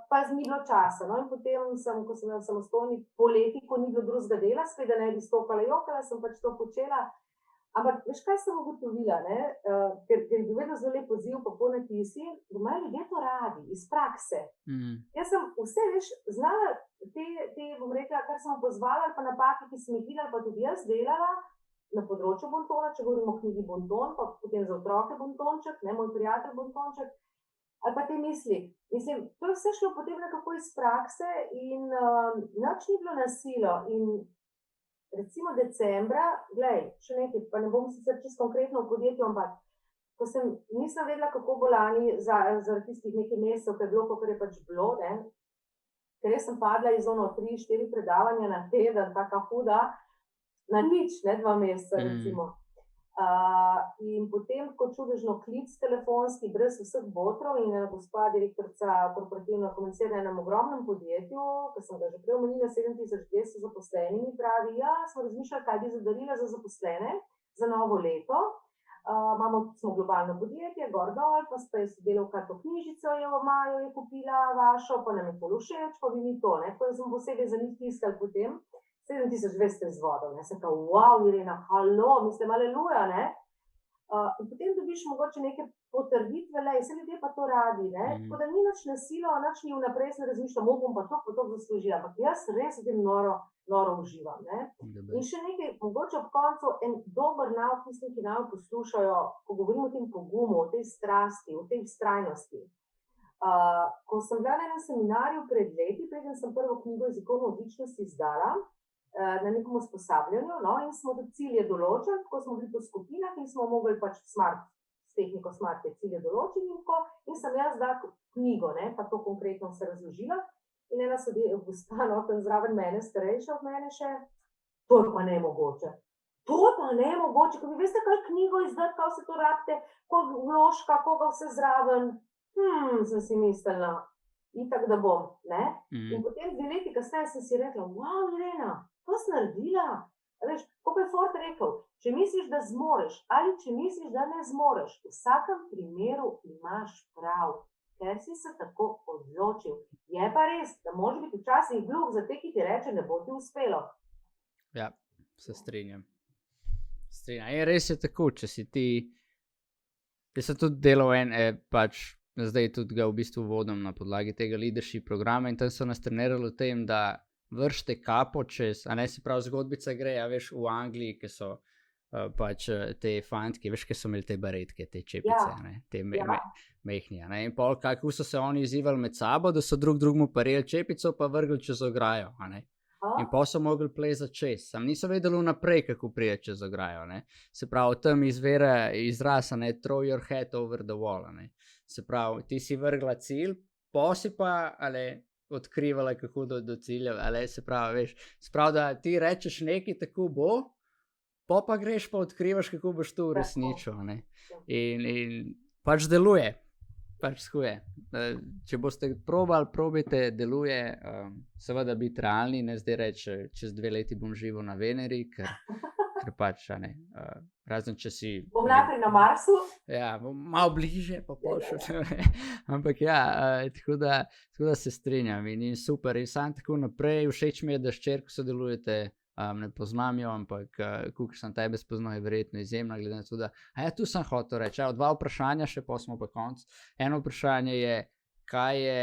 Speaker 1: pa ni bilo časa, no, in potem ko sem imela samostojni poleti, ko ni bilo drugega dela, spet da ne bi stokala jokala, sem pač to počela. Ampak, veš, kaj sem ugotovila, ne? Ker je bil vedno zelo lep poziv, pa ponatisi, da imajo ljudje to radi, iz prakse. Jaz sem vse, veš, znala te, bom rekla, kar sem pozvala, ali pa napake, ki sem jih videla, pa tudi jaz delala na področju bontona, če govorimo o knjigi Bonton, pa potem za otroke Bontonček, ne, moj prijatelj Bontonček, ali pa te misli. Mislim, to je vse šlo potem nekako iz prakse in nič ni bilo na silo in recimo decembra, glej, še nekaj, pa ne bom sicer čisto konkretno v podjetju, ampak ko nisem vedela, kako bo lani zaradi tistih nekaj mesecev, ko je bilo, kakor je pač bilo, ne, ker jaz sem padla iz 3-4 predavanja na teden, taka huda, na nič, ne, 2 meseca, recimo. In potem, ko čudežno klic telefonski, brez vseh botrov in gospa direktorica korporativnega komuniciranja na enem ogromnem podjetju, ki sem ga že prej omenila, 7200 zaposlenimi, pravi, ja, smo razmišljali, kaj bi zadarila za zaposlene za novo leto. Smo globalno podjetje, gor dol, pa ste sodelavka to knjižico, Majo je kupila vašo, pa nam je pol všeč, pa bi mi to, ne, tako da sem posebej za njih tiskali potem. 7200 izvodov, ne, sem kao, wow, Irena, halo, mislim, aleluja, ne. In potem dobiš mogoče neke potrditve, lej, vse ljudje pa to radi, ne, tako da ni nič na silo, nič ni vnaprej, se razmišljam, bom pa to zaslužila, ampak jaz res v tem noro uživam, ne. In še nekaj, mogoče ob koncu en dober nauk, mislim, ki naj poslušajo, ko govorimo o tem pogumu, o tej strasti, o tej vztrajnosti. Ko sem bila na enem seminarju pred leti, preden sem prvo knjigo jezikovne odličnosti izdala, na nekom usposabljanju, no, in smo tudi cilje določili, ko smo bili po skupinah in smo mogli pač s tehniko smart cilje določiti in sem jaz dala knjigo, ne, pa to konkretno se razložila in ena gospa, no, tam zraven mene, starejša od mene še, to je pa nemogoče. To je pa nemogoče, ko vi veste, kaj knjigo izdati, kaj se to rabite, koga vložka, koga vse zraven, sem si mislila, itak da bom, ne. In potem 2 leti kasneje sem si rekla, wow, Irena, to si naredila. Veš, kako je Ford rekel, če misliš, da zmoreš ali če misliš, da ne zmoreš, v vsakem primeru imaš prav, ker si se tako odločil. Je pa res, da može biti včasih gluh za te, ki ti reče, ne bo ti uspelo.
Speaker 2: Ja, se strinjam. In res je tako, če si ti, jaz sem tudi delal pač, zdaj tudi ga v bistvu vodim na podlagi tega leadership programa in tam so nas trenirali o tem, da vršite kapo čez, a ne, si prav zgodbica gre, a veš, v Angliji, ki so pač te fantki, veš, ki so imeli te baretke, te čepice, ne, te mehni, ne, in pol, kako so se oni izzivali med sabo, da so drugmu parili čepico, pa vrgli čez ograjo, a ne. In pa so mogli plezati čez. Sam niso vedeli vnaprej, kako prije čez ograjo. Ne? Se pravi, tam izvira izraz, ne, throw your head over the wall. Ne? Se pravi, ti si vrgla cilj, posi pa, ali odkrivala, kako do cilja, ali se pravi, veš. Se pravi, da ti rečeš nekaj, tako bo, pa greš pa odkrivaš, kako boš to uresničil. Ne? In pač deluje. Pač skuje. Če boste probajte, deluje, seveda biti realni, ne zdaj reči, čez 2 leti bom živel na Veneri, ker pač, ne, razen če si...
Speaker 1: Bom najprej na Marsu?
Speaker 2: Ja, bom malo bliže, pa pošel. Ampak ja, tako da se strinjam in super, in sam tako naprej, všeč mi je, da s hčerko sodelujete. Ne poznam jo, ampak kolikor sem tebe spoznal, je verjetno izjemna, glede na to, da... tu sem hotel reči, 2 vprašanja, še pa smo pa konc. Eno vprašanje je, kaj je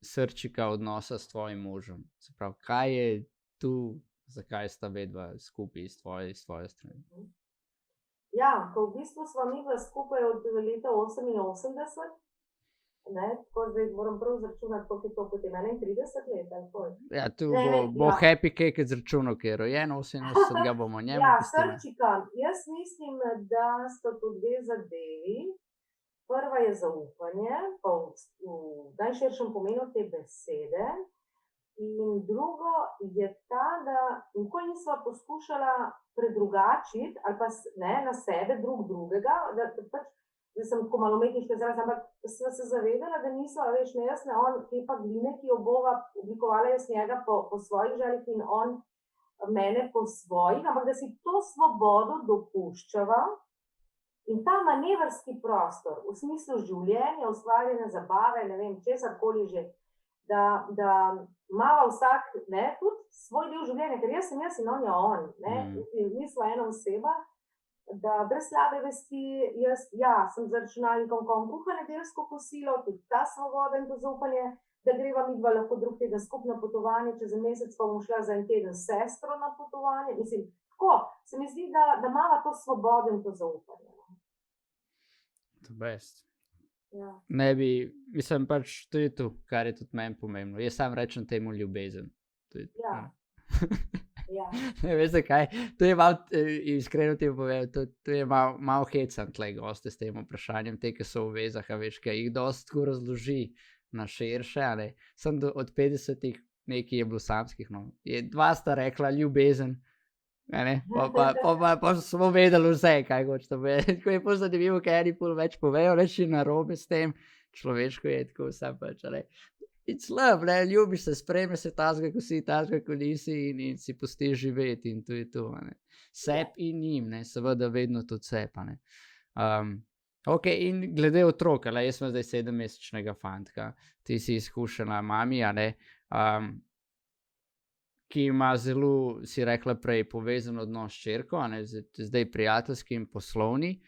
Speaker 2: srčika odnosa s tvojim možem? Se pravi, kaj je tu, zakaj sta vedva skupaj s tvoje strani?
Speaker 1: Ja, ko v bistvu sva mi skupaj od leta 88, ne, tako zdaj moram prav zračunati, koliko je to potem 31 let, ali tako?
Speaker 2: Ja, tu bo Happy Cake zračunal, ki je rojen 88, ga bomo njemu pustili.
Speaker 1: Ja, srčika, jaz mislim, da sta to 2 zadevi. Prva je zaupanje, pa v najširšem pomenu te besede, in drugo je ta, da nikoli nisva poskušala predrugačiti ali pa ne, na sebe drugega, da pač zdaj sem tako malo umetniška izraz, ampak sva se zavedala, da nisva, veš, ne jaz, ne on, kepa gline, ki jo bova oblikovala jaz njega po svojih željih in on mene po svojih, ampak da si to svobodo dopuščava in ta manevrski prostor v smislu življenja, ustvarjanja zabave, ne vem, česarkoli že, da imava vsak, ne, tudi svoj del življenja, ker jaz sem jaz in on je on, ne, nisva ena oseba, da brez slabe vesti, jaz, sem za računalnikom, ko on kuha nedeljsko kosilo, tudi ta svoboda in to zaupanje, da greva midva lahko drug teden skupaj na potovanje, čez en mesec pa bom šla za en teden s sestro na potovanje. Mislim, tako, se mi zdi, da imava to svobodo in to zaupanje.
Speaker 2: To best.
Speaker 1: Ja.
Speaker 2: Ne bi, mislim pač, to je to, kar je tudi meni pomembno. Jaz sam rečem temu ljubezen.
Speaker 1: Ja. Ja.
Speaker 2: Ne veš zakaj, to je malo, iskreno ti povem, to je malo hecan tle goste s tem vprašanjem, te, ki so v vezah, veš, ki jih dosti tako razloži na širše, ne, sem od 50-ih nekaj je bilo samskih, no, 2 sta rekla ljubezen, ne, pa smo vedeli vse, kaj hočete povedati, tako je pol zanimivo, kaj eni pol več povejo, reči narobe s tem, človeško je tako vse pač, ne. It's love, ne, ljubiš se, sprejme se tazga, ko si, tazga, ko nisi in si pustiš živeti in to je to, ne. Sep in njim, ne, seveda vedno tudi sepa, ne. Ok, in glede otrok, jaz sem zdaj 7-mesečnega fantka, ti si izkušena mami, ne, ki ima zelo, si rekla prej, povezan odnos s hčerko, ne, zdaj prijateljski in poslovni.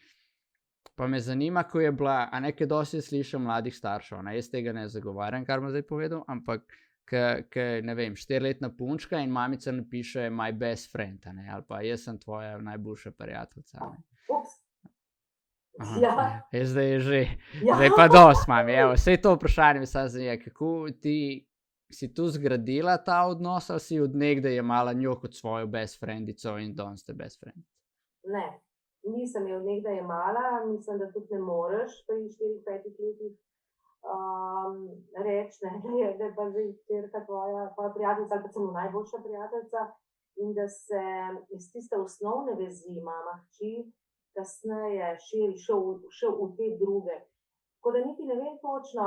Speaker 2: Pa me zanima, ko je bila, a nekaj dosti slišam mladih staršev, ne, jaz tega ne zagovarjam, kar bom zdaj povedal, ampak ne vem, 4-letna punčka in mamica napiše my best friend, ne, ali pa jaz sem tvoja najboljša prijateljica.
Speaker 1: Ja.
Speaker 2: Zdaj je že, zdaj pa dosti, mami, evo, vse to vprašanje mi sad zanima, kako ti si tu zgradila ta odnos, ali si od nekdaj jemala njo kot svojo best friendico in danes ste best friend?
Speaker 1: Ne. Nisem jo nekdaj jemala, mislim, da tudi ne moreš pri 4-5 letih reči, da je pa zdaj hčerka tvoja prijateljica ali pa celo najboljša prijateljica in da se iz tiste osnovne vezi mama-hči kasneje širi še v te druge. Tako da niti ne vem točno,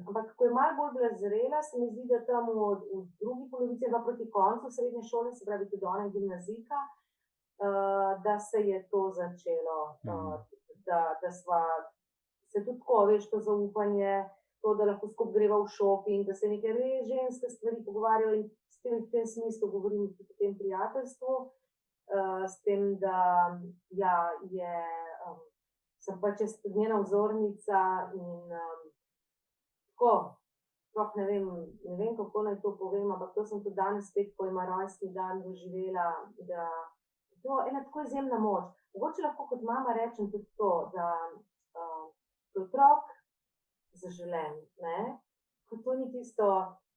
Speaker 1: ampak ko je malo bolj bila zrela, se mi zdi, da tam v drugi polovici, pa proti koncu srednje šole, se pravi tudi ona gimnazijka, da se je to začelo, da sva se tudi tako, veš, to zaupanje, to, da lahko skupaj greva v šoping, da se neke res ženske stvari pogovarjajo in v tem smislu govorim tudi o tem prijateljstvu, s tem, da ja, sem pač njena vzornica in tako, sploh ne vem, kako naj to povem, ampak to sem tudi danes spet, ko ima rojstni dan, doživela, da to je ena tako izjemna moč. Mogoče lahko kot mama rečem tudi to, da otrok zaželen, ne, ko to ni tisto,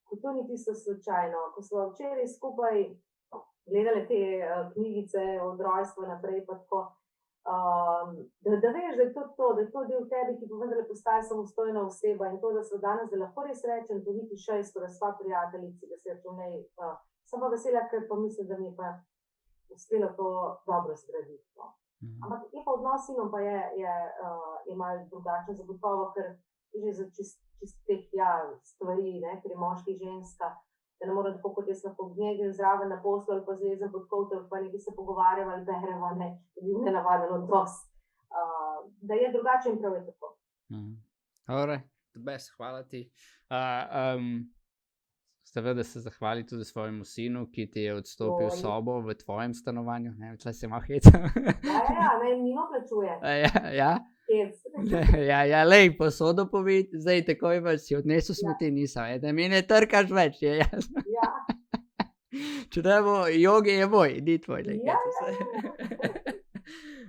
Speaker 1: ko to ni tisto slučajno. Ko smo včeraj skupaj gledali te knjigice od rojstva naprej, pa tako, da veš, da je to, da je to del tebi, ki pa vendarle postaje samostojna oseba in to, da se danes, da lahko res rečem, to niti šejsko, da sva prijateljici, da se je to nej, sem pa vesela, ker pa mislim, da mi je pa uspelo to dobro zgraditi. No. Ampak je pa odnos sinom pa je malo drugačen zagotovo, ker že za čist teh stvari, ne, ker je moški ženska, da ne moram tako kot jaz lahko gnjegem zraven na poslu ali pa zlezem pod kovtev, pa nekaj se pogovarjam ali bereva, ne, da bi bil nenavaden odnos. Da je drugačen in prav je tako.
Speaker 2: Dobre, best, hvala ti. Seveda se zahvali tudi svojemu sinu, ki ti je odstopil sobo v tvojem stanovanju. Ne, tle se malo heca.
Speaker 1: Ne, Nino plačuje.
Speaker 2: Ja, lej, posodo povid, zdaj takoj vas si odnesel smeti, nisem, da mi ne trkaš več, je jasno.
Speaker 1: Ja.
Speaker 2: Če ne bo, jogi je moj, ni tvoj.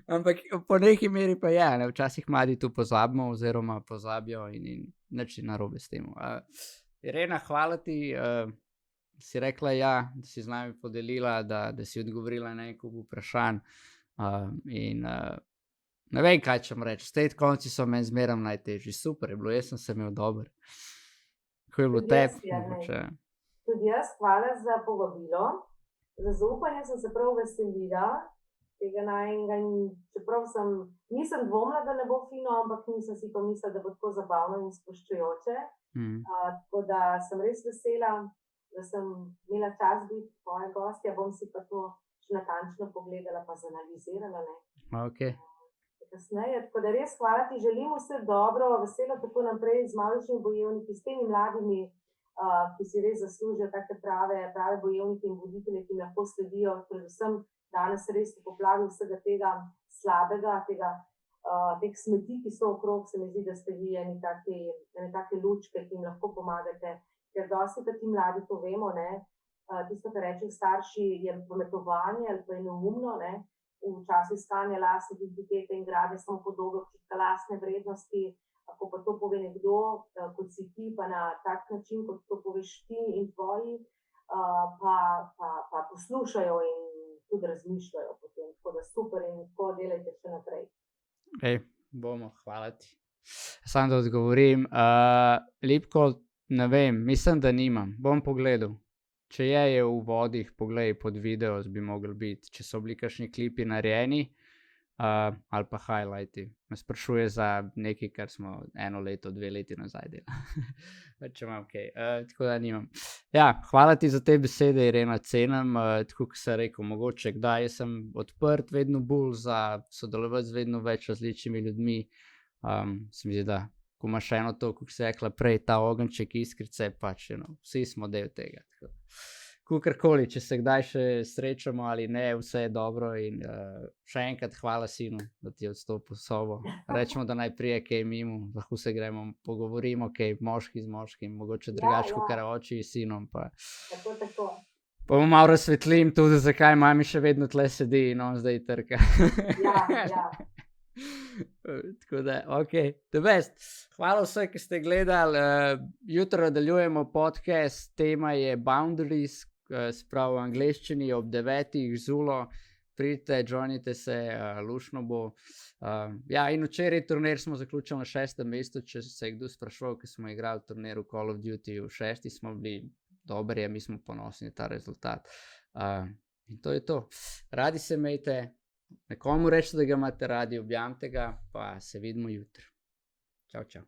Speaker 2: Ampak po neki meri pa je, ne, včasih mladi tu pozabimo oziroma pozabijo in nič narobe s tem. Irena, hvala ti, si rekla da si z nami podelila, da si odgovorila na nekaj vprašanj in ne vem, kaj čem reči. State konci so meni zmeram najtežji. Super je bilo, jaz sem se imel dober. Kako je bilo tebi?
Speaker 1: Tudi jaz, hvala za povabilo. Za zaupanje sem se prav veselila tega najenega in čeprav nisem dvomila, da ne bo fino, ampak nisem si pa mislila, da bo tako zabavno in spoščujoče. Tako da sem res vesela, da sem imela čas biti tvoja gostja, bom si pa to še natančno pogledala pa zanalizirala.
Speaker 2: Okay.
Speaker 1: Kasneje, tako da res hvala ti, želim vse dobro, veselo tako naprej z maličnimi bojevniki, s temi mladimi, ki si res zaslužijo take prave bojevniki in voditelje, ki lahko sledijo, predvsem danes res v poplavi vsega tega slabega, teh smeti, ki so okrog, se mi zdi, da ste vi ene take lučke, ki jim lahko pomagate, ker dosti pa ti mladi to vemo, ne, tisto, kar rečejo starši, je pametovanje ali pa je neumno, ne, v času iskanja lastne identitete in grade samo podobe občutka lastne vrednosti, ko pa to pove nekdo, kot si ti, pa na tak način, kot to poveš ti in tvoji, pa poslušajo in tudi razmišljajo potem, tako da super in tako delajte še naprej.
Speaker 2: Bomo, hvala ti. Samo da odgovorim, Lipko, ne vem, mislim, da nimam, bom pogledal. Če je v vodih, poglej pod video, bi mogli biti, če so bili kakšni klipi narejeni ali pa highlighti. Me sprašuje za nekaj, kar smo 1 leto, 2 leti nazaj delali. Če imam kaj, tako da nimam. Ja, hvala ti za te besede, Irena, cenim, tako kot sem rekel, mogoče kdaj sem odprt, vedno bolj za sodelovati z vedno več različnimi ljudmi. Se mi zdi, da ko imaš eno to, kot si rekla prej, ta ogenček iskrice, pač, vsi smo del tega. Kakorkoli, če se kdaj še srečamo ali ne, vse je dobro in še enkrat hvala sinu, da ti je odstopil sobo. Rečemo, da naj prije kaj mimo, lahko se gremo, pogovorimo kaj moški z moškim, mogoče drugače, kot oči s sinom.
Speaker 1: Tako.
Speaker 2: Pa mu malo razsvetlim tudi, zakaj mami še vedno tle sedi in on zdaj trka.
Speaker 1: Ja.
Speaker 2: Tako da, the best. Hvala vse, ki ste gledali. Jutro nadaljujemo podcast, tema je Boundaries, sprav v angleščini ob 9:00 zulo. Pridite, joinite se, lušno bo. In včeraj turnir smo zaključili na 6. mestu, če se je kdo sprašval, ker smo igrali turnir v Call of Duty v 6. smo bili dobri, mi smo ponosni ta rezultat. In to je to. Radi se imejte. Nekomu reči, da ga imate radi, objamte ga, pa se vidimo jutri. Čau. Čau.